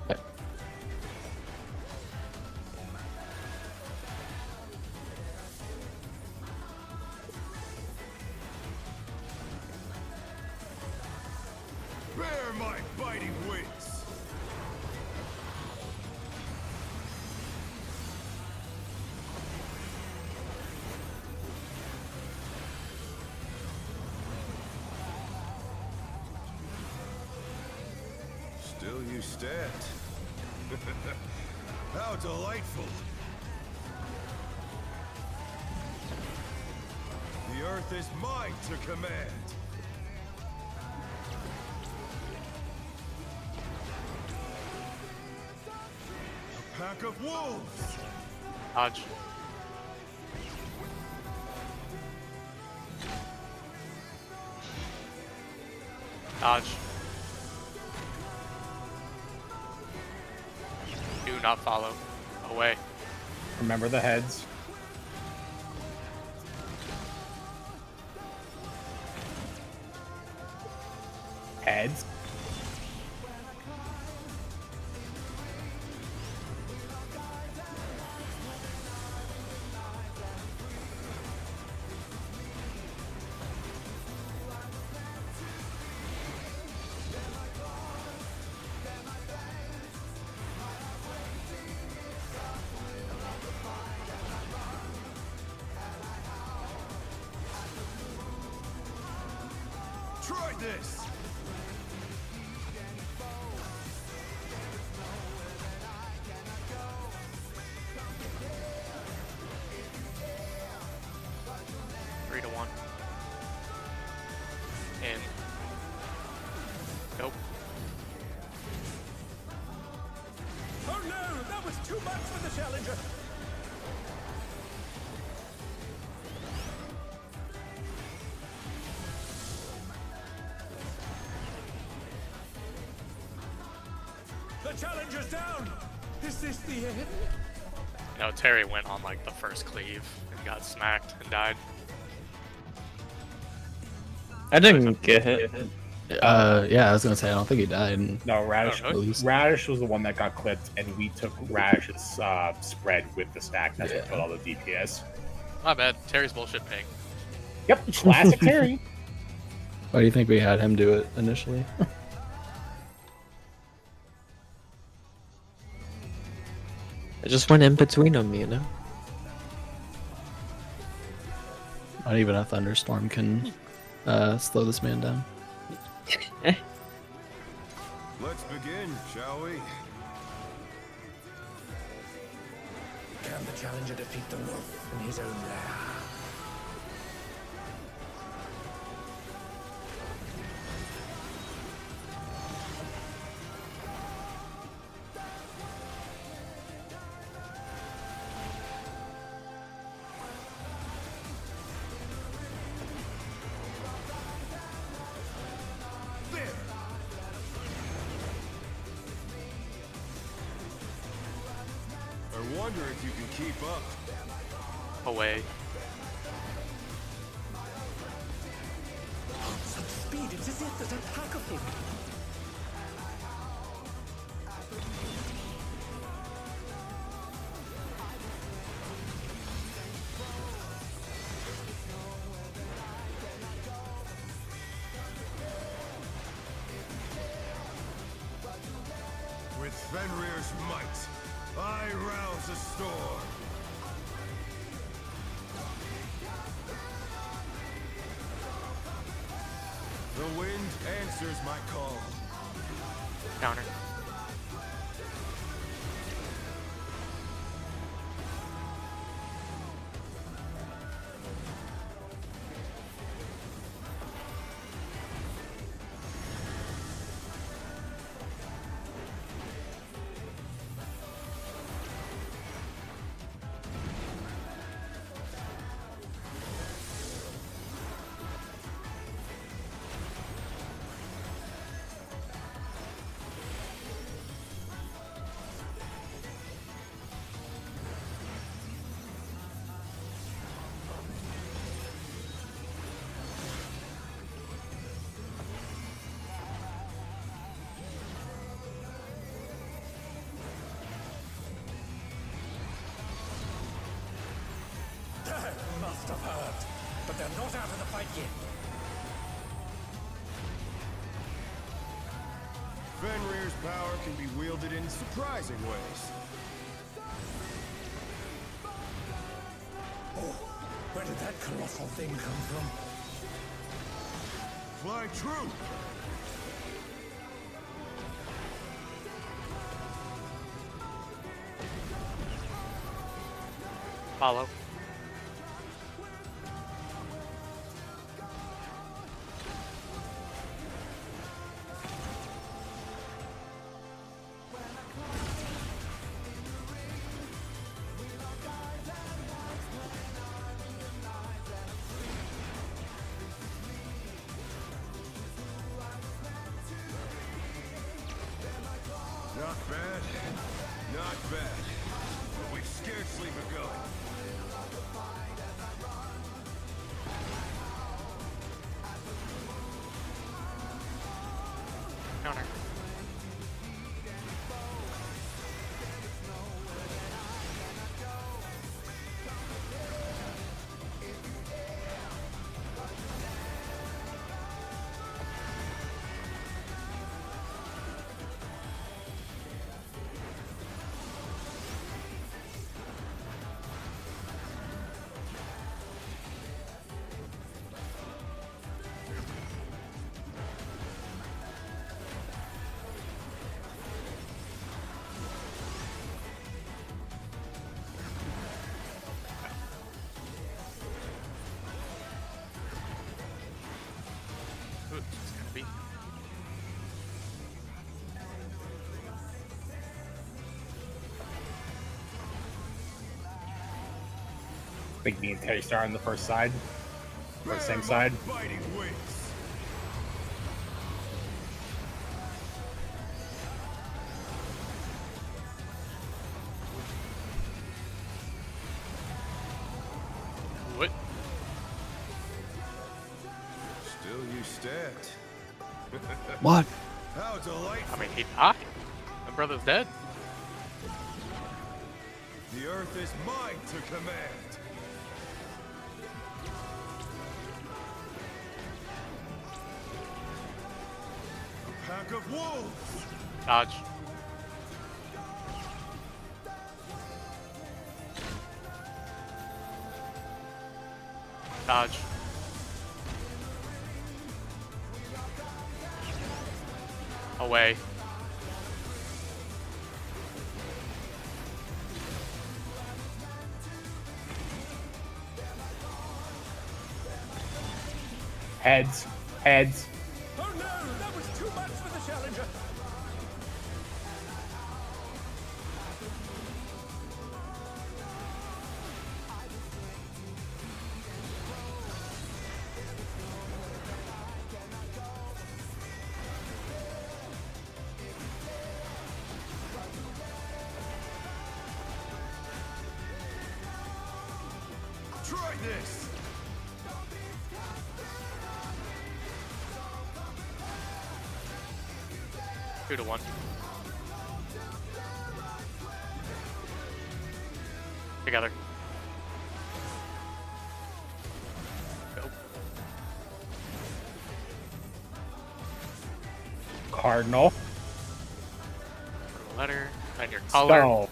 Okay. Bear my biting wings! Still you stand. How delightful! The earth is mine to command! A pack of wolves! Dodge. Dodge. Do not follow. Away. Remember the heads. Heads. Too much for the challenger. The challenger's down. Is this the end? No, Terry went on like the first cleave and got smacked and died. I didn't get hit. Yeah, I was gonna say I don't think he died. No, Radish. Oh, really? Radish was the one that got clipped, and we took Radish's spread with the stack. That's what killed all the DPS. My bad. Terry's bullshit ping. Yep, classic Terry. Why do you think we had him do it initially? I just went in between them, you know? Not even a thunderstorm can slow this man down. Let's begin, shall we? Can the challenger defeat the wolf in his own lair? I wonder if you can keep up. Away. Such speed, it's as if there's a pack of him. With Fenrir's might, I rouse a storm. The wind answers my call. Counter. That must have hurt. But they're not out of the fight yet. Fenrir's power can be wielded in surprising ways. Oh, where did that colossal thing come from? Fly true! Follow. Not bad. Not bad. But we've scarcely begun. Counter. I think me and Terry Star on the first side. Or the same side. Biting wings. What? Still you stacked. What? How delightful. I mean, he died. My brother's dead. The earth is mine to command. A pack of wolves. Dodge. Dodge. Away. Heads. Heads. Oh no, that was too much for the challenger. Try this. 2-1. Together. Go. Cardinal. Letter. And your color. Stone.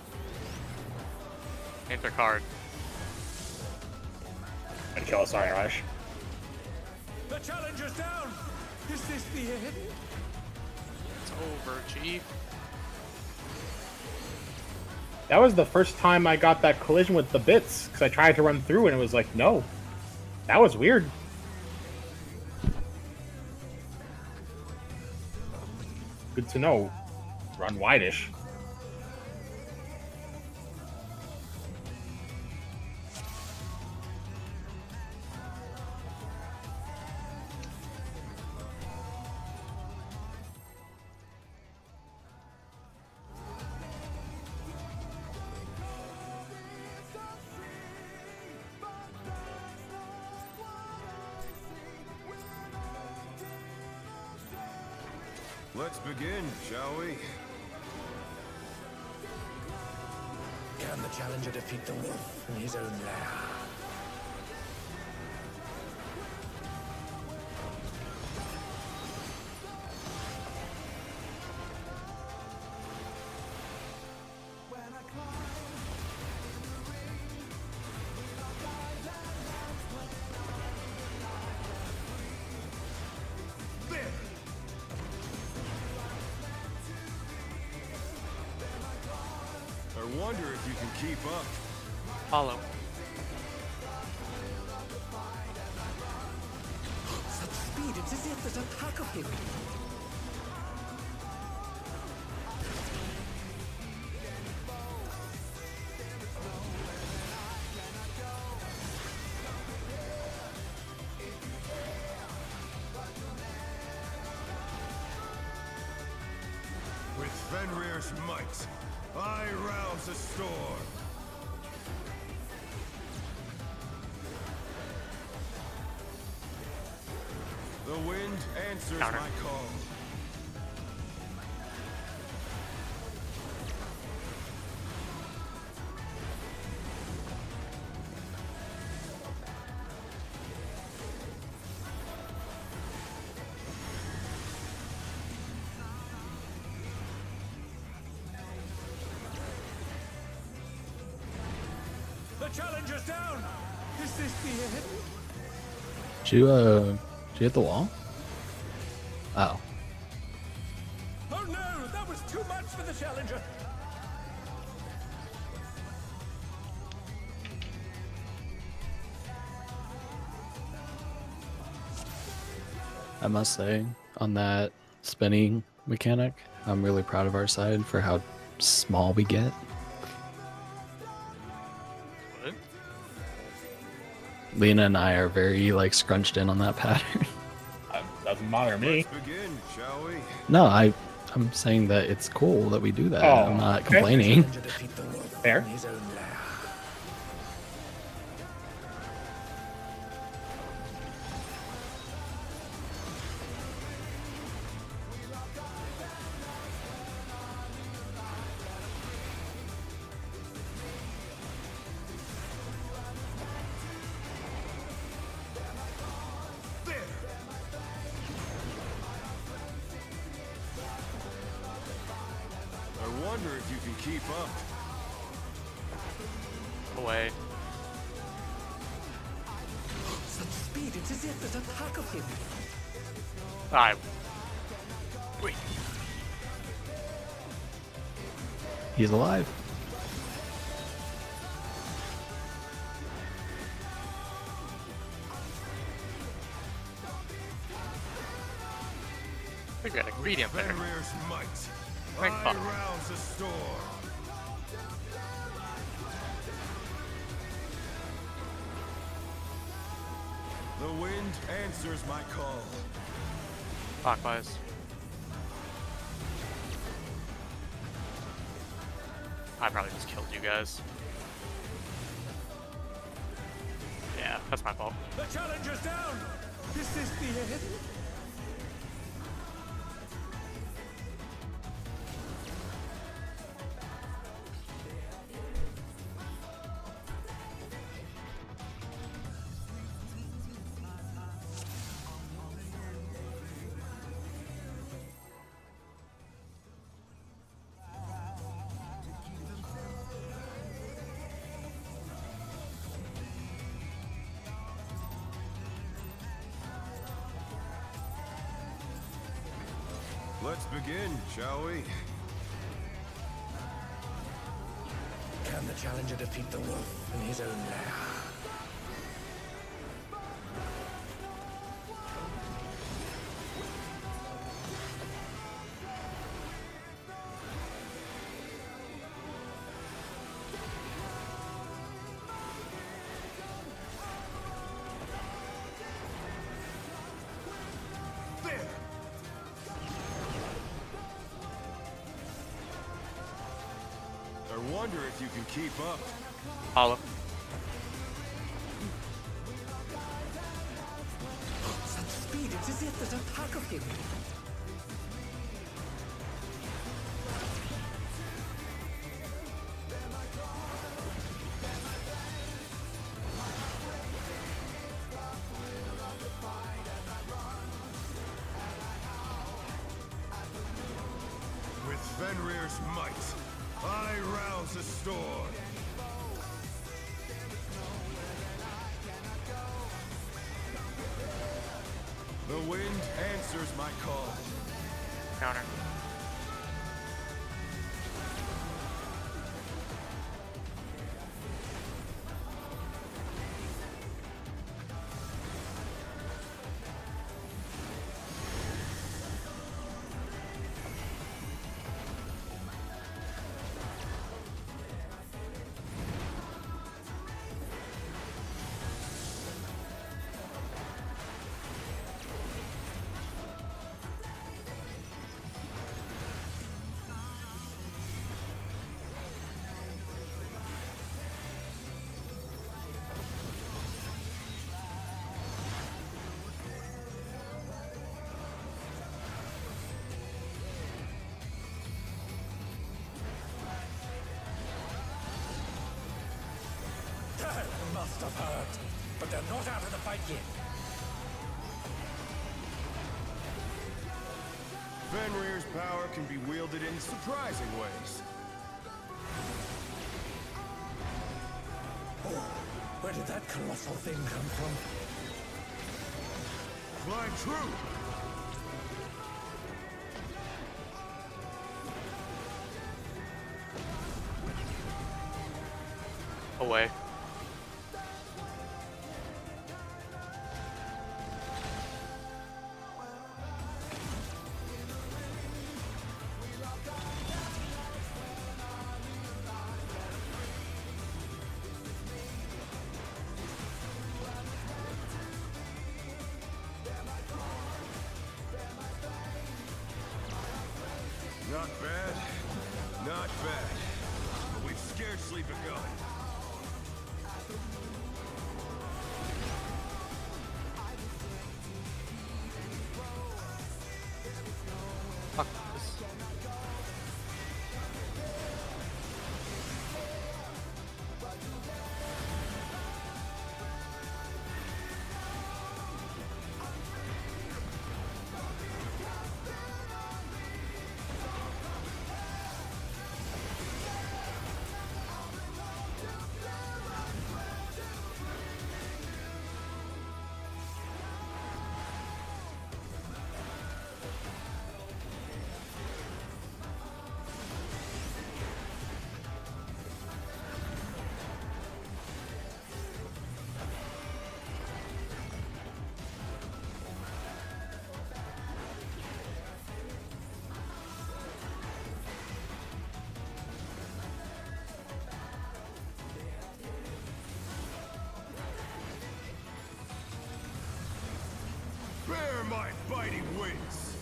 Enter card. And kill us, sorry, Rush. The challenger's down. Is this the end? It's over, Chief. That was the first time I got that collision with the bits, because I tried to run through and it was like, no. That was weird. Good to know. Run wide-ish. Let's begin, shall we? Can the challenger defeat the wolf in his own lair? I wonder if you can keep up. Follow. Such speed, it's as if there's a pack of him. With Fenrir's might, I rouse a storm. The wind answers Counter. my call. The challenger's down. Is this the end? Did you hit the wall? Oh. Oh no, that was too much for the challenger. I must say, on that spinning mechanic, I'm really proud of our side for how small we get. What? Lena and I are very like scrunched in on that pattern. Doesn't bother me. Let's begin, shall we? No, I'm saying that it's cool that we do that. Oh, I'm not okay. complaining. Fair. I wonder if you can keep up. Away. Such speed, it's as if there's a pack of him. Wait. He's alive. We got a ingredient there. Fenrir's might. Right, I fuck. rouse the storm. The wind answers my call. Clockwise. I probably just killed you guys. Yeah, that's my fault. The challenger's down! Is this the end? Let's begin, shall we? Can the challenger defeat the wolf in his own lair? I wonder if you can keep up. Hollow. Such speed, it's as if there's a pack of him. With Fenrir's might, I rouse the storm. The wind answers my call. Counter. They must have heard, but they're not out of the fight yet. Fenrir's power can be wielded in surprising ways. Oh, where did that colossal thing come from? Fly true! Away. Not bad. Not bad. But we've scarcely begun. Fuck this. Bear my biting wings!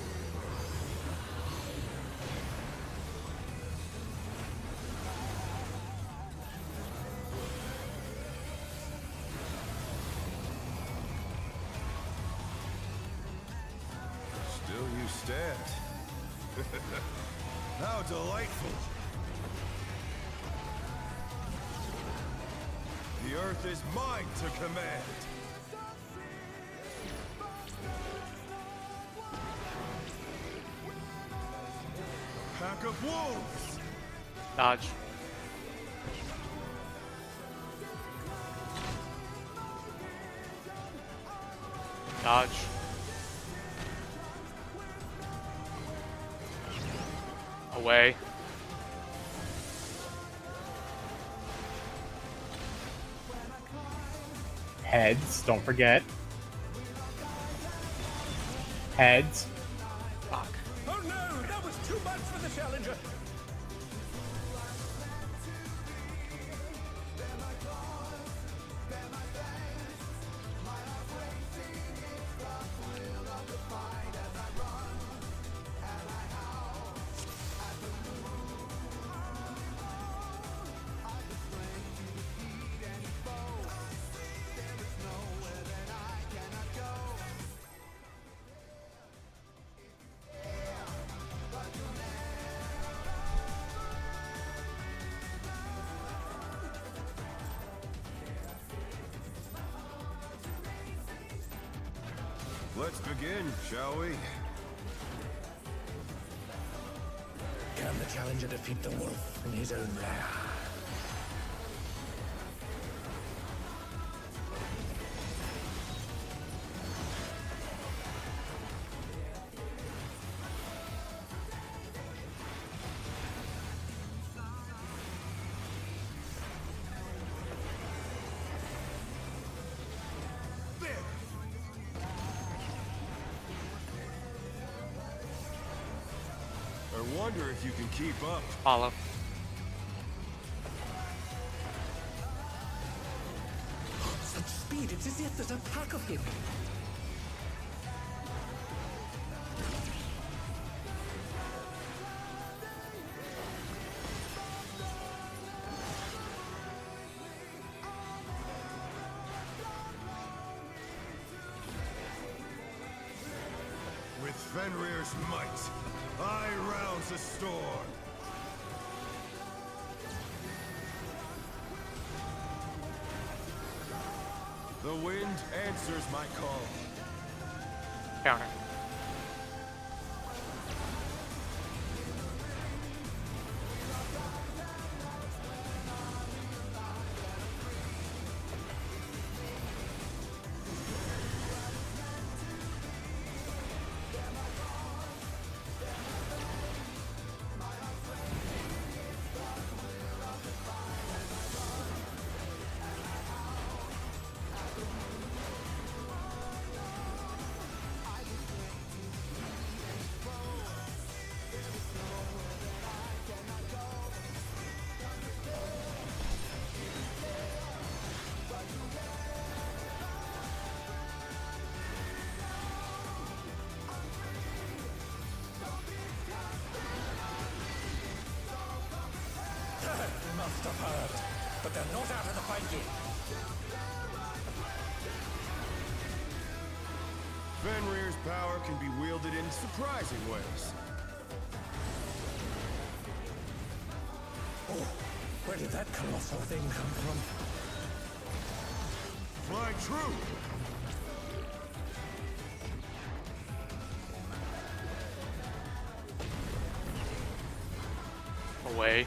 Still you stand. How delightful! The earth is mine to command! Pack of wolves! Dodge. Dodge. Away. Heads, don't forget. Heads. Fuck. Oh no, that was too much for the challenger. Let's begin, shall we? Can the challenger defeat the wolf in his own lair? I wonder if you can keep up. Follow. Such speed, it's as if there's a pack of him. With Fenrir's might, I rouse the storm. The wind answers my call. Counter. have heard, but they're not out of the fight yet. Fenrir's power can be wielded in surprising ways. Oh, where did that colossal thing come from? Fly true! Away.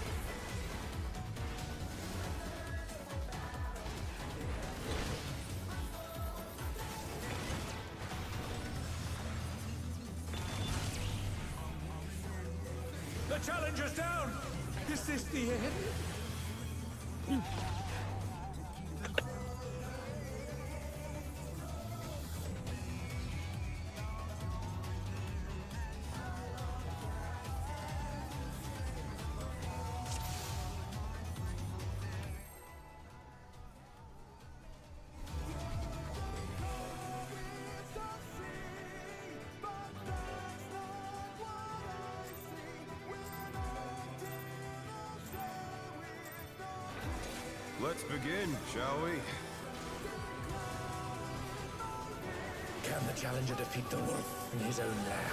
The challenger's down! Is this the end? Let's begin, shall we? Can the challenger defeat the wolf in his own lair?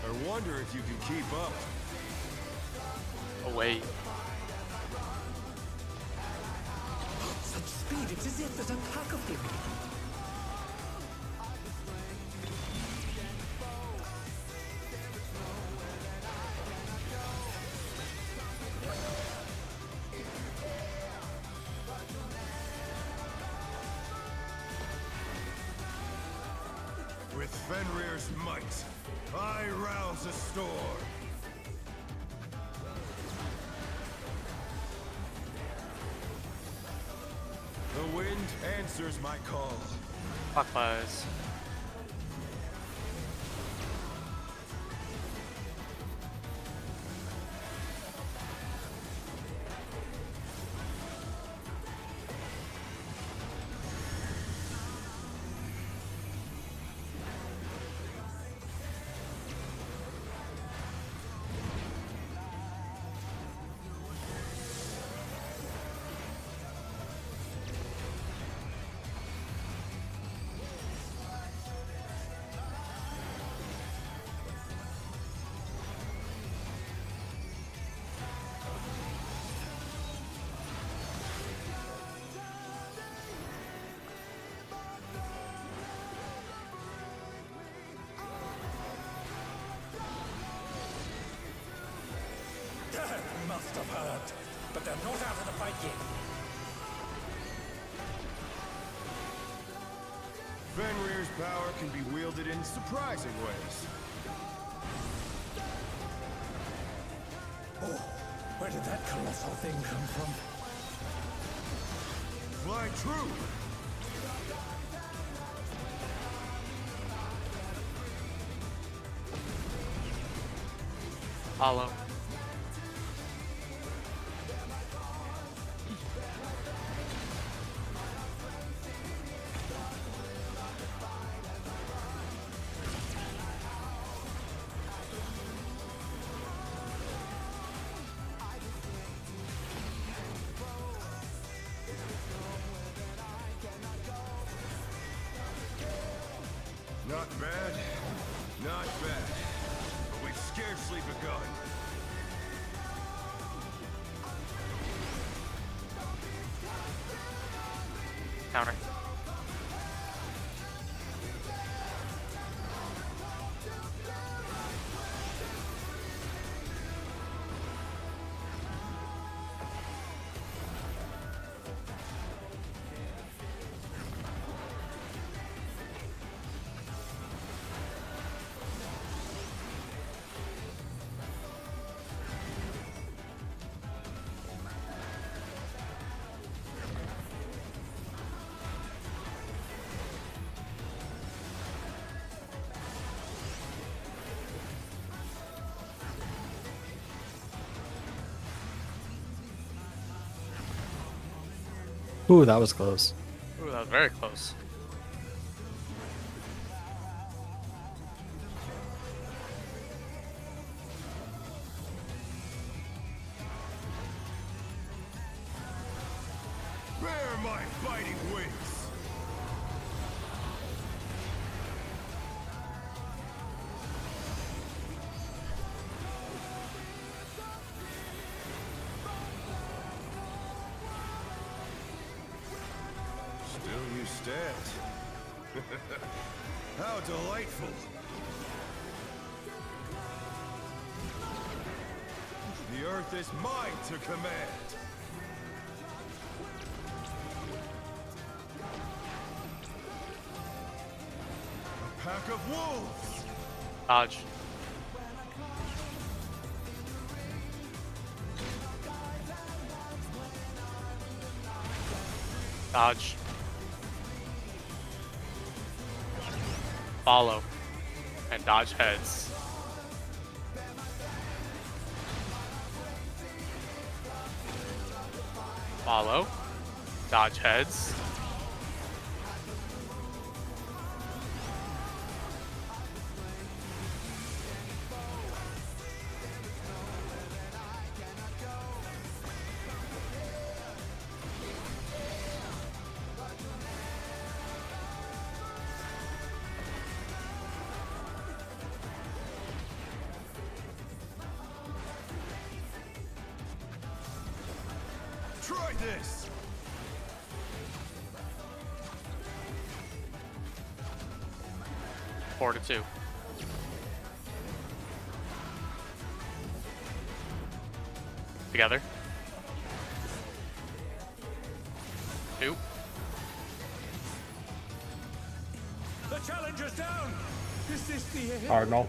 I wonder if you can keep up. Away. Such speed, it's as if there's a pack of them. With Fenrir's might, I rouse a storm. The wind answers my call. Fuck buzz. Must have heard, but they're not out of the fight yet. Fenrir's power can be wielded in surprising ways. Oh, where did that colossal thing come from? Fly true! Hollow. Not bad, not bad. But we've scarcely begun. Counter. Ooh, that was close. Ooh, that was very close. Bear my biting wings! Still you stand. How delightful! The earth is mine to command! A pack of wolves! Dodge. Dodge. Follow. And dodge heads. Follow. Dodge heads. Try this! 4-2. Together. 2. The challenger's down! Is this the end? Cardinal.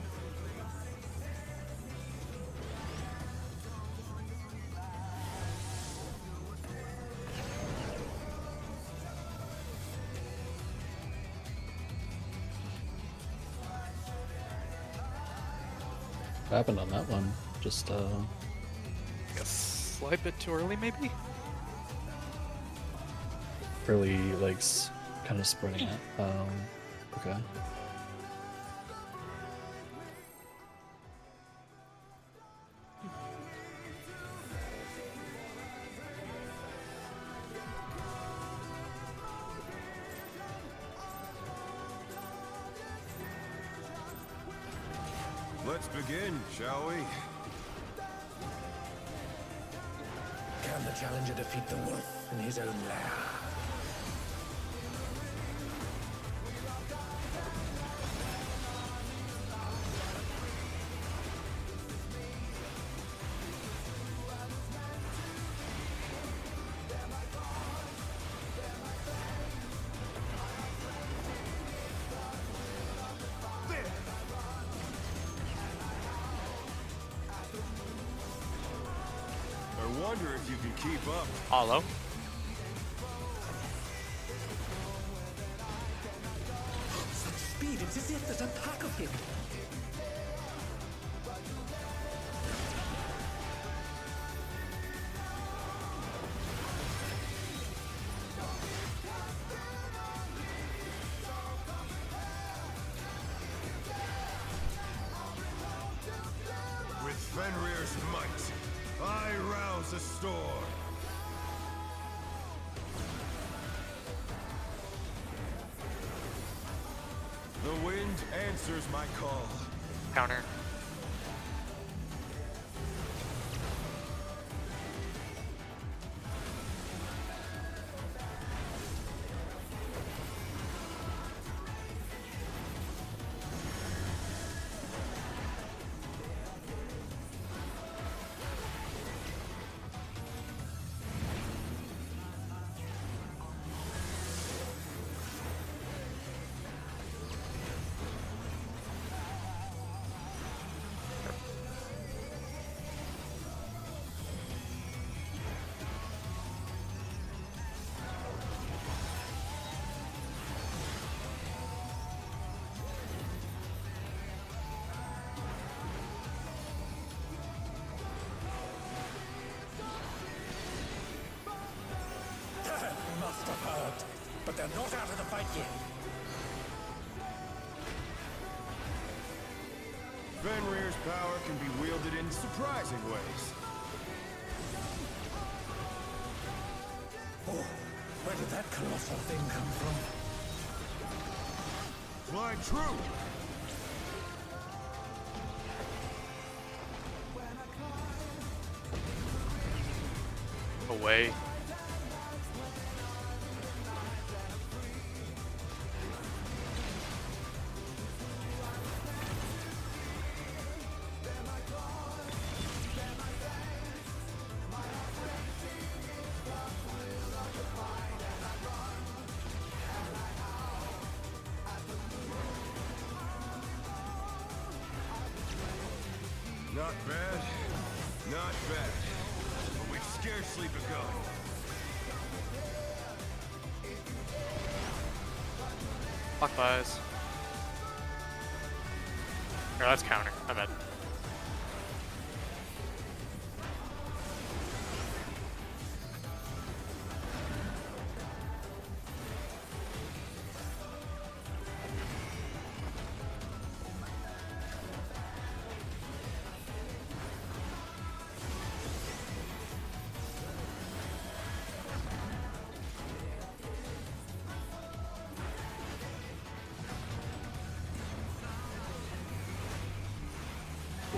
What happened on that one? Just A slight bit too early, maybe? really like kind of spreading it. Okay. Let's begin, shall we? Can the challenger defeat the wolf in his own lair? I wonder if you can keep up. Follow. Such speed, it's as if there's a pack of him. With Fenrir's might, I rouse a storm. The wind answers my call. Counter. but they're not out of the fight yet. Fenrir's power can be wielded in surprising ways. Oh, where did that colossal thing come from? Fly true! Away. Not bad. Not bad. But we've scarcely begun. Clockwise. Or that's counter. I bet.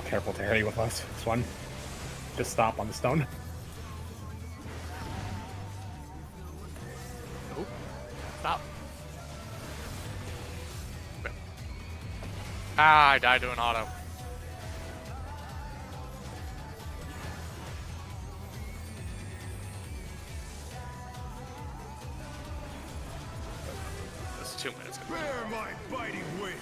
Careful, Terry, with us. This one. Just stop on the stone. Oh. Stop. Ah, I died to an auto. This is 2 minutes. Bear my biting wings!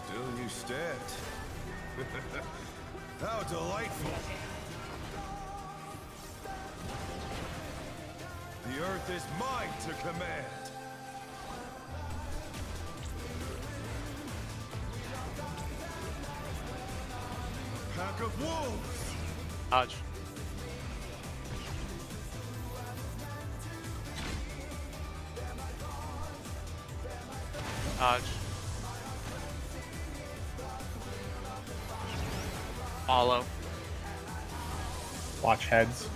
Still you stand. How delightful! The earth is mine to command! Pack of wolves! Dodge. Dodge. Follow. Watch heads.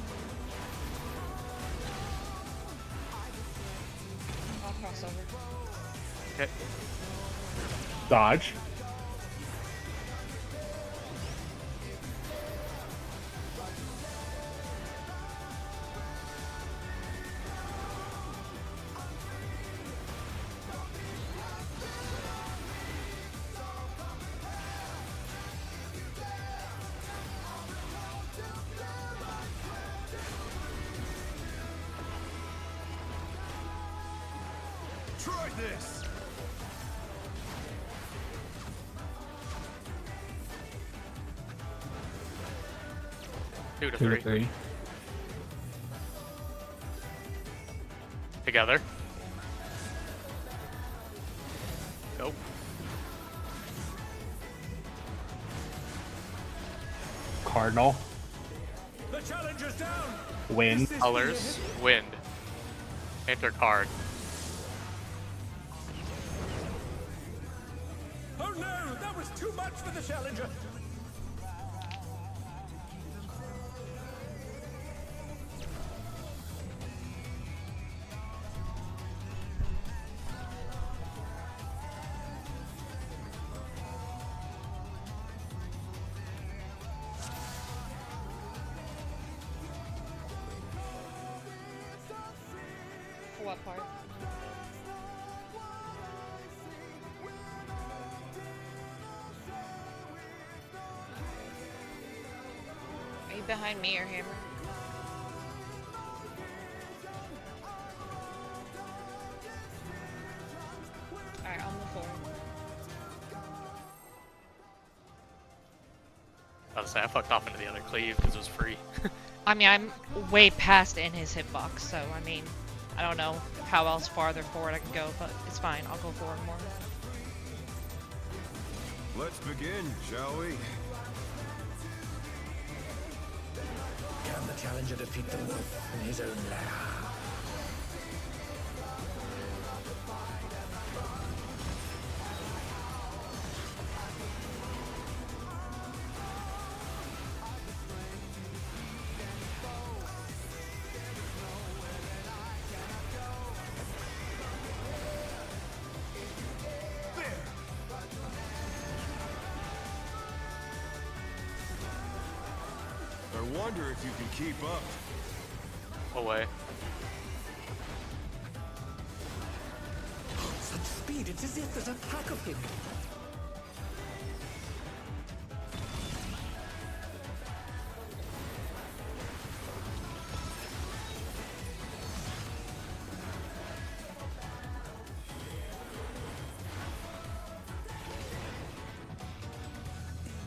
I'll cross over. Okay. Dodge. Try this! 2 to 2 3. to 3. Together. Go. Cardinal. The challenger's down! Wind. Is this Colors. the end? Wind. Enter card. Oh no! That was too much for the challenger! For what part? Are you behind me or Hammer? Alright, I'll move forward. I was saying, I fucked off into the other cleave because it was free. I mean, I'm way past in his hitbox, so I mean, I don't know how else farther forward I can go, but it's fine. I'll go forward more. Let's begin, shall we? Can the challenger defeat the wolf in his own lair? I wonder if you can keep up. Away. Such speed, it's as if there's a pack of him.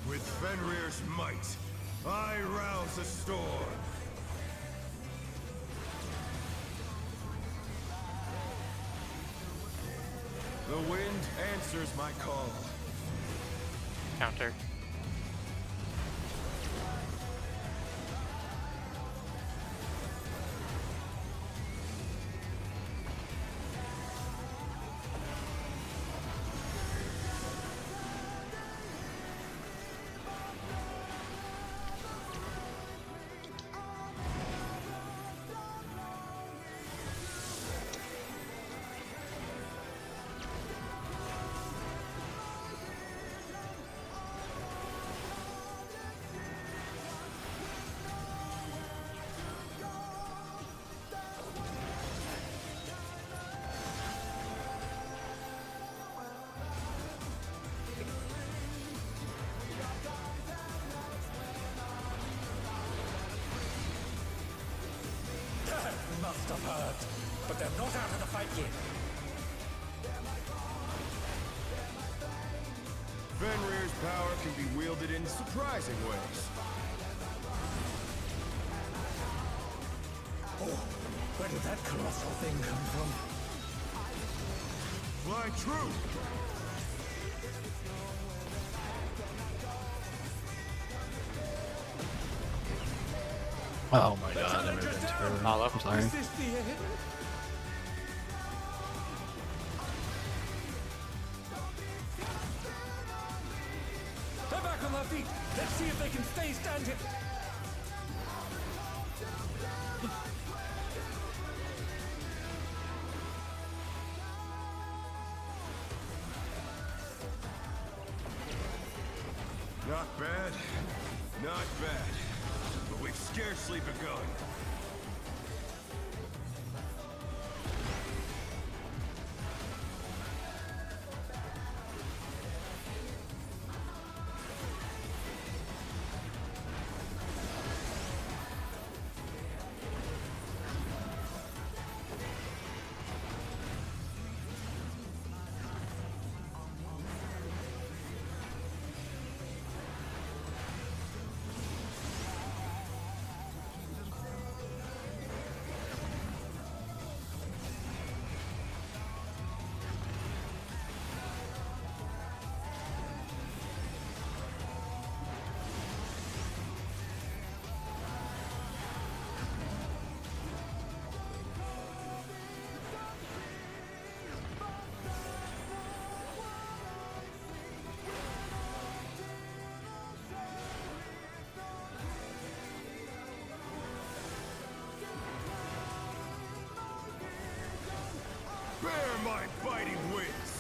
With Fenrir's might, I rouse the storm. The wind answers my call. Counter. Must have heard, but they're not out of the fight yet. Fenrir's power can be wielded in surprising ways. Oh, where did that colossal thing come from? Fly true! Oh my god, I moved into her. Hollow. I'm sorry. Is this the end? They're back on their feet. Let's see if they can stay standing. Not bad. Not bad. But we've scarcely begun. Bear my biting wings!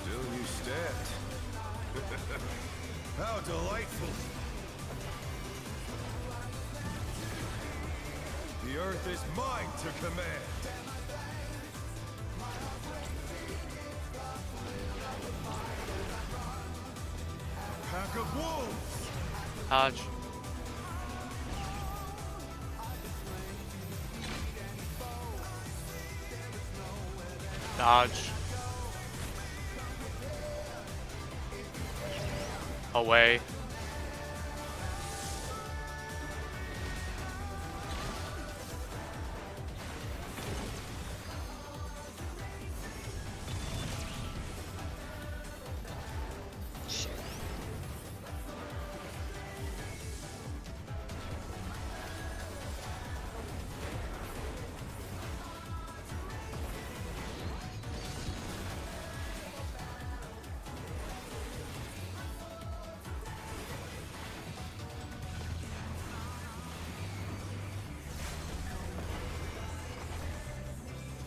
Still you stand. How delightful! The earth is mine to command! Pack of wolves! Hodge. Dodge. Away.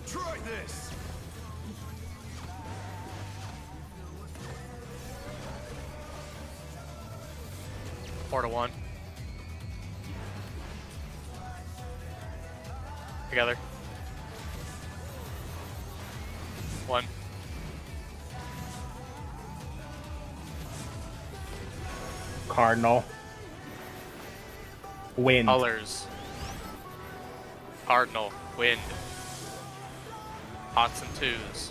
Try this! 4-1. Together. 1. Cardinal. Wind. Colors. Cardinal. Wind. Hots and twos.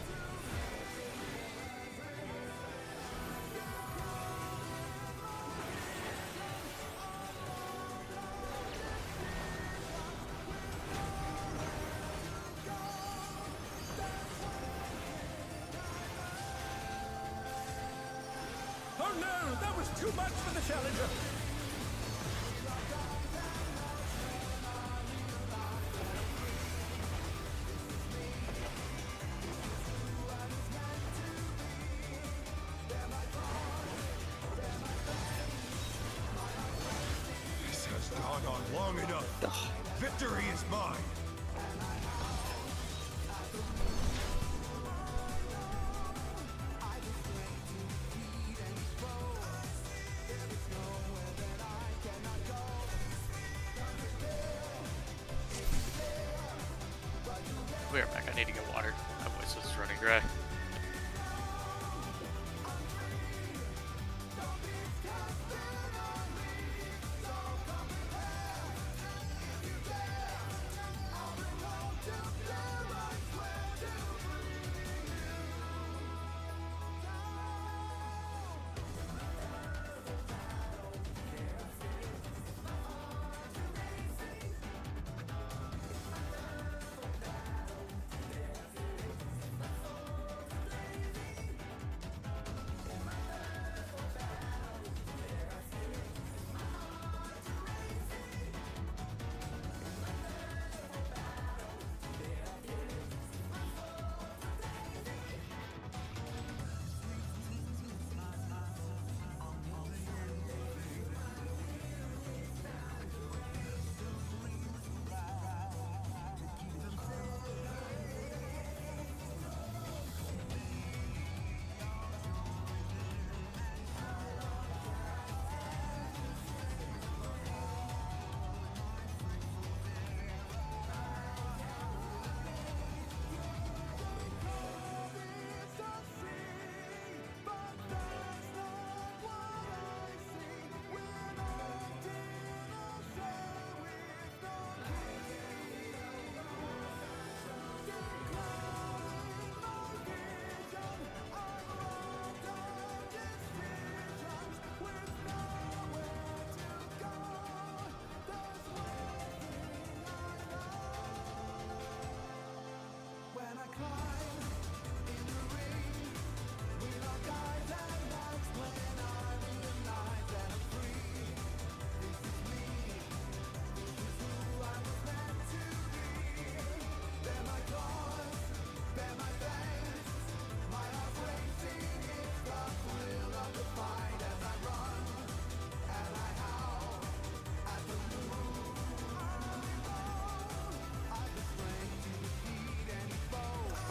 Oh no, that was too much for the challenger. This has gone on long enough. Victory is mine. We are back. I need to get water. My voice is running dry.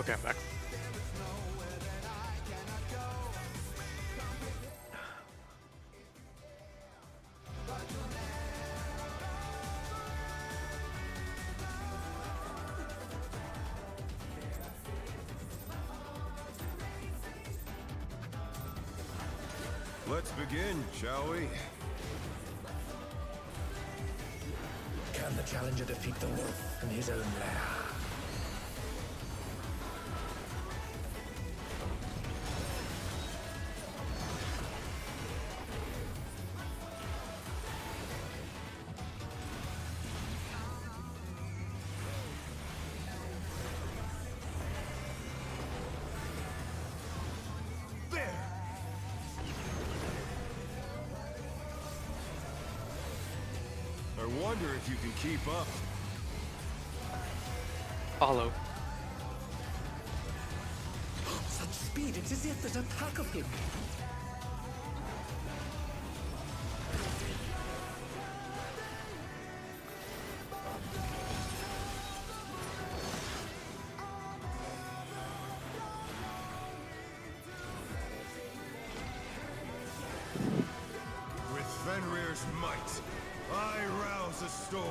Okay, I'm back. Let's begin, shall we? Can the challenger defeat the wolf in his own lair? wonder if you can keep up. Follow. Such speed, it's as if there's a pack of him. With Fenrir's might, I rouse a storm.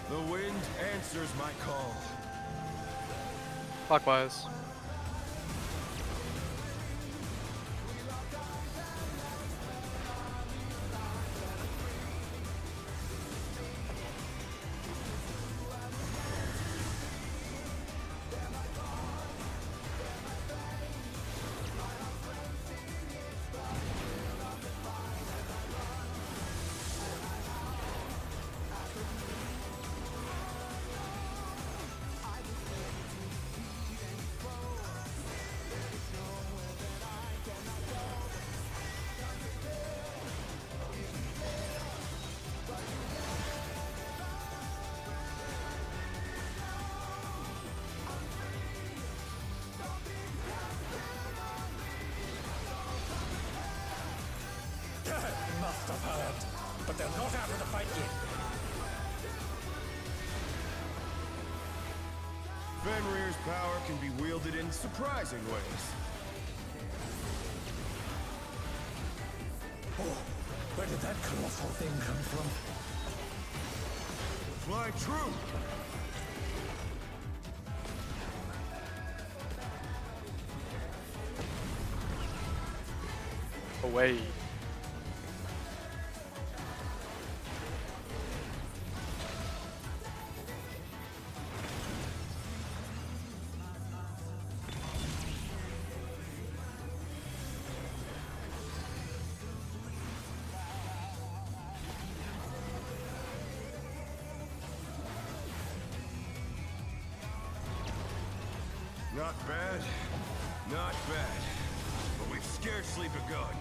The wind answers my call. Clockwise. Must have heard, but they're not out of the fight yet. Fenrir's power can be wielded in surprising ways. Oh, where did that colossal thing come from? Fly true! Away. Not bad, not bad. But we've scarcely begun.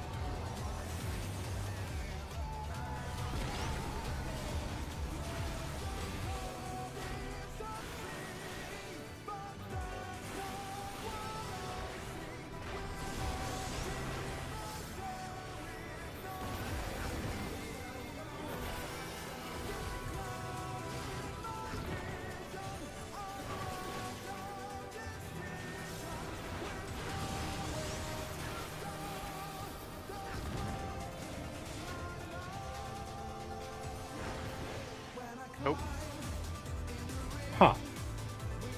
Nope. Huh.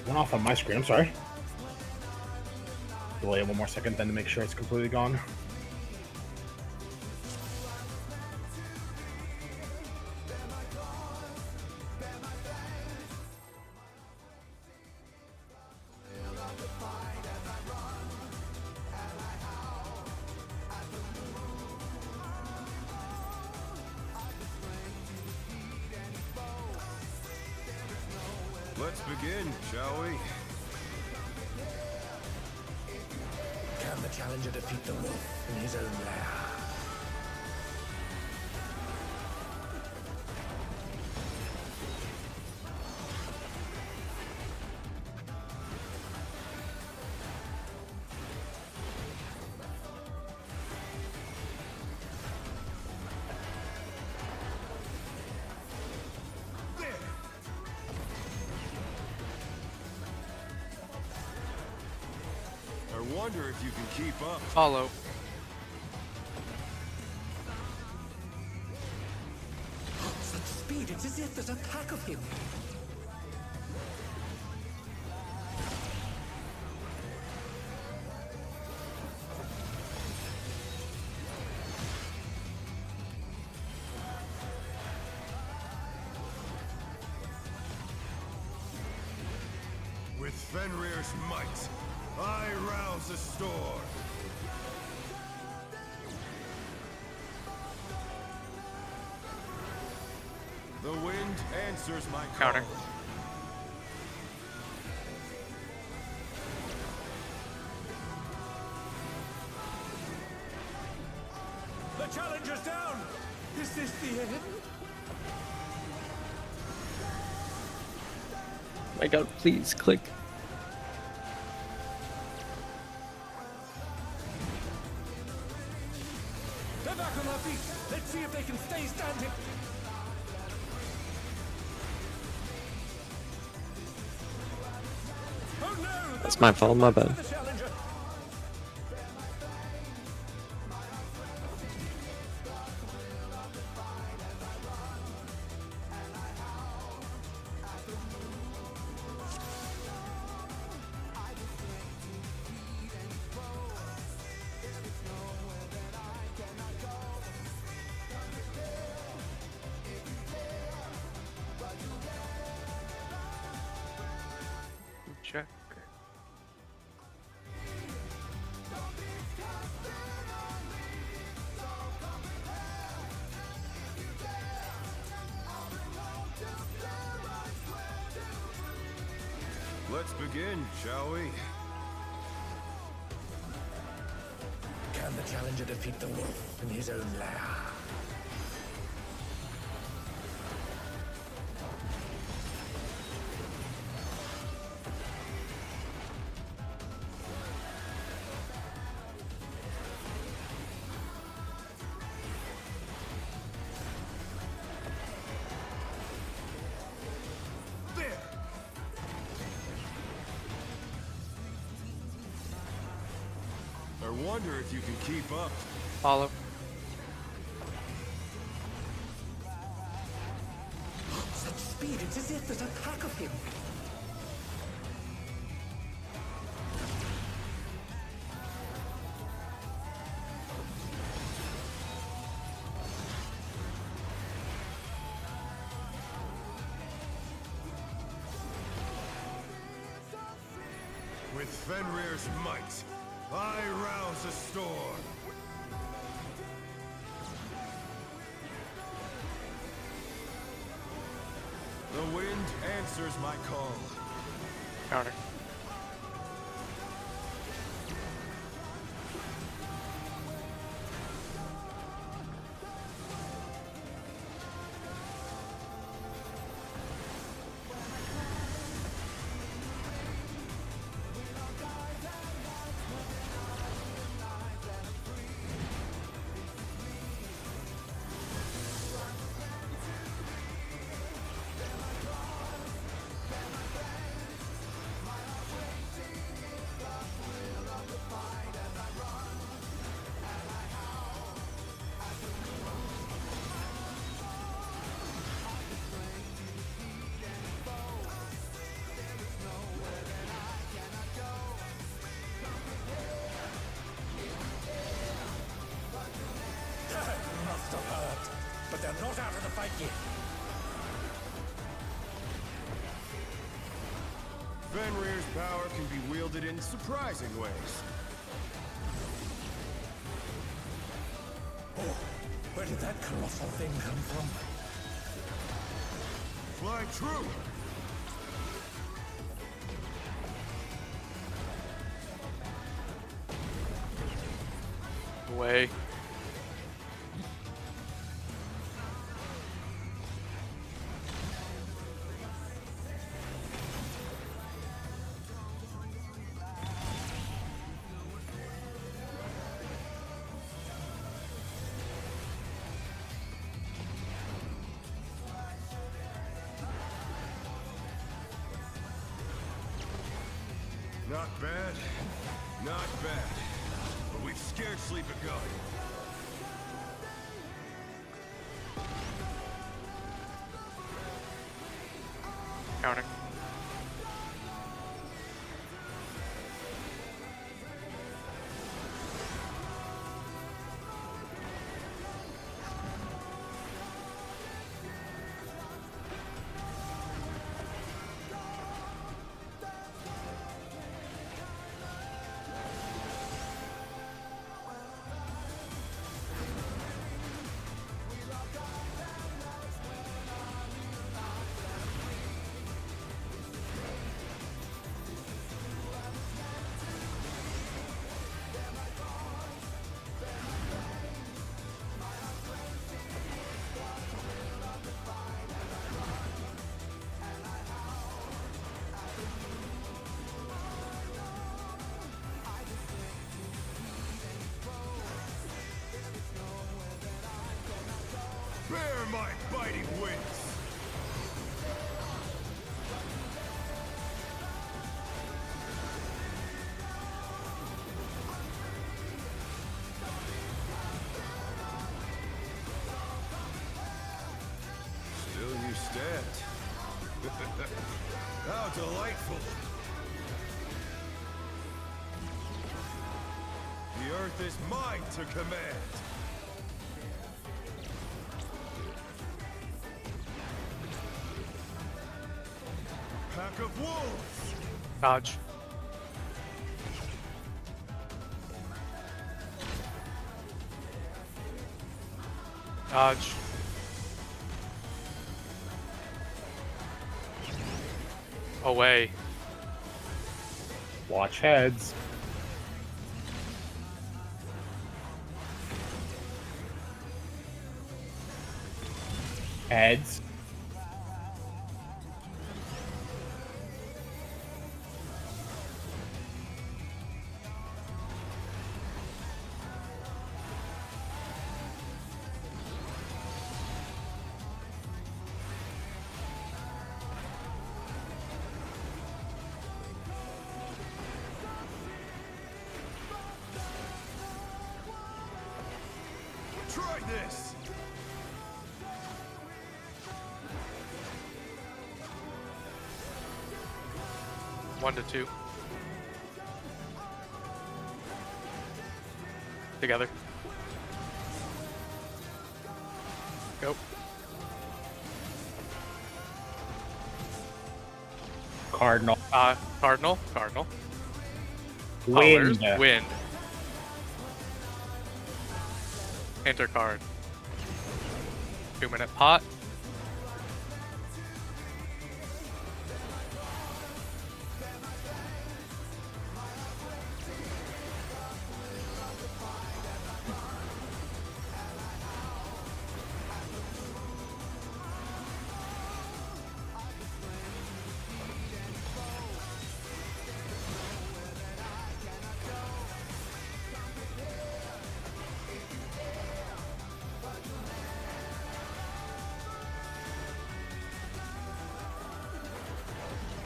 Went off on my screen, I'm sorry. Delay it one more second then to make sure it's completely gone. Let's begin, shall we? Can the challenger defeat the wolf in his own lair? I wonder if you can keep up. Follow. Such speed, it's as if there's a pack of him. With Fenrir's might, I rouse a storm. The wind answers my call. Counter. My god, please click. They're back on their feet. Let's see if they can stay standing. Oh no! That's my fault, my bad. The challenger. Check. Let's begin, shall we? Can the challenger defeat the wolf in his own lair? There! I wonder if you can keep up. Follow. Such speed, it's as if there's a pack of him. With Fenrir's might, I rouse a storm. The wind answers my call. Counter. Must have hurt, but they're not out of the fight yet. Fenrir's power can be wielded in surprising ways. Oh, where did that colossal thing come from? Fly true! Away. Not bad, not bad. But we've scarcely begun. Counter. for my biting wings. Still you stand. How delightful. The earth is mine to command. Pack of wolves. Dodge. Dodge. Away. Watch heads. Heads. Try this. 1 to 2. Together. Go. Cardinal. Cardinal. Cardinal. Wind. Colors. Wind. Enter card. 2-minute pot.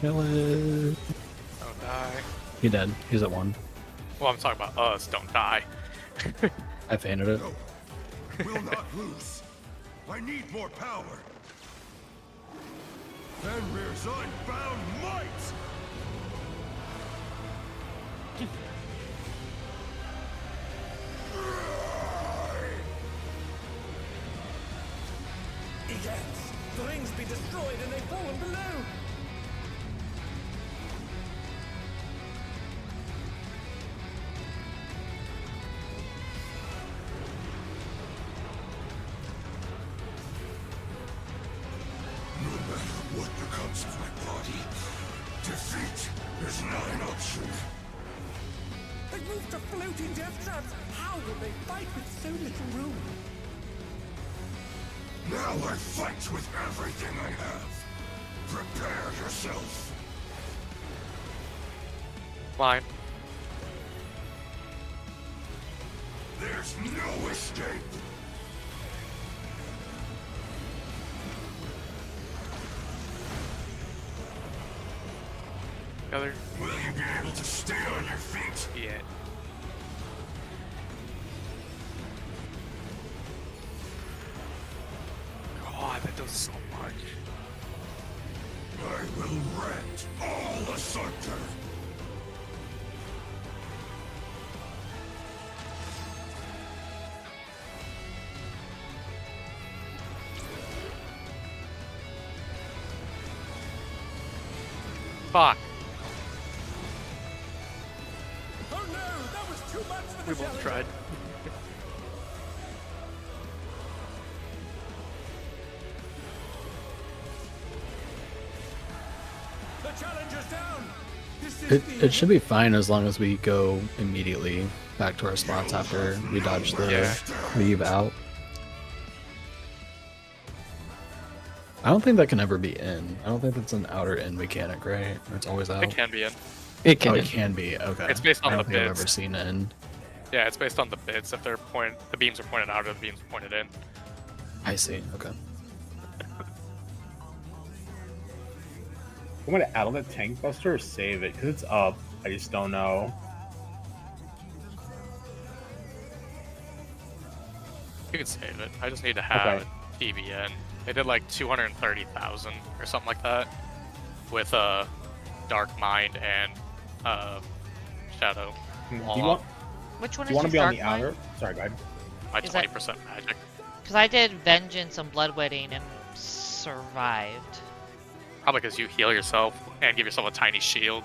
Kill it. Don't die. He dead. He's at 1. Well, I'm talking about us. Don't die. I fainted it. No. Will not lose. I need more power. Fenrir's unbound might! Egads! The rings be destroyed and they've fallen below! No matter what becomes of my body, defeat is not an option. They moved to floating death traps! How will they fight with so little room? Now I fight with everything I have. Prepare yourself. Line. There's no escape. Together. Will you be able to stay on your feet? Yeah. God, that does so much. I will rend all asunder. Fuck. Oh no! That was too much for the We both challenger. tried. The challenger's down! This is It should be fine as long as we go immediately back to our spots after we dodge the Yeah. cleave out. I don't think that can ever be in. I don't think that's an outer in mechanic, right? Or it's always out. It can be in. It Oh, can. it can be. Okay. It's based on I don't the think I've bits. ever seen in. Yeah, it's based on the bits. If they're the beams are pointed out or the beams are pointed in. I see. Okay. I'm gonna add on the tank buster or save it because it's up. I just don't know. You can save it. I just need to have TBN. They did like 230,000 or something like that with Dark Mind and Shadow. Do you Wall want? up. Which one Do is you want to your be on Dark the Mind? outer? Sorry, go ahead. My Is that- 20% magic. Because I did Vengeance and Bloodwedding and survived. Probably because you heal yourself and give yourself a tiny shield.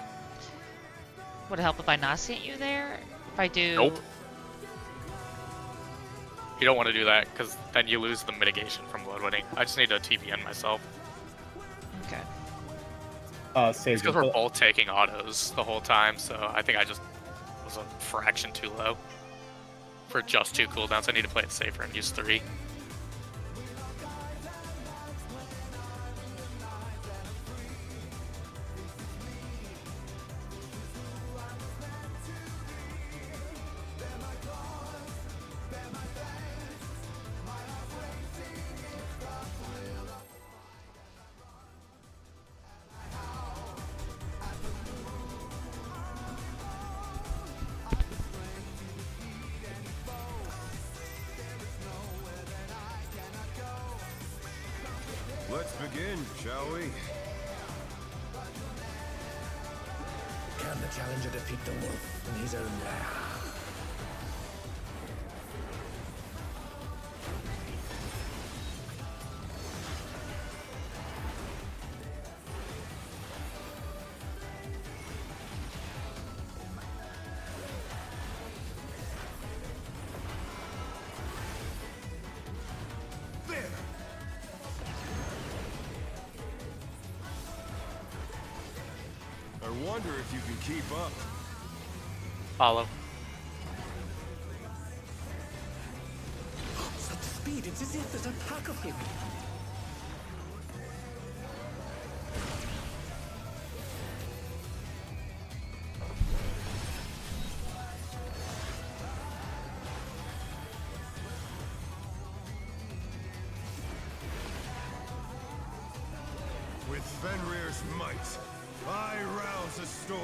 Would it help if I not sent you there? If I do... Nope. You don't want to do that because then you lose the mitigation from Bloodwedding. I just need to TBN myself. Okay. Save Because we're both taking autos the whole time, so I think I just was a fraction too low. For just 2 cooldowns, I need to play it safer and use 3. Let's begin, shall we? Can the challenger defeat the wolf in his own lair? I wonder if you can keep up. Follow. Such speed, it's as if there's a pack of him. With Fenrir's might, I rouse a storm.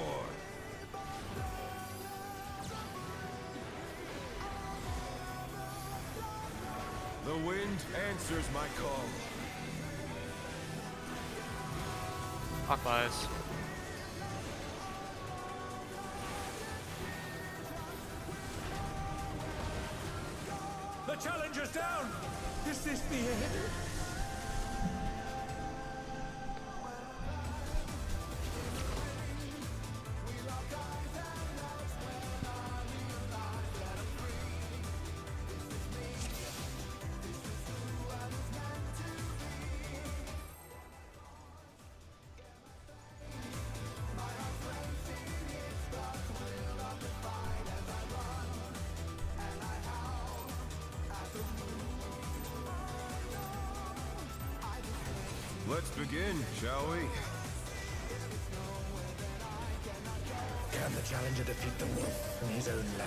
The wind answers my call. Clockwise. The challenger's down! Is this the end? Let's begin, shall we? Can the challenger defeat the wolf in his own lair?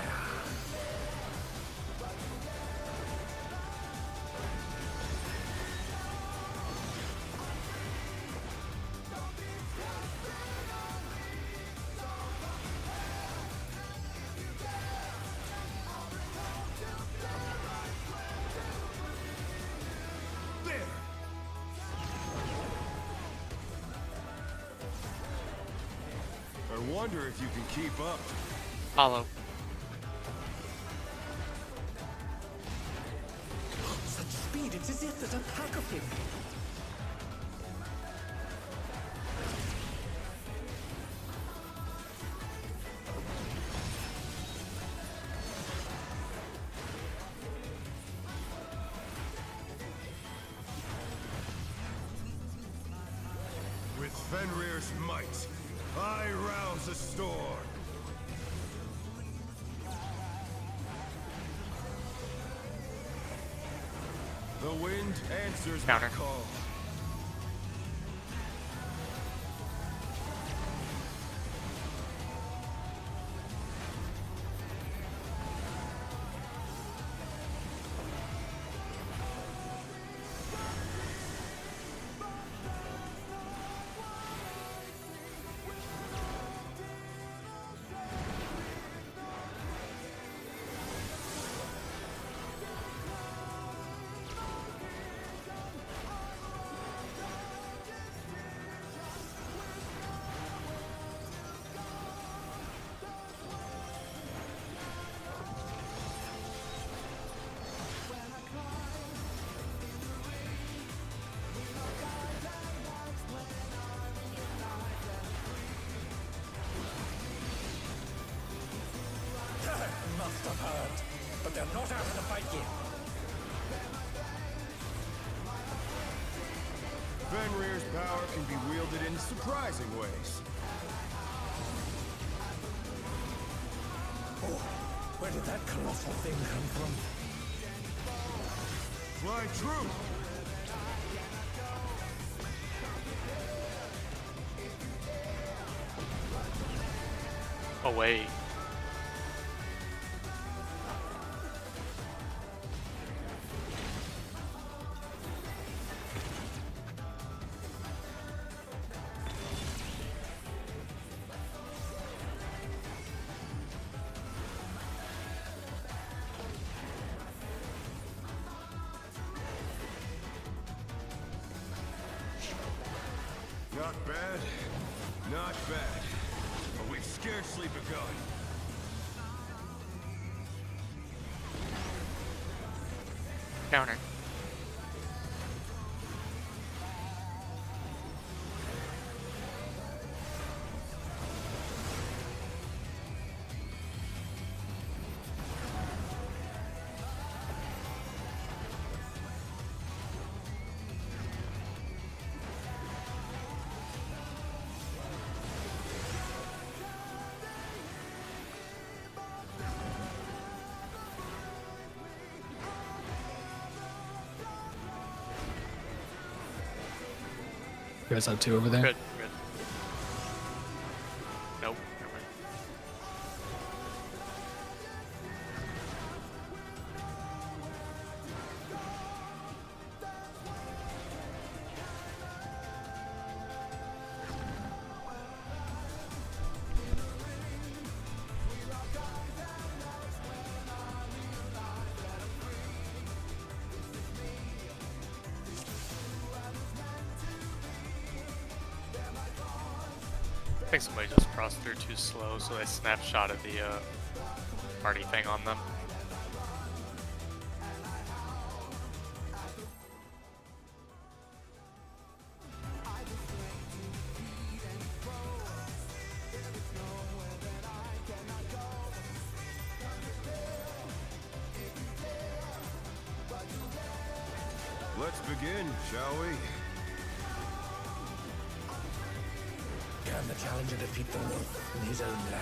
I wonder if you can keep up. Follow. Such speed, it's as if there's a pack of him. With Fenrir's might, I rouse a storm. The wind answers Counter. my call. power can be wielded in surprising ways. Oh, where did that colossal thing come from? Fly true! Away. Not bad. Not bad. But we've scarcely begun. Counter. You guys have 2 over there? Good, good. Nope, never mind. I think somebody just crossed through too slow, so they snapshotted the party thing on them. Let's begin, shall we? Can the challenger defeat the wolf in his own lair?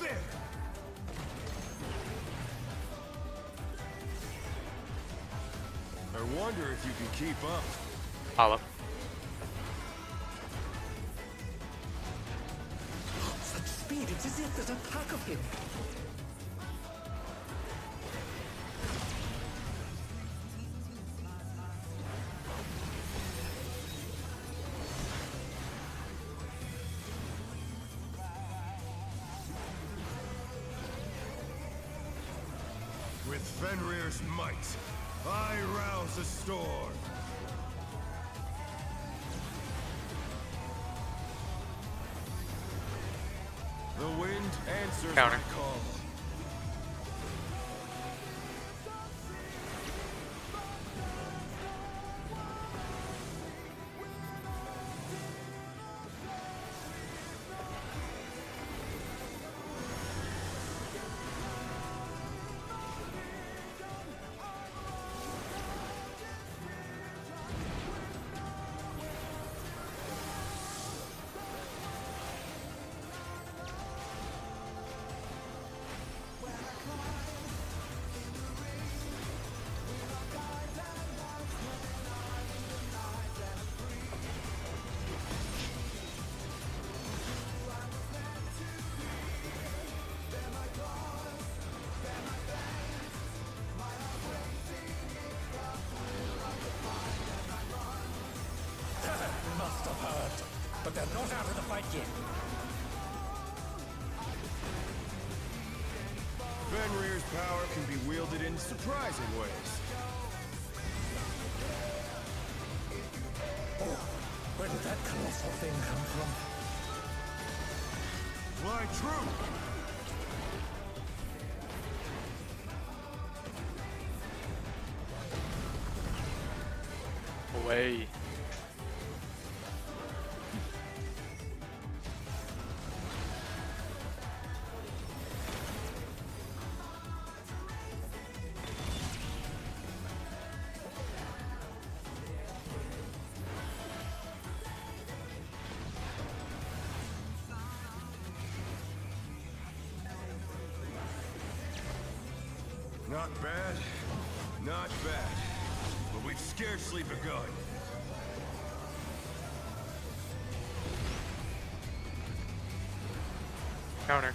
There! I wonder if you can keep up. Hollow. Such speed, it's as if there's a pack of him. With Fenrir's might, I rouse a storm. The wind answers Counter. my call. Must have heard, but they're not out of the fight yet. Fenrir's power can be wielded in surprising ways. Oh, where did that colossal thing come from? Fly true! way. Not bad. Not bad. But we've scarcely begun. Counter.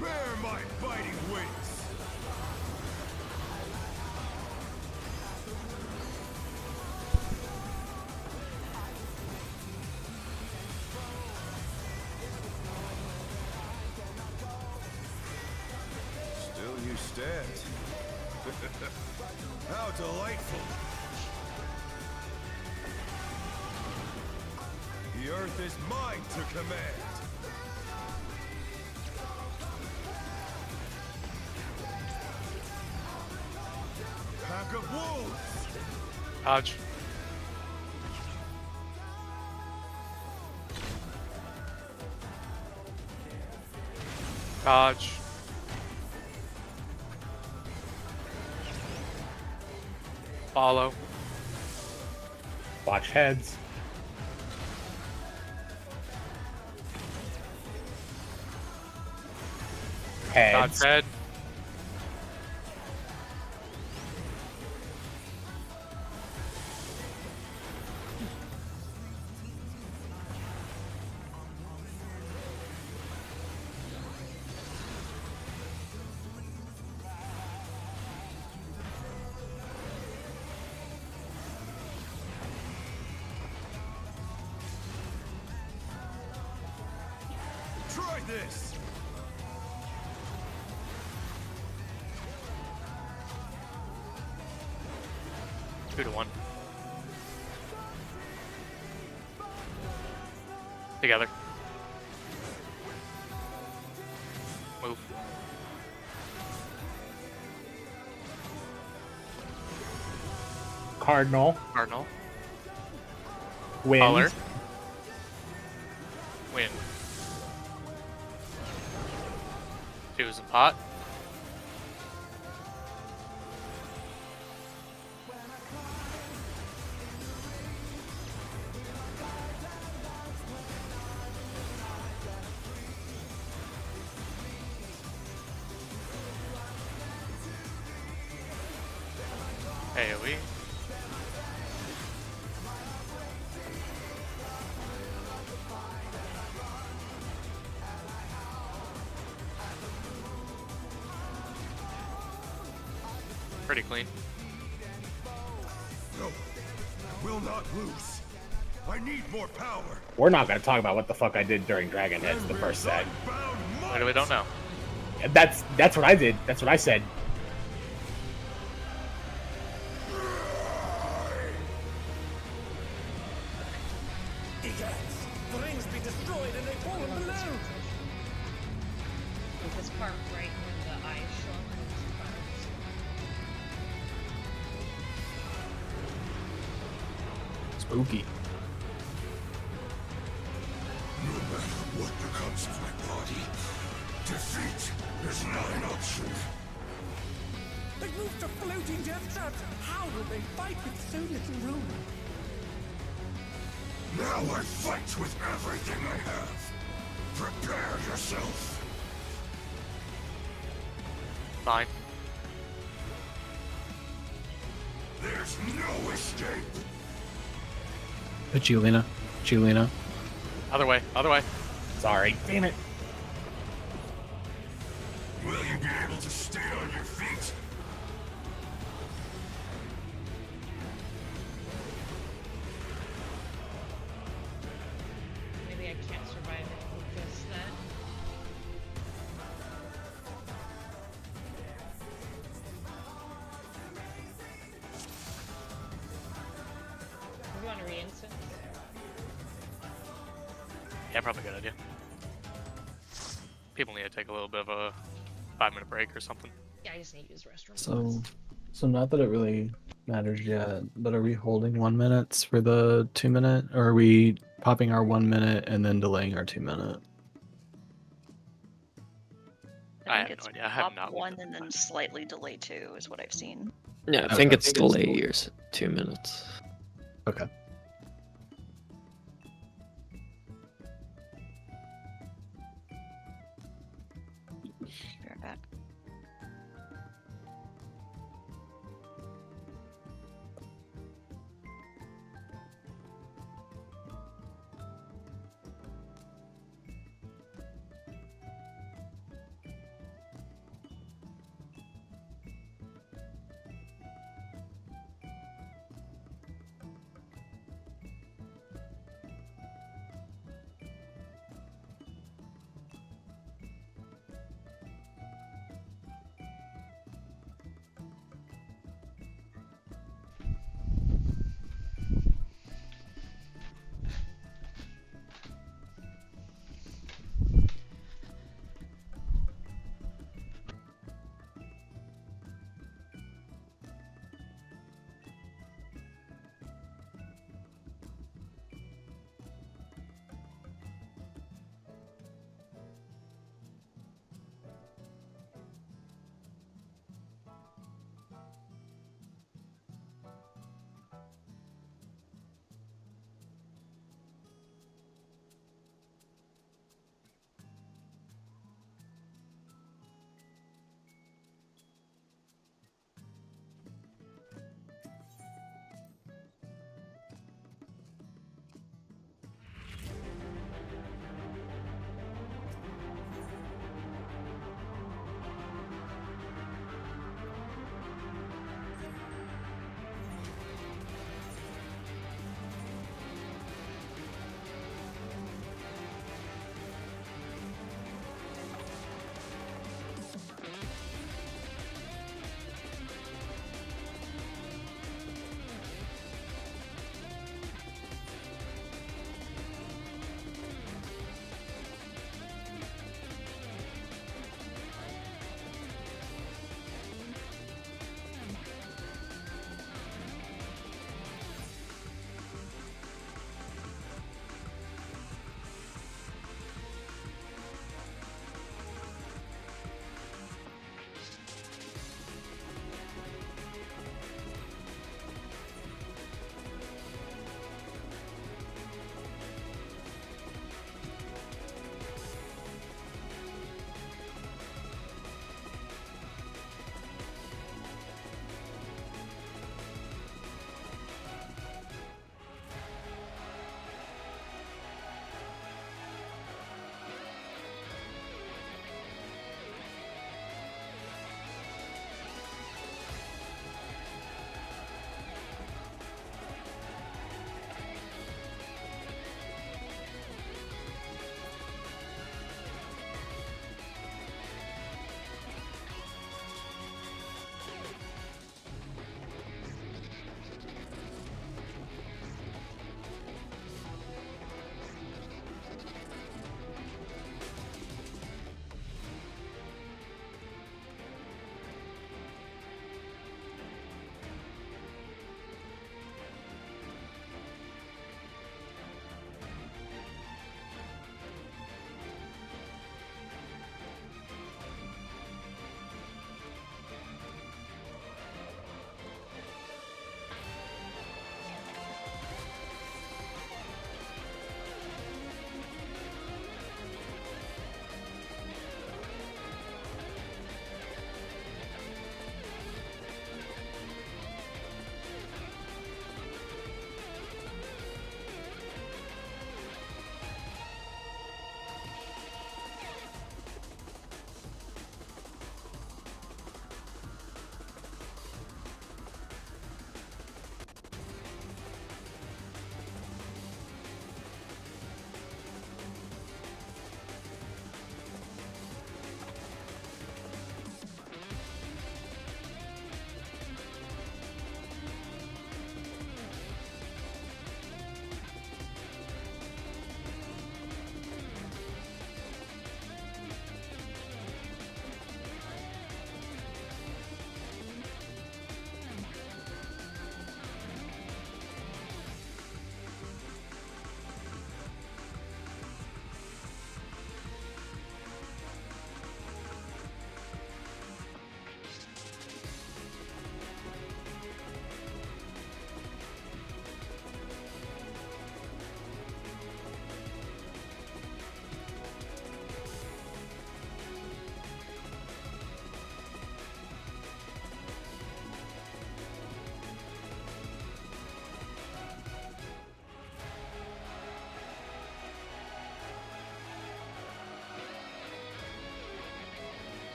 Bear my biting wings! Still you stand. How delightful! The earth is mine to command! Pack of wolves! Dodge. Dodge. Follow. Watch heads. Dodge Heads. head. Try this! 2-1. Together. Move. Cardinal. Cardinal. Wind. Color. Win. Twos and pot. AoE. Pretty clean. No, will not lose. I need more power. We're not going to talk about what the fuck I did during Dragon Heads the first set. I really don't know. That's what I did. That's what I said. Egads! The rings be destroyed and they fall below! This part right when the eyes show Spooky. No matter what becomes of my body, defeat is not an option. They moved to floating death traps! How will they fight with so little room? Now I fight with everything I have. Prepare yourself. Fine. There's no escape. Julina. Julina. Other way. Other way. Sorry. Damn it. Will you be able to stay on your feet? Maybe I can't survive it with this then. You want to re-instance? Yeah, probably a good idea. People need to take a little bit of a 5-minute break or something. Yeah, I just need to use the restroom. So not that it really matters yet, but are we holding 1 minute for the 2 minute, or are we popping our 1 minute and then delaying our 2 minute? I think have it's no idea. I have pop not one looked at and then slightly delay 2 is what I've seen. Yeah, I think it's delay years. 2 minutes. Okay. Be right back.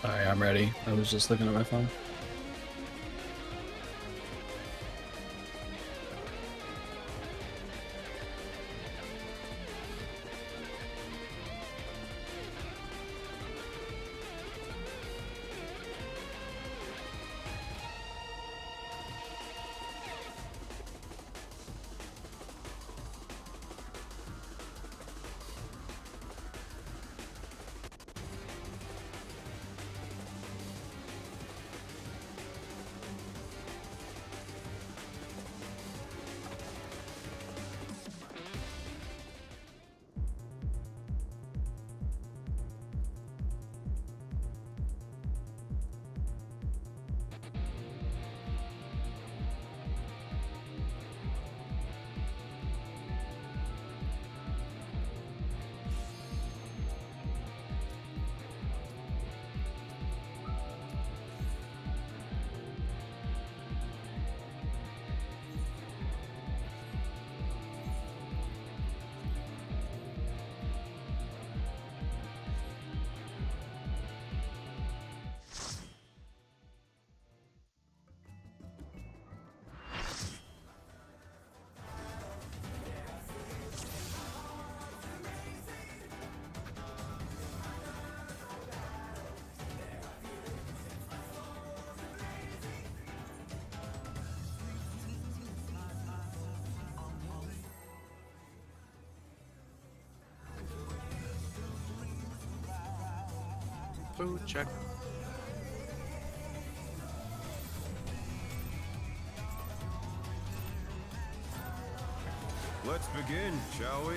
Alright, I'm ready. I was just looking at my phone. Food check. Let's begin, shall we?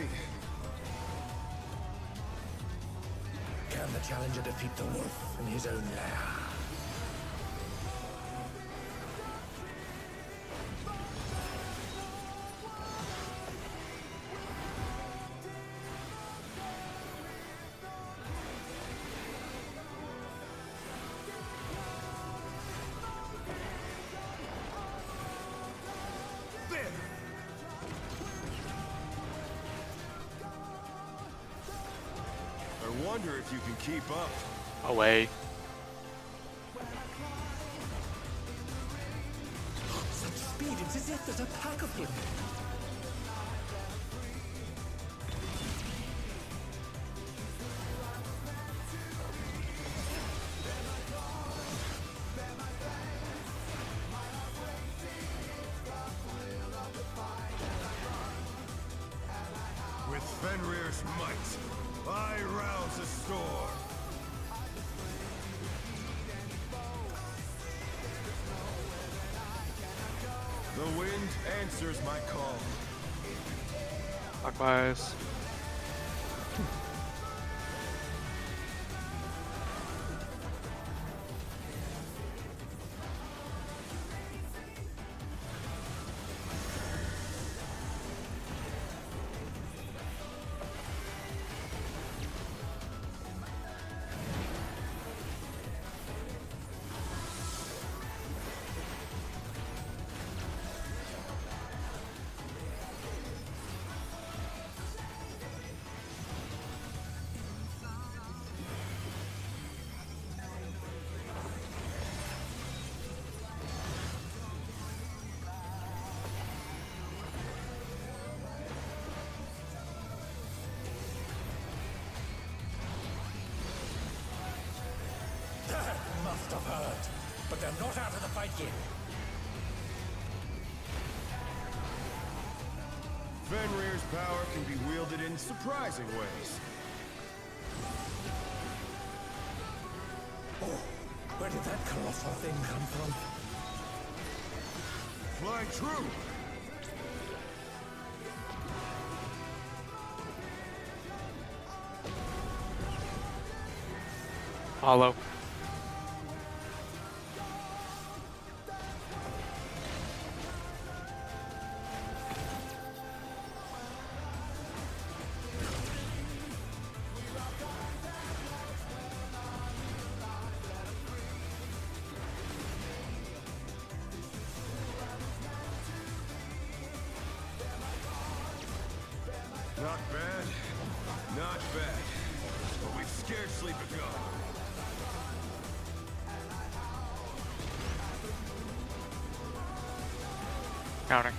Can the challenger defeat the wolf in his own lair? I wonder if you can keep up. Away. Such speed, it's as if there's a pack of him. With Fenrir's might, I rouse a storm. The wind answers my call. Clockwise. That must have hurt. But they're not out of the fight yet. Fenrir's power can be wielded in surprising ways. Oh, where did that colossal thing come from? Fly true! Hollow. Not bad, not bad. But we've scarcely begun. Counter.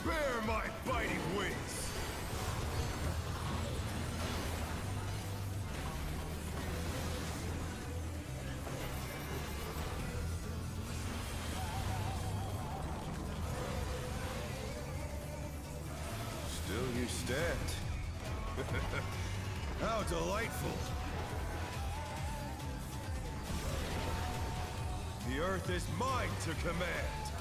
Bear my biting wings! Still you stand. How delightful! The earth is mine to command!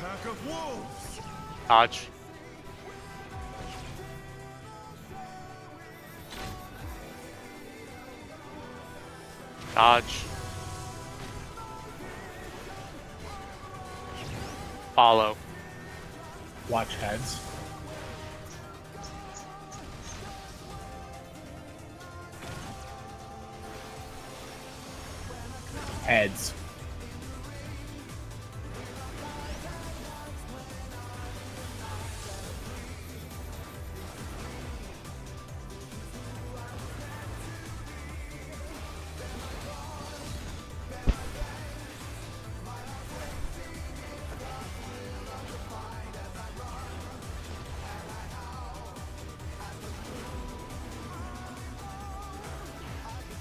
Pack of wolves! Dodge. Dodge. Follow. Watch heads. Heads.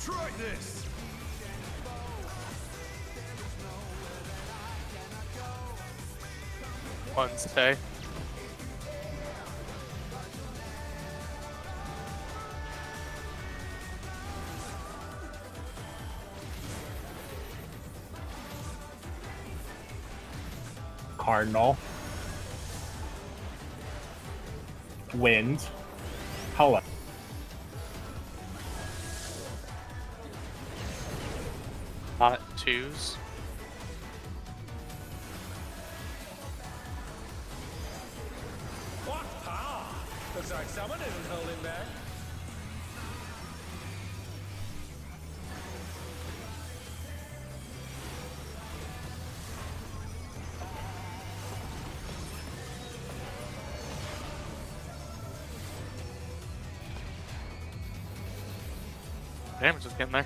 Try this! One stay. Cardinal. Wind. Hello. Hot twos. What power! Looks like someone isn't holding back. Damage is getting there.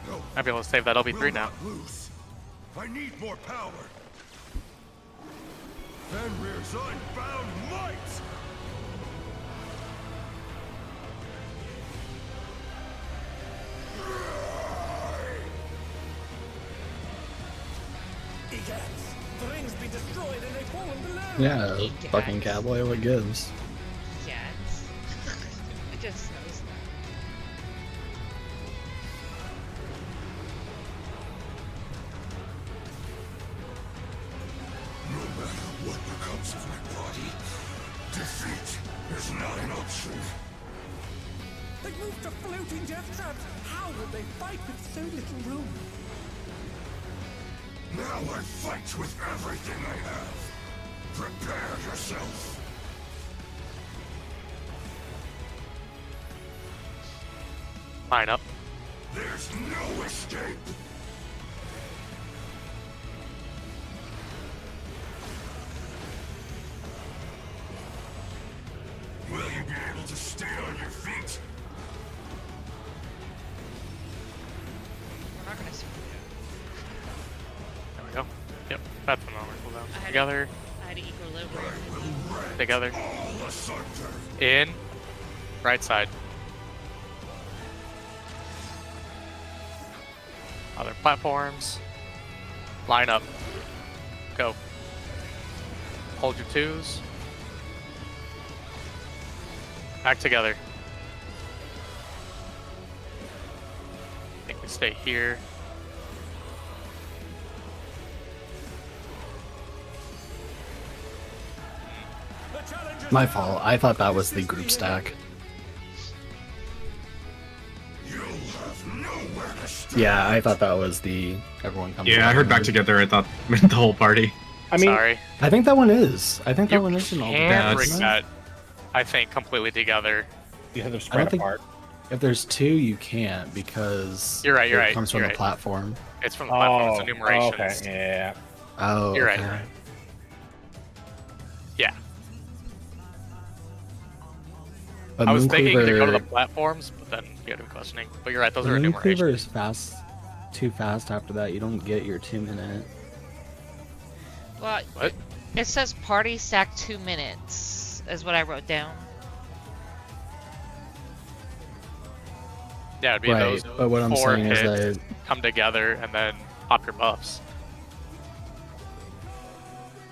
No, Might be able to save that will LB3 now. not lose. I need more power. Fenrir's unbound might! Egads! Things be destroyed and they fallen below! Yeah, Egads. fucking cowboy, what gives? Yes. It just knows that. No matter what becomes of my body, defeat is not an option. They moved to floating death traps! How would they fight with so little room? Now I fight with everything I have. Prepare yourself. Line up. There's no escape. Will you be able to stay on your feet? We're not gonna see There we go. Yep, that's the moment. Cool down. I had Together, I had equilibrium. together. All asunder. In. Right side. Other platforms. Line up. Go. Hold your twos. Back together. I think we stay here. My fault. I thought that was the group stack. Yeah, I thought that was the everyone comes. Yeah, I heard back together. I thought meant the whole party. I mean, Sorry. I think that one is. I think You that one is in all the can't decks. bring that, I think, completely together. yeah, they're I spread don't think apart. if there's two, you can't because You're right, you're it right, comes from you're the right. platform. It's from the platform. It's Oh, enumerations. okay, yeah. Oh, You're right, okay. you're right. Yeah. But I was thinking to go to the Mooncleaver- platforms, but then you had me questioning. But you're right, those the are Mooncleaver enumerations. is fast, too fast after that. You don't get your 2-minute. Well, What? it says party stack 2 minutes, is what I wrote down. Yeah, it'd be Right, those but what I'm 4 saying is hits that come together and then pop your buffs.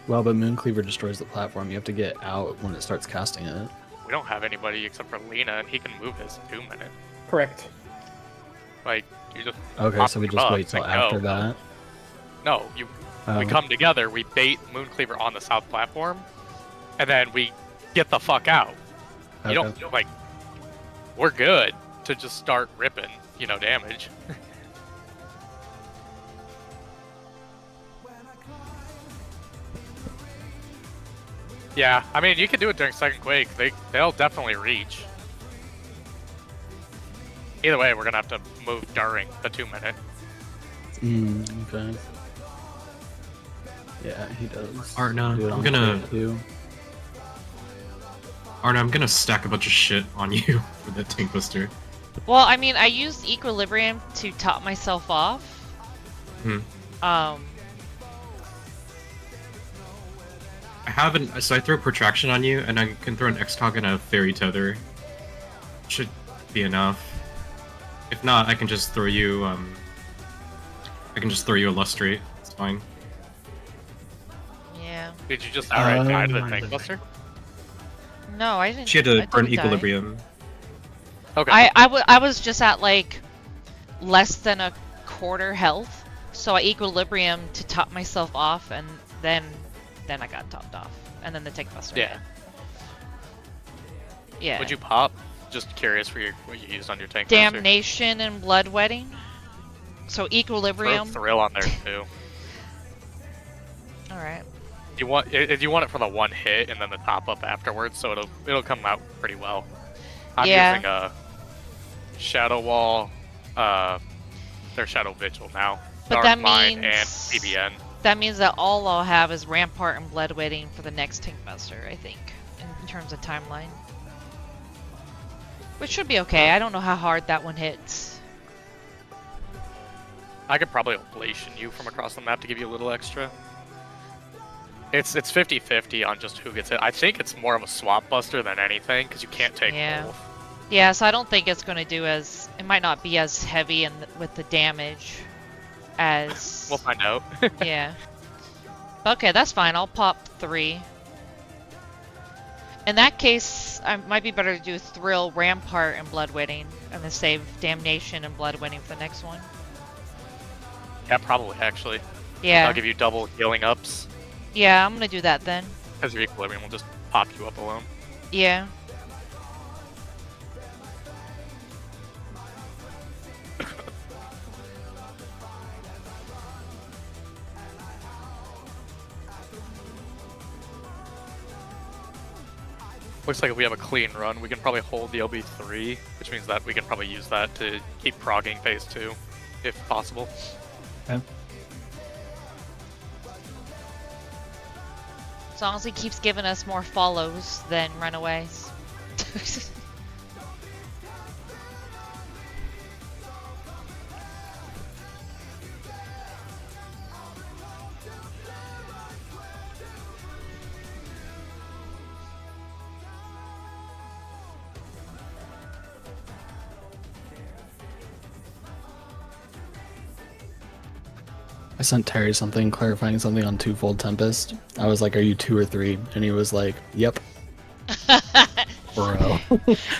well, but Mooncleaver destroys the platform. You have to get out when it starts casting it. We don't have anybody except for Lena, and he can move his 2-minute. Correct. Like, you just Okay, pop so we your just wait buffs till and after go. that. No, we come together, we bait Mooncleaver on the south platform, and then we get the fuck out. You Okay. don't, like, we're good to just start ripping, damage. Yeah, I mean, you can do it during Second Quake. They'll definitely reach. Either way, we're gonna have to move during the 2-minute. Okay. Yeah, he does. Arna, Do it I'm on gonna- Quake too. Arna, I'm gonna stack a bunch of shit on you for the tank buster. Well, I mean, I used equilibrium to top myself off. Hmm. So I throw protraction on you, and I can throw an X-Tog and a fairy tether. Should be enough. If not, I can just throw you. I can just throw you Illustrate. It's fine. Yeah. Did you just outright die to the Um, tank buster? No, I didn't. She had to I burn didn't die. equilibrium. Okay. I was just at like less than a quarter health, so I equilibrium to top myself off, and then I got topped off, and then the tank buster. Yeah. hit. Yeah. Would you pop? Just curious for what you used on your tank buster. Damnation and bloodwetting. So Throw equilibrium. thrill on there too. All right. You want it for the one hit and then the top up afterwards, so it'll come out pretty well. I'm Yeah. using a Shadow Wall, their Shadow Vigil now. But Dark that Mine and means- PBN. That means that all I'll have is Rampart and Bloodwetting for the next tank buster, I think, in terms of timeline. Which should be okay. I don't know how hard that one hits. I could probably Oblation you from across the map to give you a little extra. It's 50-50 on just who gets hit. I think it's more of a swap buster than anything, because you can't take Yeah. both. Yeah, so I don't think it's going to do as... It might not be as heavy with the damage as... We'll find out. Yeah. Okay, that's fine. I'll pop 3. In that case, I might be better to do Thrill, Rampart, and Bloodwetting, and then save Damnation and Bloodwetting for the next one. Yeah, probably, actually. Yeah. I'll give you double healing ups, Yeah, I'm gonna do that then. because your equilibrium will just pop you up alone. Yeah. Looks like if we have a clean run, we can probably hold the LB3, which means that we can probably use that to keep progging phase 2, if possible. Okay. As long as he keeps giving us more follows than runaways. I sent Terry something clarifying something on Twofold Tempest. I was like, "Are you 2 or 3?" And he was like, "Yep." Bro,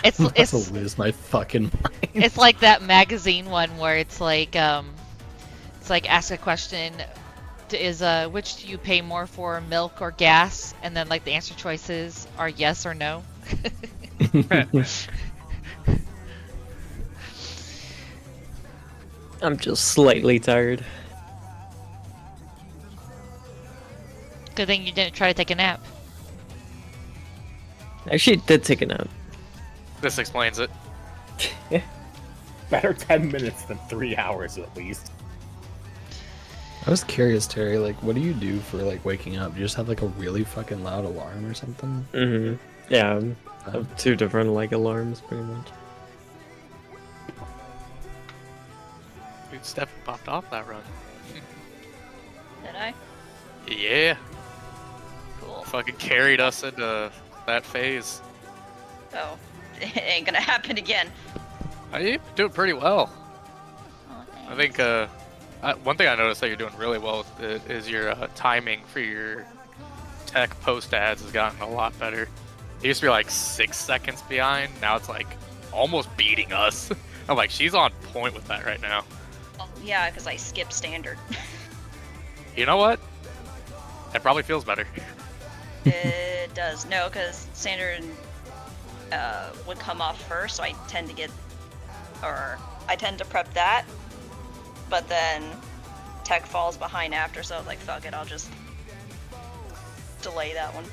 It's I'm about it's to lose my fucking mind. it's like that magazine one where it's like ask a question. Is which do you pay more for, milk or gas? And then like the answer choices are yes or no. I'm just slightly tired. Good thing you didn't try to take a nap. I actually did take a nap. This explains it. Better 10 minutes than 3 hours at least. I was curious, Terry. Like, what do you do for like waking up? Do you just have like a really fucking loud alarm or something? Mm-hmm. Yeah, I have 2 different like alarms, pretty much. Dude, Steph popped off that run. Did I? Yeah. Cool. Fucking carried us into that phase. Oh, it ain't gonna happen again. You're doing pretty well. Oh, I think one thing I noticed that you're doing really well with is your timing for your tech post ads has gotten a lot better. It used to be like 6 seconds behind. Now it's like almost beating us. I'm like, she's on point with that right now. Oh, yeah, because I skipped standard. You know what? That probably feels better. It does. No, because standard would come off first, so I tend to prep that, but then tech falls behind after, so like, fuck it, I'll just delay that one.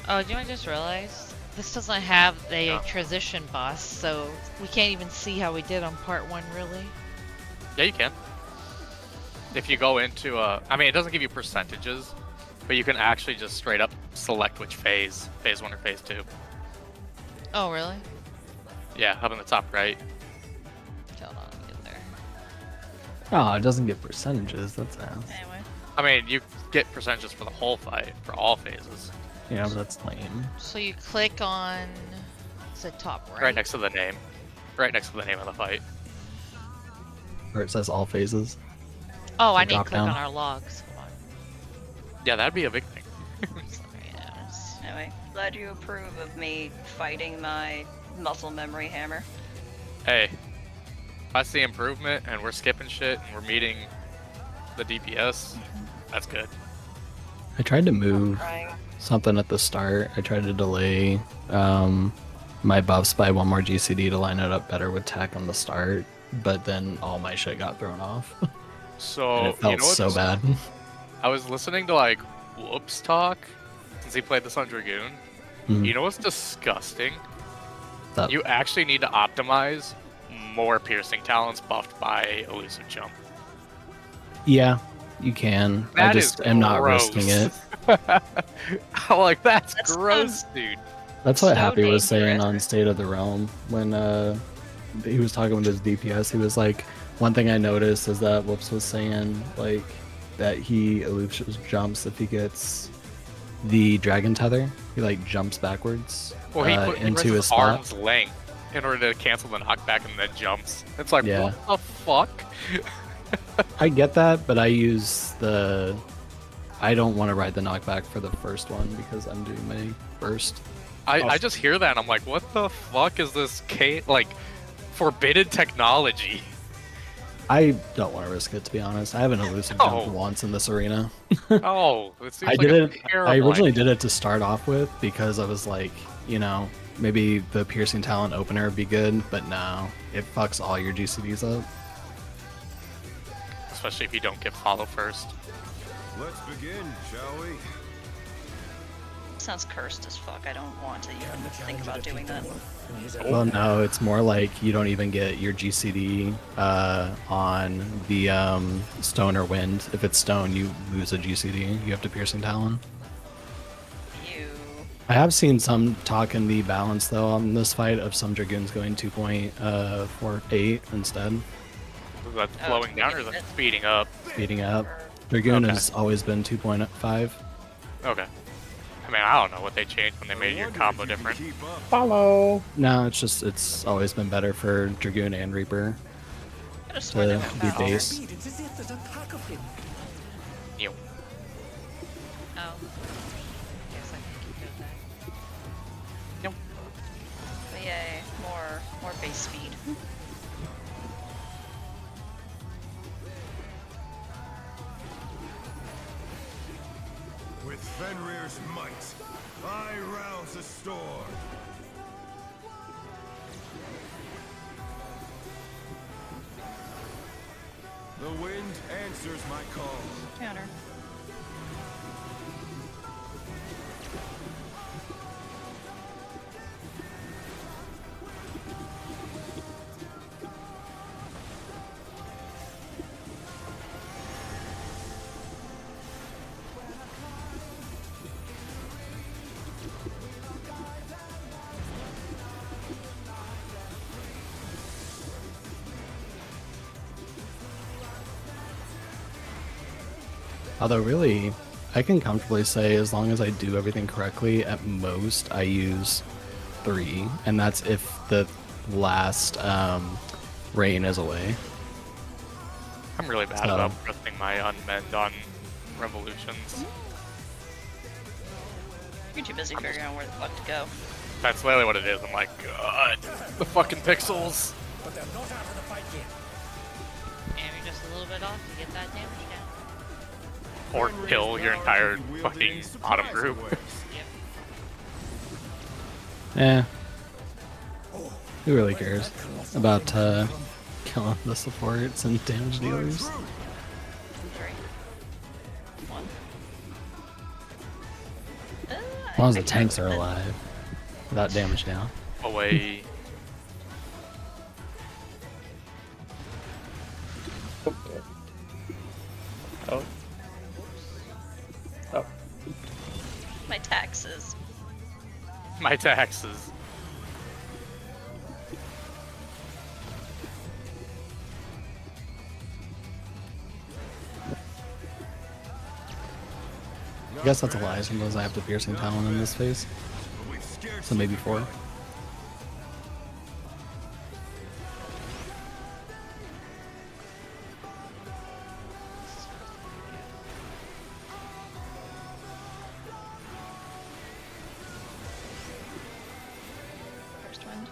Oh, do you know what I just realized? This doesn't have a transition boss, so we can't even see how we did on part 1, really. Yeah, you can. If you go into, I mean, it doesn't give you percentages, but you can actually just straight up select which phase 1 or phase 2. Oh, really? Yeah, up in the top right. Hold on, get there. Oh, it doesn't get percentages. That's ass. Anyway. I mean, you get percentages for the whole fight, for all phases. Yeah, but that's lame. So you click on, is it top right? Right next to the name. Right next to the name of the fight. Where it says all phases. Oh, I So need to drop click down. on our logs. Come on. Yeah, that'd be a big thing. Anyway, glad you approve of me fighting my muscle memory hammer. Hey, I see improvement and we're skipping shit and we're meeting the DPS. That's good. I tried to move Crying. something at the start. I tried to delay my buffs by 1 more GCD to line it up better with tech on the start, but then all my shit got thrown off. So, And it felt you know so bad. I was listening to like Whoops talk since he played this on Dragoon. Mhm. You know what's disgusting? That- You actually need to optimize more piercing talents buffed by elusive jump. Yeah, you can. I That just is am not gross. risking it. I'm like, that's That gross, sounds- dude. That's what So Happy was saying dangerous. on State of the Realm when he was talking with his DPS. He was like, one thing I noticed is that Whoops was saying like that he elusive jumps if he gets the dragon tether. He like jumps backwards Well, he into his his spot. arm's length in order to cancel the knockback and then jumps. It's like, Yeah. what the fuck? I get that, but I use the. I don't want to ride the knockback for the first one because I'm doing my burst. I just hear that and I'm like, what the fuck is this like forbidden technology? I don't want to risk it, to be honest. I haven't elusive No. jumped once in this arena. Oh, it seems I like did a it. terrible I originally idea. did it to start off with because I was like, you know, maybe the piercing talent opener would be good, but no, it fucks all your GCDs up. Especially if you don't get follow first. Let's begin, shall we? Sounds cursed as fuck. I don't want to even think about doing that. Well, no, it's more like you don't even get your GCD on the stone or wind. If it's stone, you lose a GCD. You have to piercing talon. You. I have seen some talk in the balance though on this fight of some dragoons going 2.48 instead, Is that Oh, slowing down or is that speeding up? speeding up. Dragoon Okay. has always been 2.5. Okay. I mean, I don't know what they changed when they made your Wonder combo if you can different. keep up. Follow. No, it's always been better for dragoon and reaper. Could've sworn they to went be back. base. It's as if there's a pack of him. You. Oh. Guess I can keep doing that. Nope. But yay, more base speed. With Fenrir's might, I rouse the storm. The wind answers my call. Counter. Although really, I can comfortably say as long as I do everything correctly, at most I use 3, and that's if the last rain is away. I'm really bad So- about pressing my unmend on revolutions. You're too busy figuring out where the fuck to go. That's literally what it is. I'm like, God, the fucking pixels. But they're not out of the fight yet. And you're just a little bit off to get that damage down. Or kill your entire fucking bottom group. Eh. Who really cares about killing the supports and damage dealers? 3, 1. As long as the tanks are alive, without damage down. Away. Oh. Oh. My taxes. My taxes. I guess that's a lie. Sometimes I have the piercing talon in this phase, so maybe 4. First wind.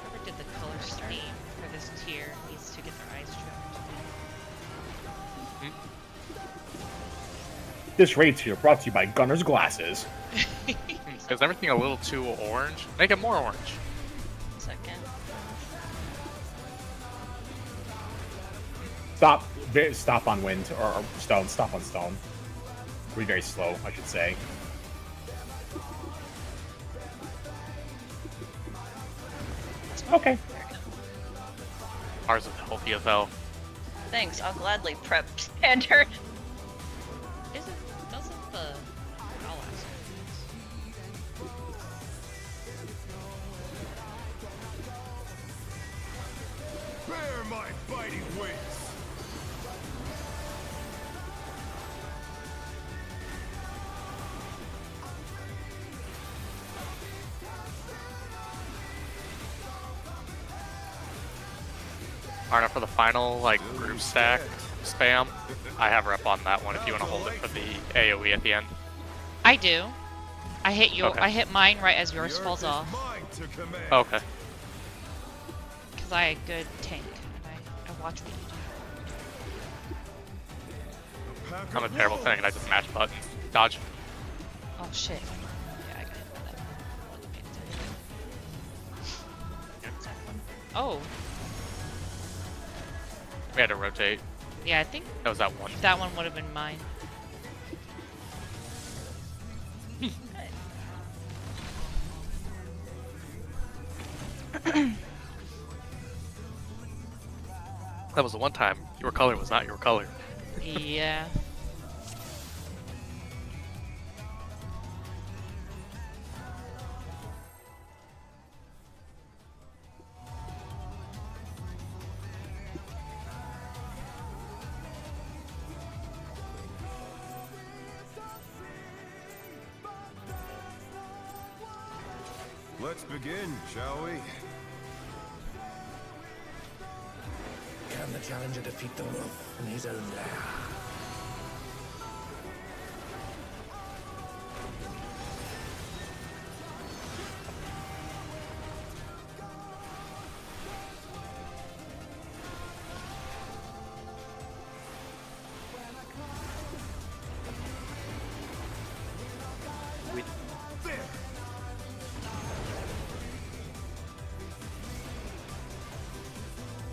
Whoever did the color scheme for this tier needs to get their eyes trimmed. This raid tier brought to you by Gunner's Glasses. Is everything a little too orange? Make it more orange. Second. Stop on wind or stone. Stop on stone. Be very slow, I should say. Okay. Ours is healthy as hell. Thanks, I'll gladly prep standard. Doesn't the allies? Bear my biting wings. Arna, for the final like group stack spam, I have rep on that one if you want to hold it for the AoE at the end. I do. I hit your. Okay. I hit mine right as yours falls off. Okay. Because I had good tank, and I watch what you do. I'm a terrible tank and I just mash buttons. Dodge. Oh shit. Yeah, I got hit by that. Wasn't paying attention. Oh, We had to rotate. yeah, I think That was that one. that one would have been mine. That was the one time your color was not your color. Yeah. Let's begin, shall we? Can the challenger defeat the wolf in his own lair?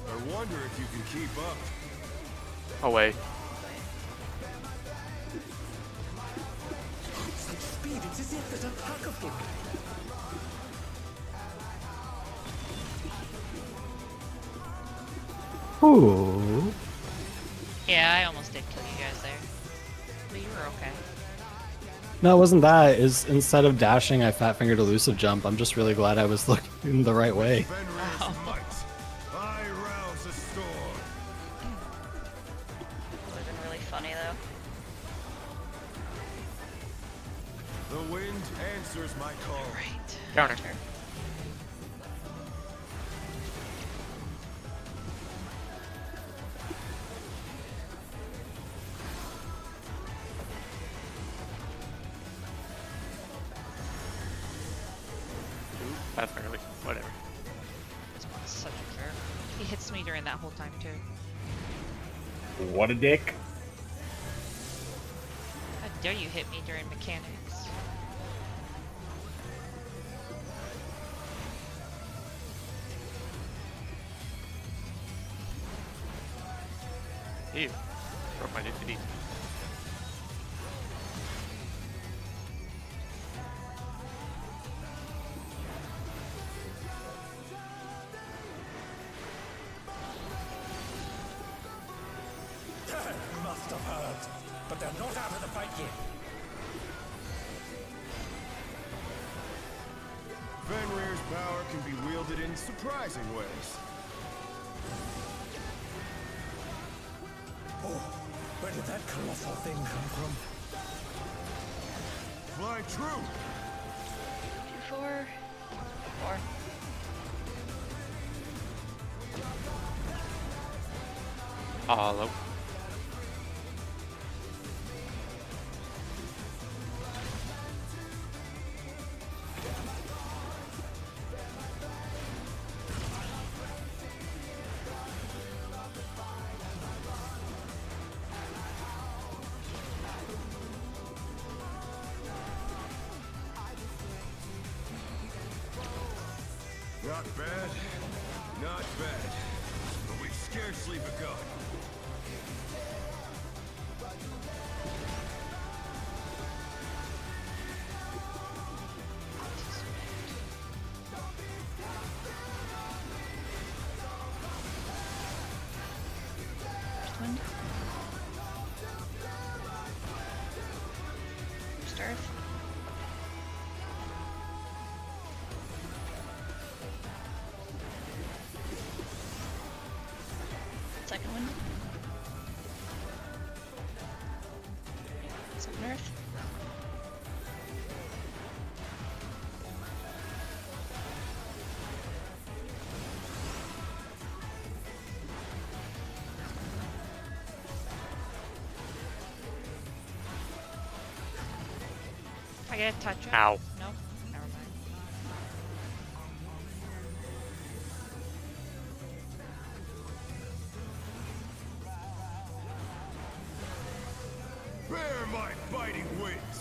I wonder if you can keep up. Away. Such speed, it's as if there's a pack of them. Ooh. Yeah, I almost did kill you guys there. But you were okay. No, it wasn't that. Is instead of dashing, I fat fingered elusive jump. I'm just really glad I was looking the right way. Fenrir's might. I rouse a storm. Would have been really funny though. The wind answers my call. Right. Counter. That's early. Whatever. This one's such a jerk. He hits me during that whole time too. What a dick. How dare you hit me during mechanics? Ew. Broke my DVD. Must have heard. But they're not out of the fight yet. Fenrir's power can be wielded in surprising ways. Oh, where did that colossal thing come from? Fly true. 2-4. 4. Hollow. Not bad. Not bad. But we've scarcely begun. First wind. First earth. Second one. Second earth. I get a touch it? Ow. Nope. Never mind. Bear my biting wings.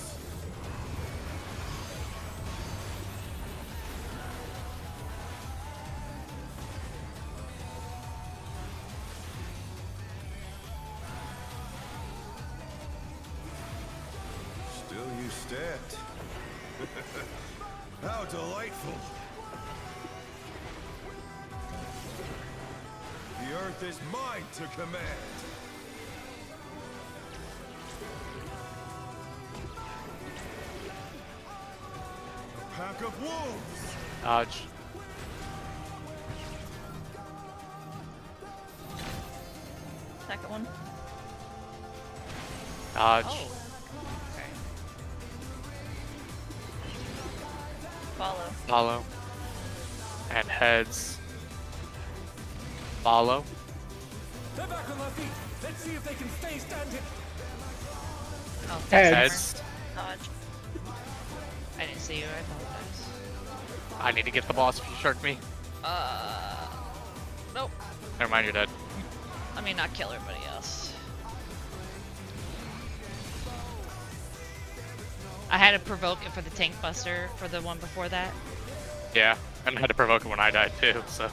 Still you stand. How delightful. The earth is mine to command. A pack of wolves. Dodge. Second one. Dodge. Oh. Okay. Follow. Follow. And heads. Follow. They're back on their feet. Let's see if they can stay standing. Oh, Heads. Dodge. I didn't see you. I apologize. I need to get the boss if you shark me. Nope. Never mind, you're dead. Let me not kill everybody else. I had to provoke it for the tank buster for the one before that. Yeah, and I had to provoke it when I died too, so.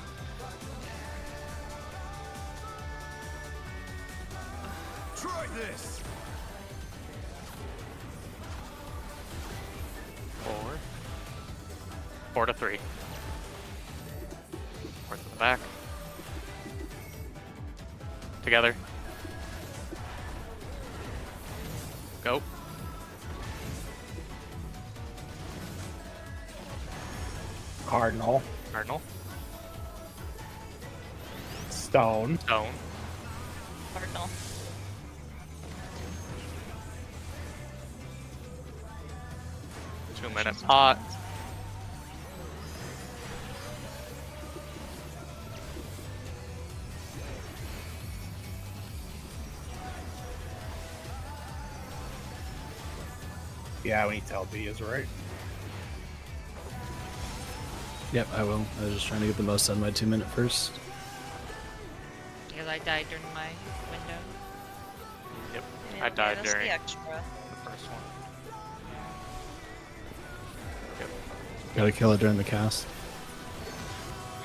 Try this. 4 to 3. 4 to the back. Together. Go. Cardinal. Cardinal. Stone. Stone. Cardinal. Two-minute pot. Yeah, we need to tell B is right. Yep, I will. I was just trying to get the most out of my 2-minute first. Because I died during my window. Yep. Yeah, I died that's during the extra. the first one. Yep. Gotta kill it during the cast.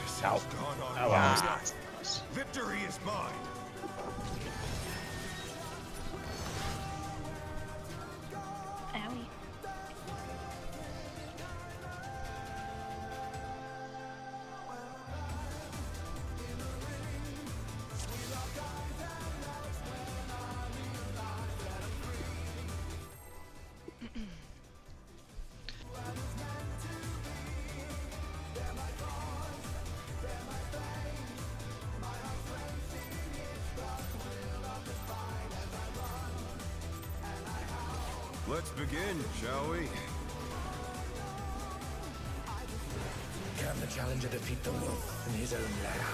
South. Gone on Oh, my wow. side. Victory is mine. Owie. Let's begin, shall we? Can the challenger defeat the wolf in his own lair?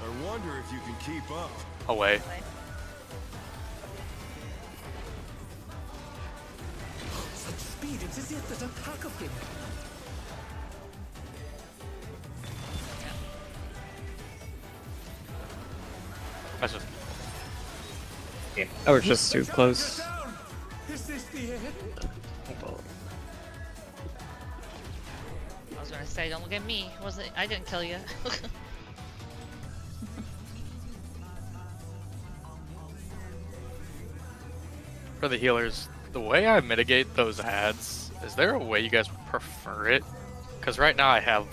I wonder if you can keep up. Away. Such speed, it's as if there's a pack of him. That's just. I was just too close. Down. Is this the end? I was gonna say, don't look at me. I didn't kill you. For the healers, the way I mitigate those ads, is there a way you guys would prefer it? Because right now I have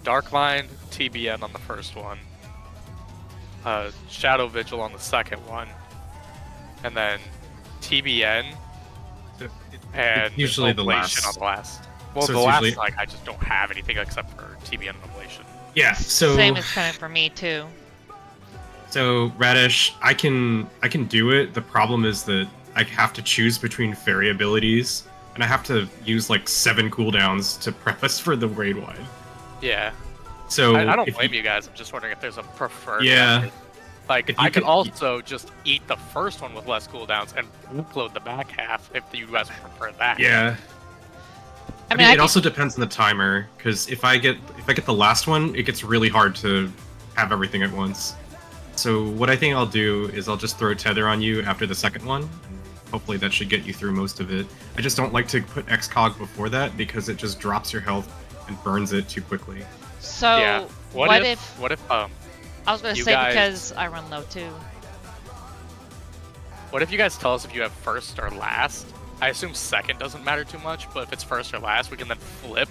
Dark Mind, TBN on the first one, Shadow Vigil on the second one, and then TBN and Usually the Oblation last. on the last. Well, So the it's last, usually- like, I just don't have anything except for TBN and Oblation. Yeah, so Same as kind of for me too. so Radish, I can do it. The problem is that I have to choose between fairy abilities, and I have to use like 7 cooldowns to prep us for the raid wide. Yeah. So I don't if blame you guys. I'm just wondering if there's a preferred Yeah. method. Like, If you I could could- also just eat the first one with less cooldowns and upload the back half if you guys prefer that. Yeah. I mean, it also depends on the timer, because if I get the last one, it gets really hard to have everything at once. So what I think I'll do is I'll just throw Tether on you after the second one. Hopefully that should get you through most of it. I just don't like to put XCOG before that because it just drops your health and burns it too quickly. So Yeah. what What if if I was gonna you say guys- because I run low too. what if you guys tell us if you have first or last? I assume second doesn't matter too much, but if it's first or last, we can then flip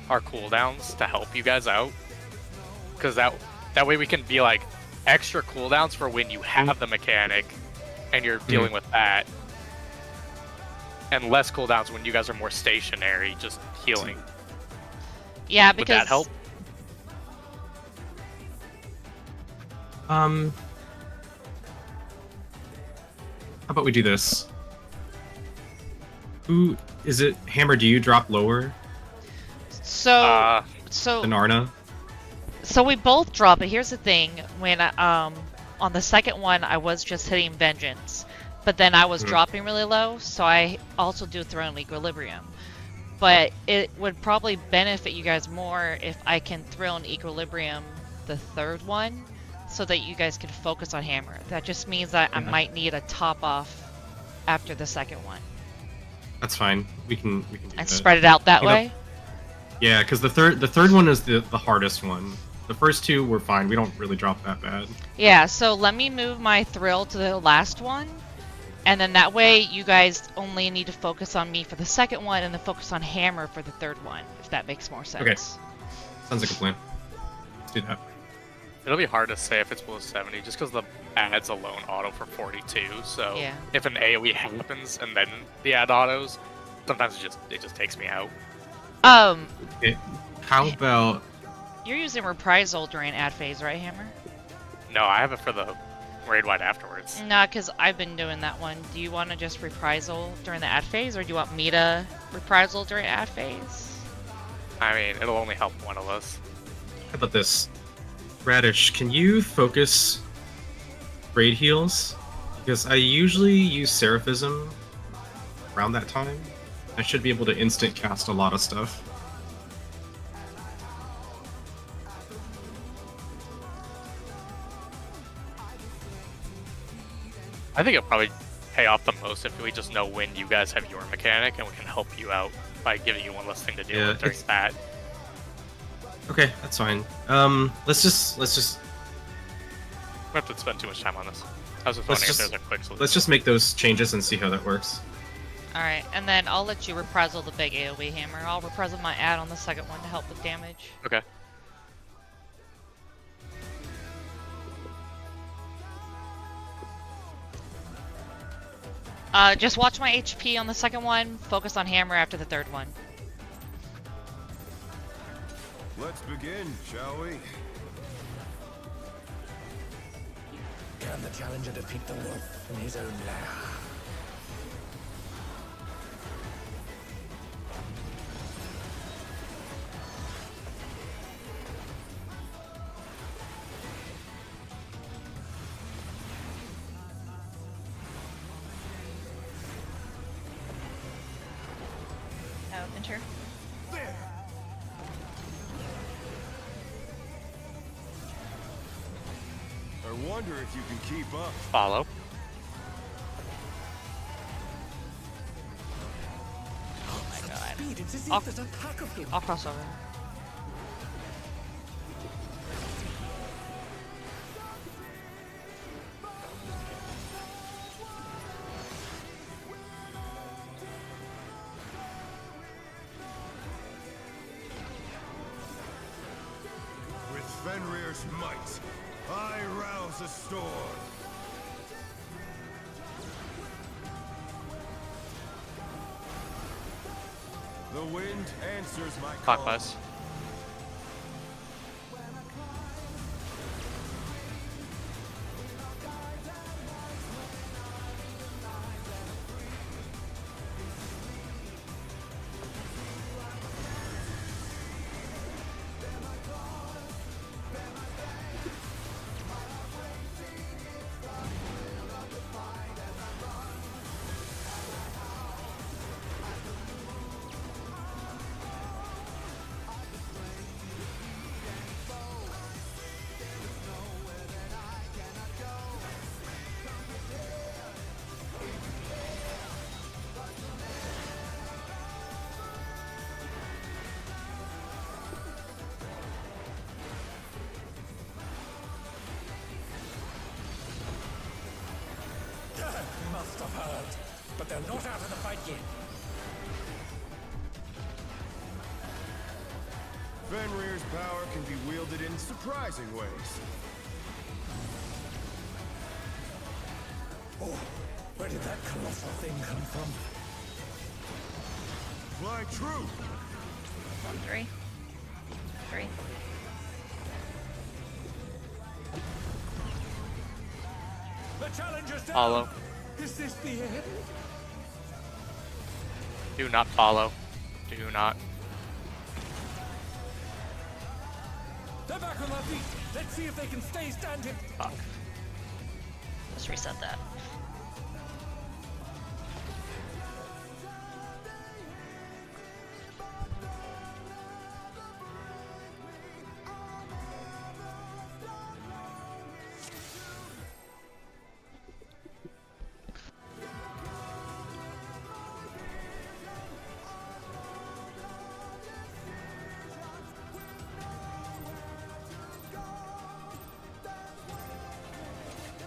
our cooldowns to help you guys out. Because that way we can be like extra cooldowns for when you have the mechanic and you're dealing with that. and less cooldowns when you guys are more stationary, just healing. Yeah, Would because that help? How about we do this? Who is it? Hammer, do you drop lower so than Arna? So we both drop, but here's the thing: when on the second one, I was just hitting Vengeance, but then I was dropping really low, so I also do Throne Equilibrium. But it would probably benefit you guys more if I can Throne Equilibrium the third one, so that you guys can focus on Hammer. That just means that I might need a top off after the second one. That's fine. We can do And that. spread it out that You know- way. Yeah, because the third one is the hardest one. The first two were fine. We don't really drop that bad. Yeah, so let me move my Thrill to the last one, and then that way you guys only need to focus on me for the second one, and then focus on Hammer for the third one, if that makes more sense. Okay. Sounds like a plan. Let's do that. It'll be hard to say if it's below 70, just because the ads alone auto for 42. So Yeah. if an AoE happens and then the ad autos, sometimes it just takes me out. How about You're using Reprisal during ad phase, right, Hammer? No, I have it for the raid wide afterwards. Nah, because I've been doing that one. Do you want to just Reprisal during the ad phase, or do you want me to Reprisal during ad phase? I mean, it'll only help one of us. how about this? Radish, can you focus raid heals? Because I usually use Seraphism around that time. I should be able to instant cast a lot of stuff. I think it'll probably pay off the most if we just know when you guys have your mechanic and we can help you out by giving you one less thing to deal Yeah, with during it's- that. Okay, that's fine. Let's just We don't have to spend too much time on this. I was just Let's wondering just- if there's a quick solution. let's just make those changes and see how that works. Alright, and then I'll let you Reprisal the big AoE Hammer. I'll Reprisal my ad on the second one to help with damage. Okay. Just watch my HP on the second one, focus on Hammer after the third one. Let's begin, shall we? Can the challenger defeat the wolf in his own lair? Oh, enter. I wonder if you can keep up. Follow. Oh my god. Speed, it's as if I'll- there's a pack of him. I'll cross over. With Fenrir's might, I rouse a storm. The wind answers my call. Clockwise. Must have heard. But they're not out of the fight yet. Fenrir's power can be wielded in surprising ways. Oh, where did that colossal thing come from? Fly true. 1, 3. 3. The challenger's down. Follow. Is this the end? Do not follow. Do not. They're back on their feet. Let's see if they can stay standing. Fuck. Just reset that.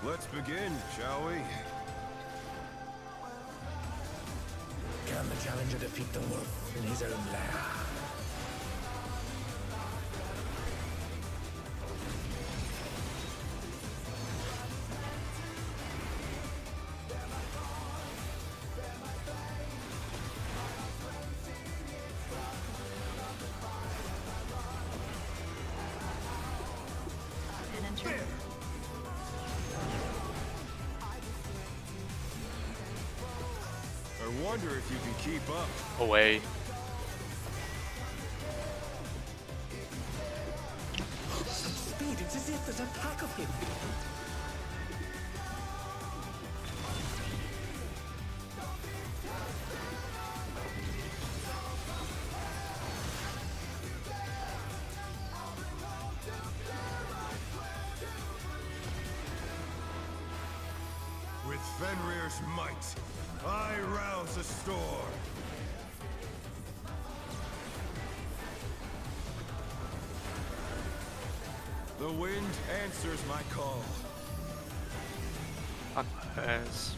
Let's begin, shall we? Can the challenger defeat the wolf in his own lair? And enter. I wonder if you can keep up. Away. Speed, it's as if there's a pack of him. With Fenrir's might, I rouse a storm. The wind answers my call. Fuck this.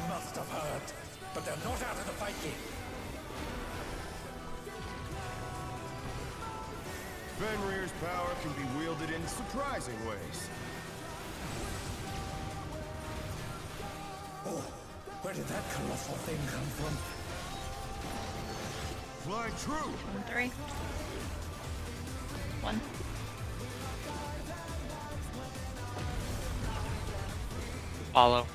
Must have heard, but they're not out of the fight yet. Fenrir's power can be wielded in surprising ways. Oh, where did that colossal thing come from? Fly true. 1, 3. 1. Follow.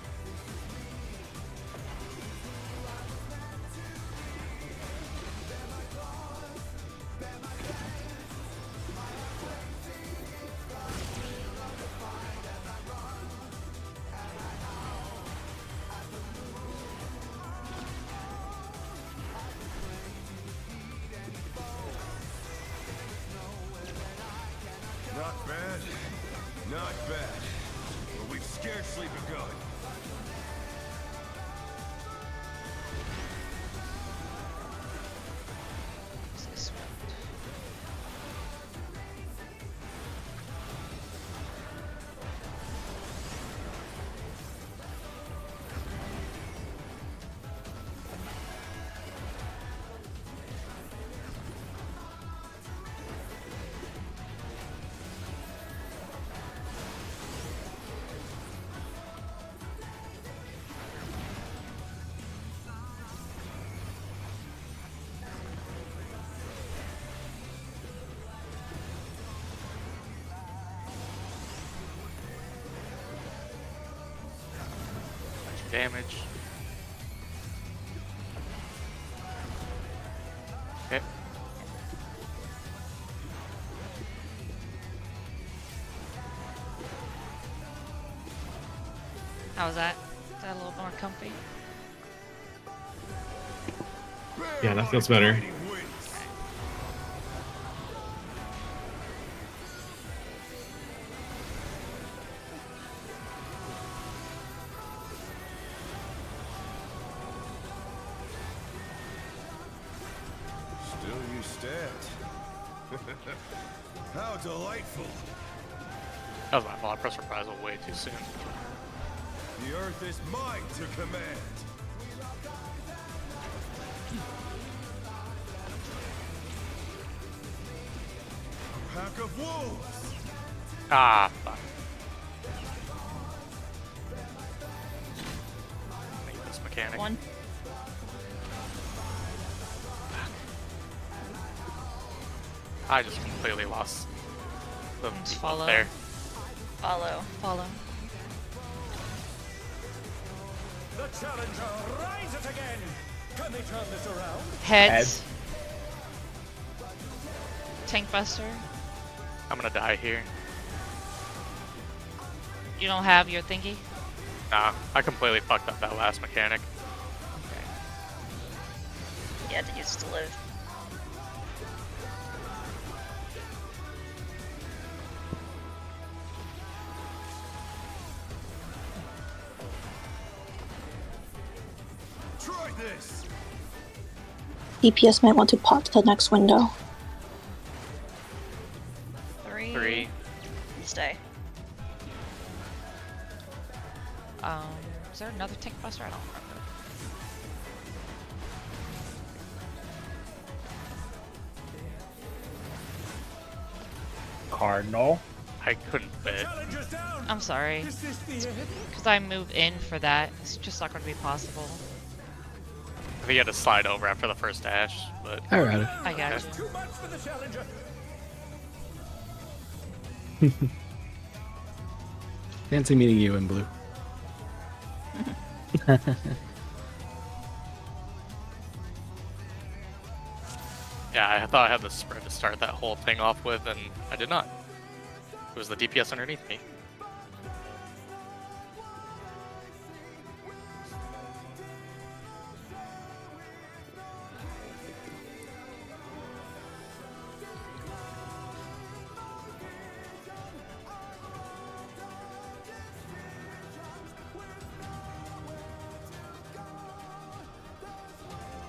Not bad. Not bad. But we've scarcely begun. Damage. Okay. How was that? that a little more comfy? Yeah, that feels better. Still you stand. How delightful. That was my fault. I pressed reprisal way too soon. The earth is mine to command. A pack of wolves. Ah, fuck. I hate this mechanic. One. I just completely lost the Just up follow. there. Follow. Follow. The challenger rises again. Can they turn this around? Heads. Heads. Tank Buster. I'm gonna die here. You don't have your thingy? Nah, I completely fucked up that last mechanic. You had to use to live. Try this. DPS might want to pop to the next window. 3. Stay. Is there another Tank Buster? I don't remember. Cardinal. I couldn't fit. Challenger's down. I'm sorry. Is this the end? Because I moved in for that. It's just not going to be possible. I think he had to slide over after the first dash, but I read it. I got Okay. you. Too much for the challenger. Fancy meeting you in blue. yeah, I thought I had the spread to start that whole thing off with, and I did not. It was the DPS underneath me.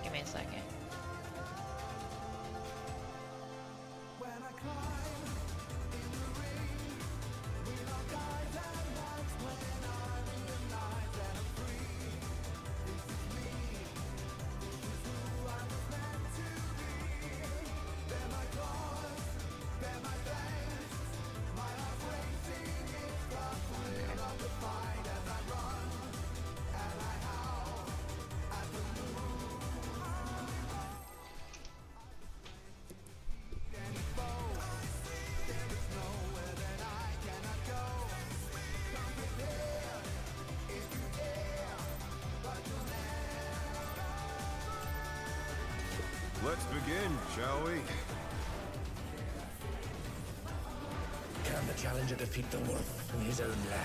Give me a second. Let's begin, shall we? Can the challenger defeat the wolf in his own lair?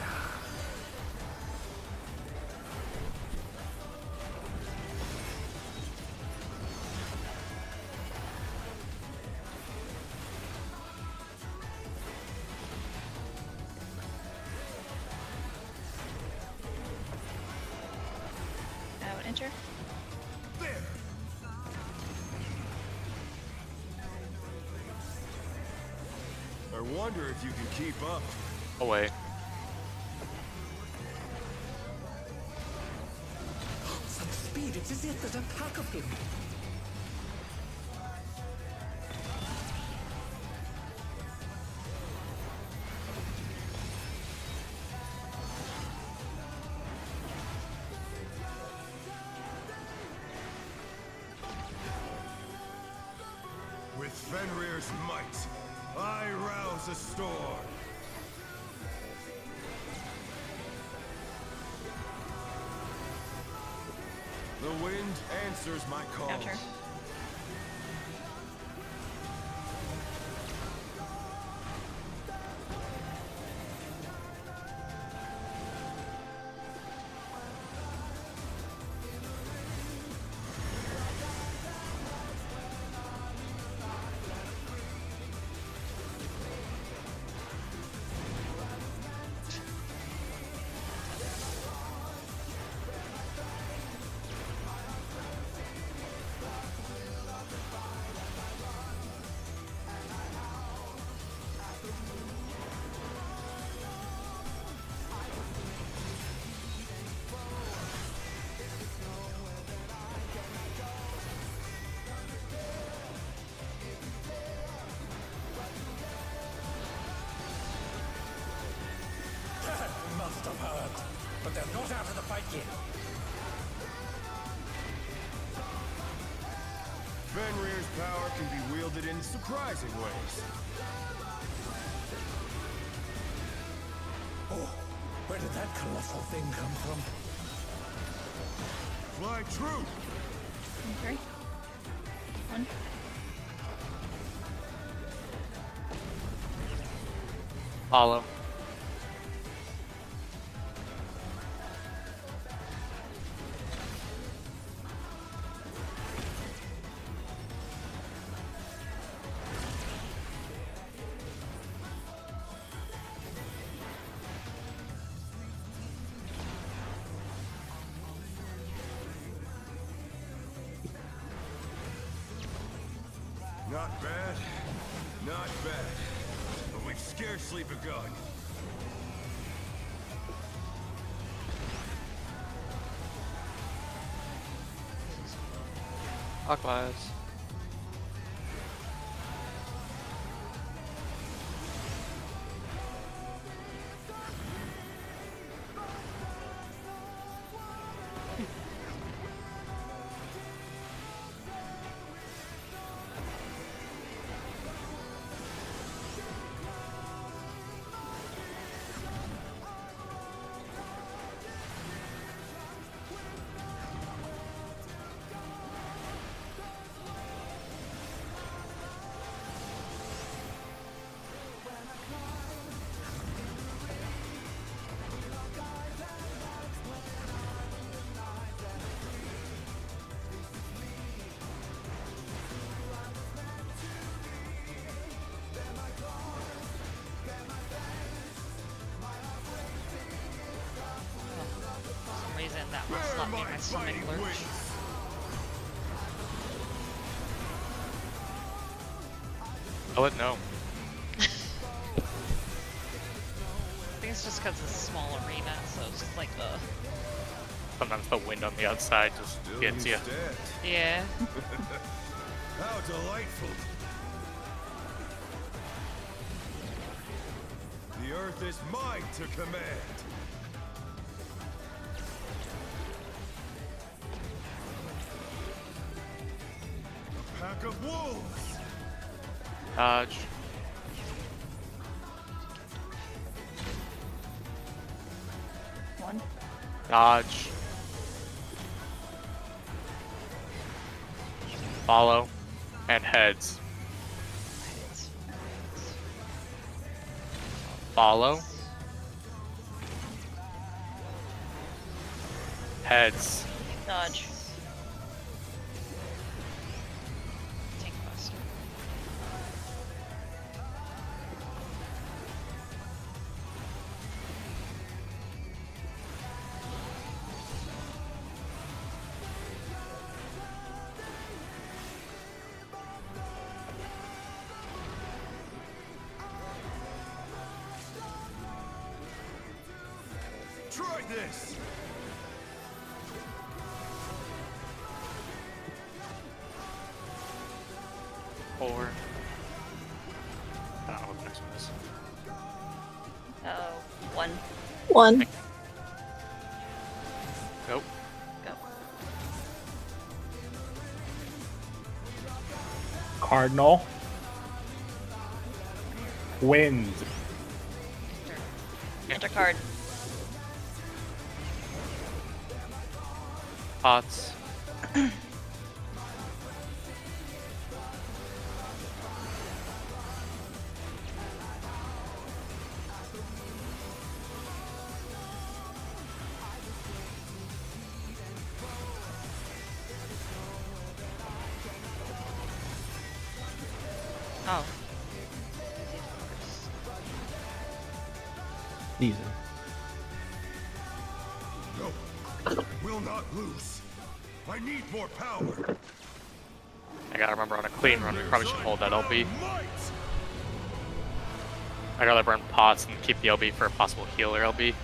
I would enter. There. I wonder if you can keep up. Away. Such speed, it's as if there's a pack of him. With Fenrir's might, I rouse a storm. The wind answers my call. Counter. Fenrir's power can be wielded in surprising ways. Oh, where did that colossal thing come from? Fly true! Okay. One. Follow. Not bad, not bad. But we've scarcely begun. Clockwise. For some reason that must not make my stomach lurch. I wouldn't know. I think it's just because it's a small arena, so it's just like Sometimes the wind on the outside just gets you. yeah. How delightful! The earth is mine to command. A pack of wolves. Dodge. One. Dodge. Follow. And heads. Follow. Heads. Dodge. Tank buster. Try this. Four. I don't know what the next one is. One. One. Go. Go. Cardinal. Wind. Enter card. Pots. Oh. Easy. No. Will not lose. I need more power. I gotta remember on a clean run, we probably should hold that LB. I gotta burn pots and keep the LB for a possible healer LB.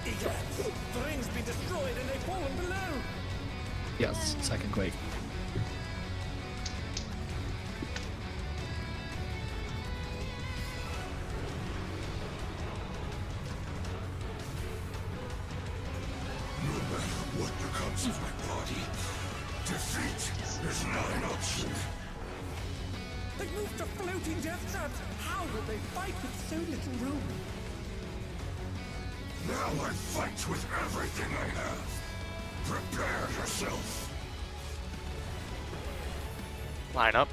Egads, the ring's been destroyed and they've fallen below. Yes, second quake. Move to floating death traps! How will they fight with so little room? Now I fight with everything I have. Prepare yourself. Line up.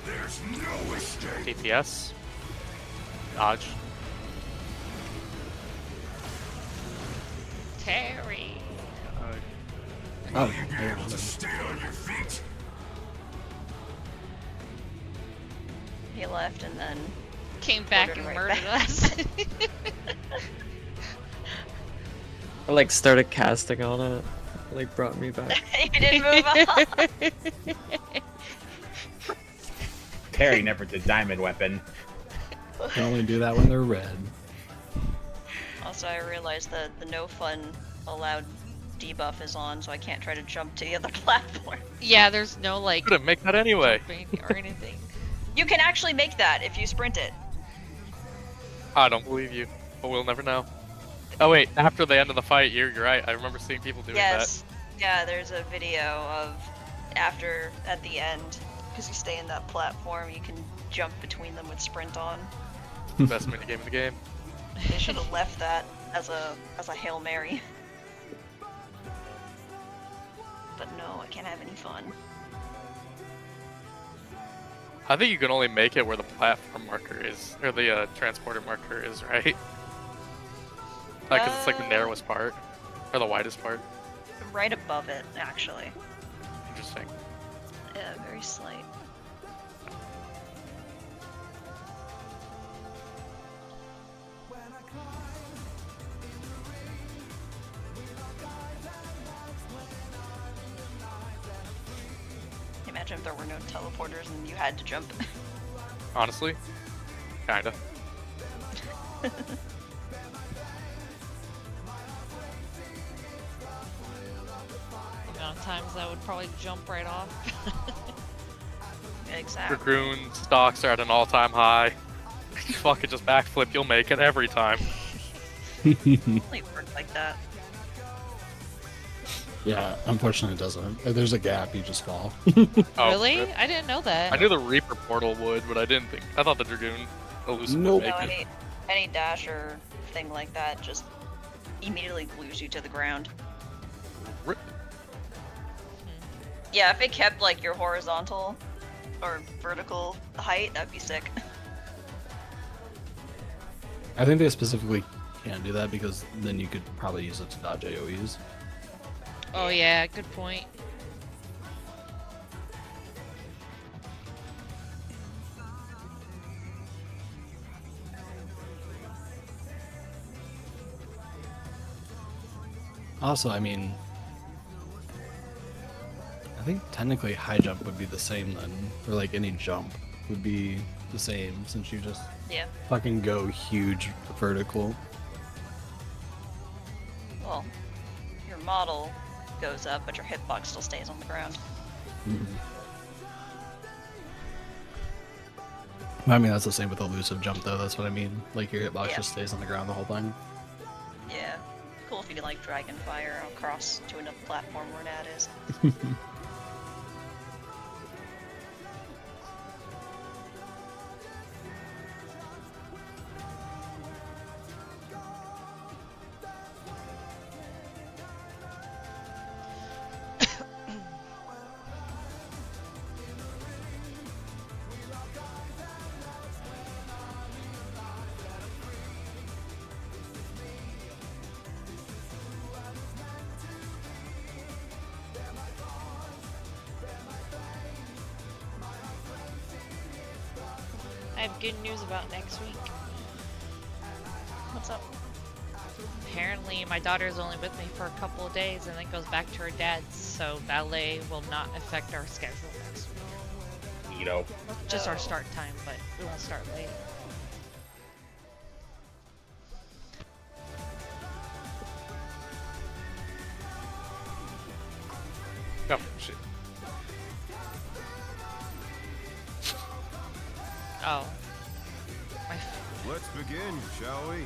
There's no escape. DPS. Dodge. Terry. Oh, Will you be able to stay on your feet? He left and then Came back Ordered and right murdered back. us. I like started casting on it. Like brought me back. you didn't move on. Terry never did diamond weapon. Can only do that when they're red. Also, I realized that the no fun allowed debuff is on, so I can't try to jump to the other platform. Yeah, there's no like Couldn't make that anyway. jumping or anything. You can actually make that if you sprint it. I don't believe you, but we'll never know. Oh wait, after the end of the fight, you're right. I remember seeing people doing Yes. Yeah, there's a video of after at the end, because you stay in that platform, you can jump between them with sprint on. that. Best minigame in the game. They should have left that as a Hail Mary. But no, I can't have any fun. I think you can only make it where the platform marker is, or the transporter marker is, right? Like, 'cause it's like the narrowest part, or the widest part. Right above it, actually. Interesting. Yeah, very slight. Imagine if there were no teleporters and you had to jump. Honestly, kinda. The amount of times I would probably jump right off. Exactly. Dragoon stocks are at an all-time high. Fucking just backflip, you'll make it every time. Only work like that. Yeah, unfortunately it doesn't. If there's a gap, you just fall. Oh, Really? rip. I didn't know that. I knew the Reaper portal would, but I didn't think. I thought the Dragoon elusive Nope. would No, make it. any dash or thing like that just immediately glues you to the ground. Rip. Yeah, if it kept like your horizontal or vertical height, that'd be sick. I think they specifically can't do that because then you could probably use it to dodge AoEs. Oh yeah, good point. Also, I mean, I think technically high jump would be the same then, or like any jump would be the same since you just Yeah. fucking go huge vertical. Well, your model goes up, but your hitbox still stays on the ground. I mean, that's the same with elusive jump though, that's what I mean. Like your hitbox Yeah. just stays on the ground the whole time. Yeah. Cool if you could like dragon fire across to another platform where Nat is. I have good news about next week. What's up? Apparently, my daughter's only with me for a couple of days and then goes back to her dad's, so ballet will not affect our schedule next week. You know, Just our start time, but we won't start late. Oh, shit. Oh. Let's begin, shall we?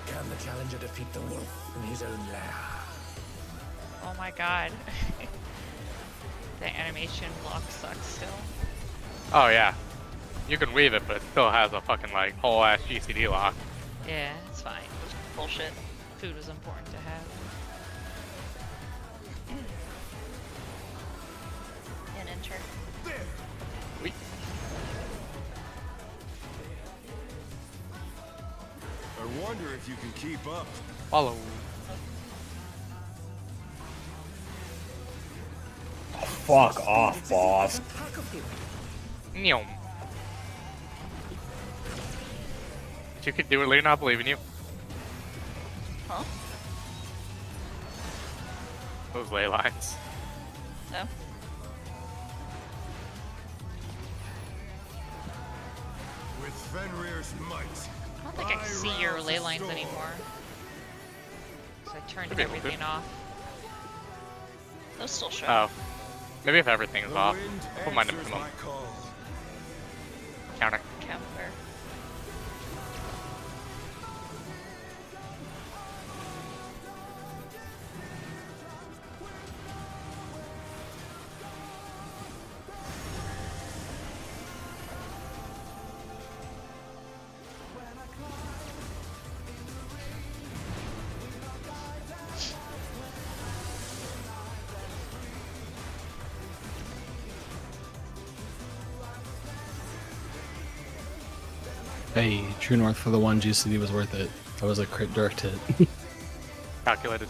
Can the challenger defeat the wolf in his own lair? Oh my god. The animation lock sucks still. Oh yeah. You can weave it, but it still has a fucking like whole ass GCD lock. Yeah, it's fine. Bullshit. Food was important to have. And enter. We I wonder if you can keep up. follow. Fuck off, boss. Neom. You could do it, Lena. I believe in you. Huh? Those ley lines. No? With Fenrir's might. I don't think I can see your ley lines anymore. So I turned Maybe a little everything bit. off. Those still show. Oh. Maybe if everything's The off. wind Put mine answers in my call. counter. Counter. Hey, True North for the one GCD was worth it. That was a crit direct hit. Calculated.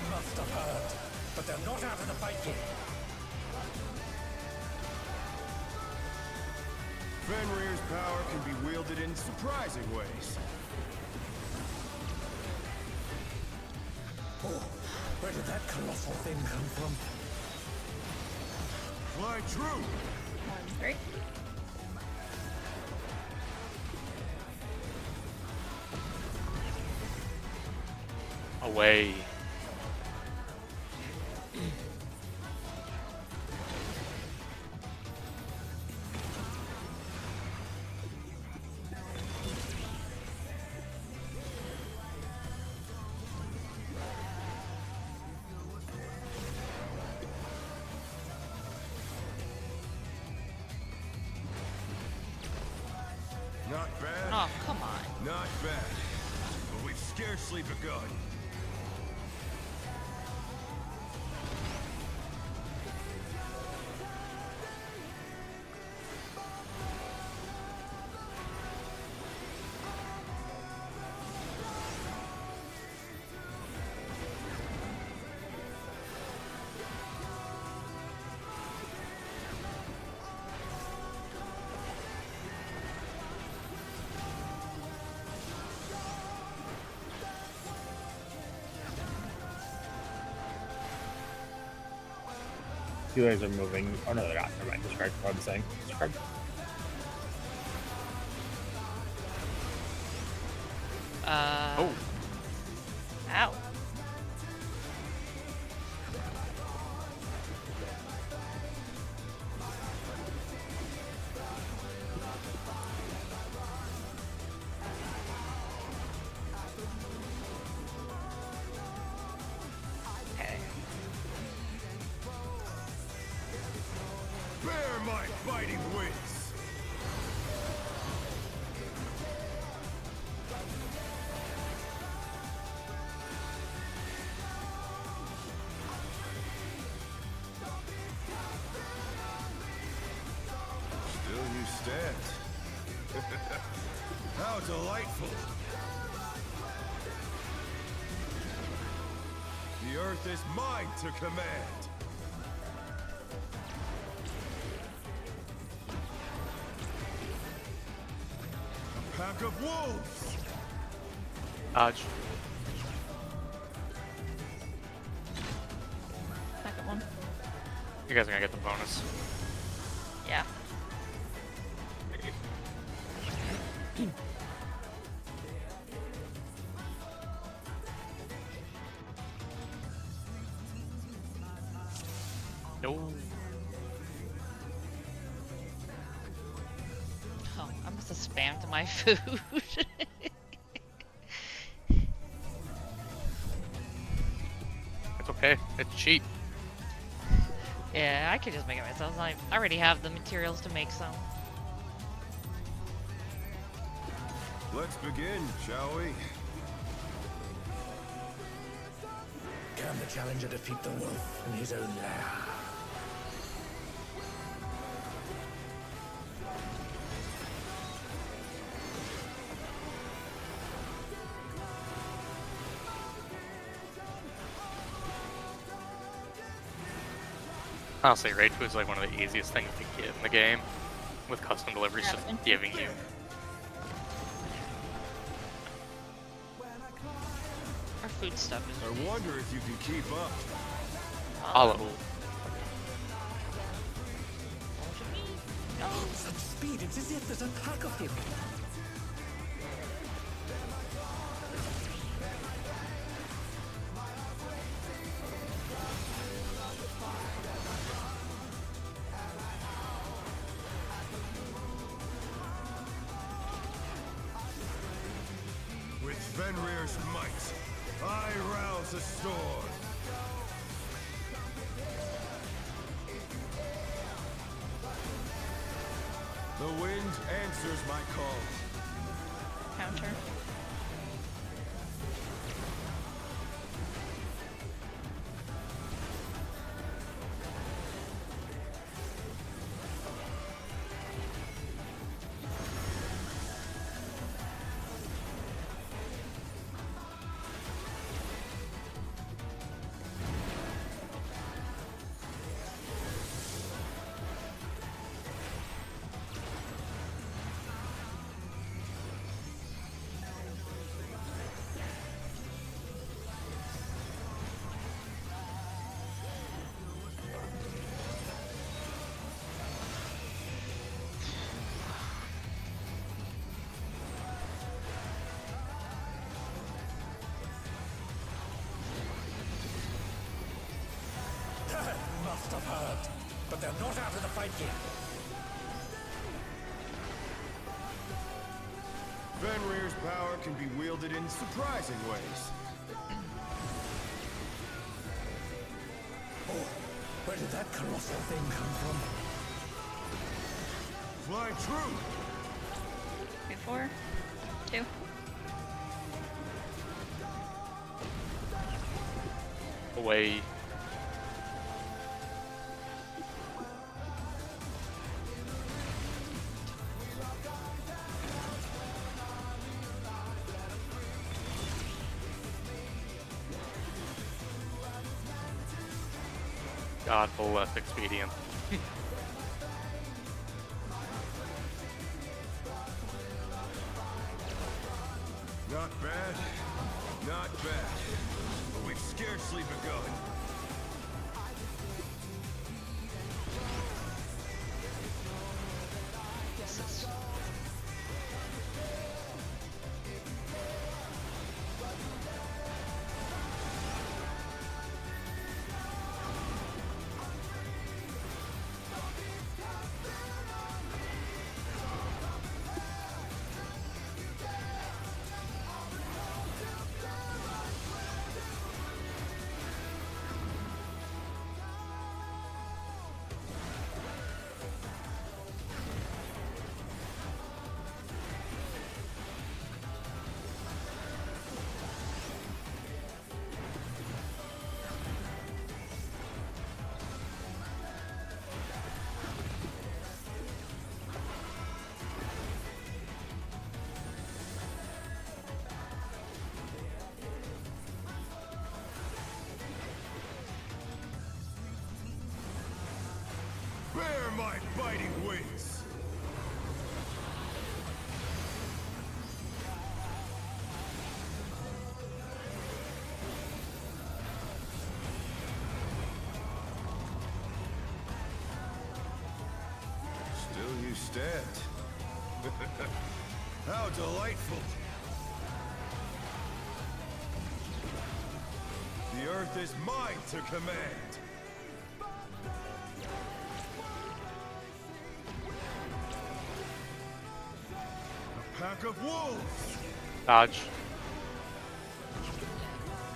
Must have hurt, but they're not out of the fight yet. Fenrir's power can be wielded in surprising ways. Oh, where did that colossal thing come from? Fly true! 1, 3. Away. Not bad. Oh, come on. Not bad. But we've scarcely begun. You guys are moving. Oh no, they're not. Never mind. Discard. What I'm saying. Discard. Oh. Ow. Okay. Bear my fighting wings! Still you stand. How delightful! The earth is mine to command! A pack of wolves! Dodge. Second one. You guys are gonna get the bonus. Yeah. No. Oh, I must have spammed my food. It's okay. It's cheap. Yeah, I could just make it myself. I already have the materials to make some. Let's begin, shall we? Can the challenger defeat the wolf in his own lair? Honestly, Raid Food is like one of the easiest things to get in the game. With custom deliveries just giving you. Our food stuff is. I wonder if you can keep up. Follow. Oh, such speed! It's as if there's a pack of him. With Fenrir's might, I rouse the storm. The wind answers my call. Counter. Must have heard. But they're not out of the fight yet. Fenrir's power can be wielded in surprising ways. Oh, where did that colossal thing come from? Fly true! 4, 2. Away. God, full less expedient. Not bad, not bad. But we've scarcely begun. Bear my biting wings! Still you stand. How delightful! The earth is mine to command! pack of wolves. Dodge.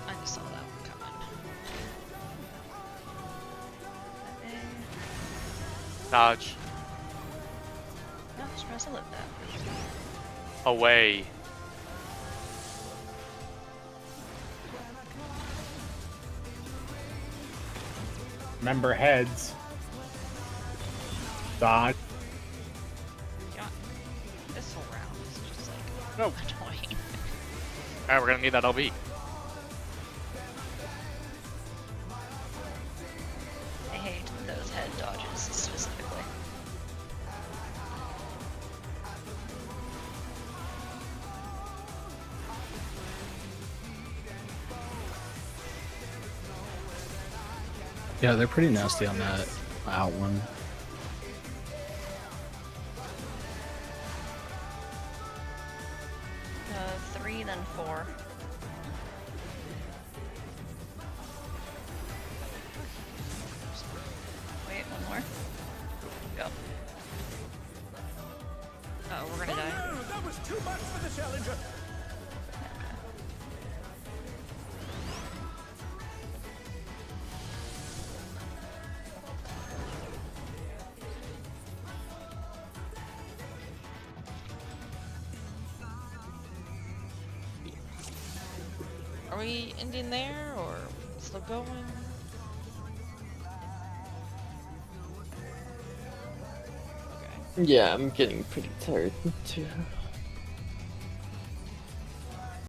I just saw that one coming. Dodge. No, just press a lip that. Away. Remember heads. Dodge. Yeah. This whole round is just like No. annoying. Alright, we're gonna need that LB. I hate those head dodges specifically. Yeah, they're pretty nasty on that out one. Three, then four. Wait, one more. Go. Oh, we're gonna die. No, that was too much for the challenger. Are we ending there or still going? Okay. Yeah, I'm getting pretty tired too.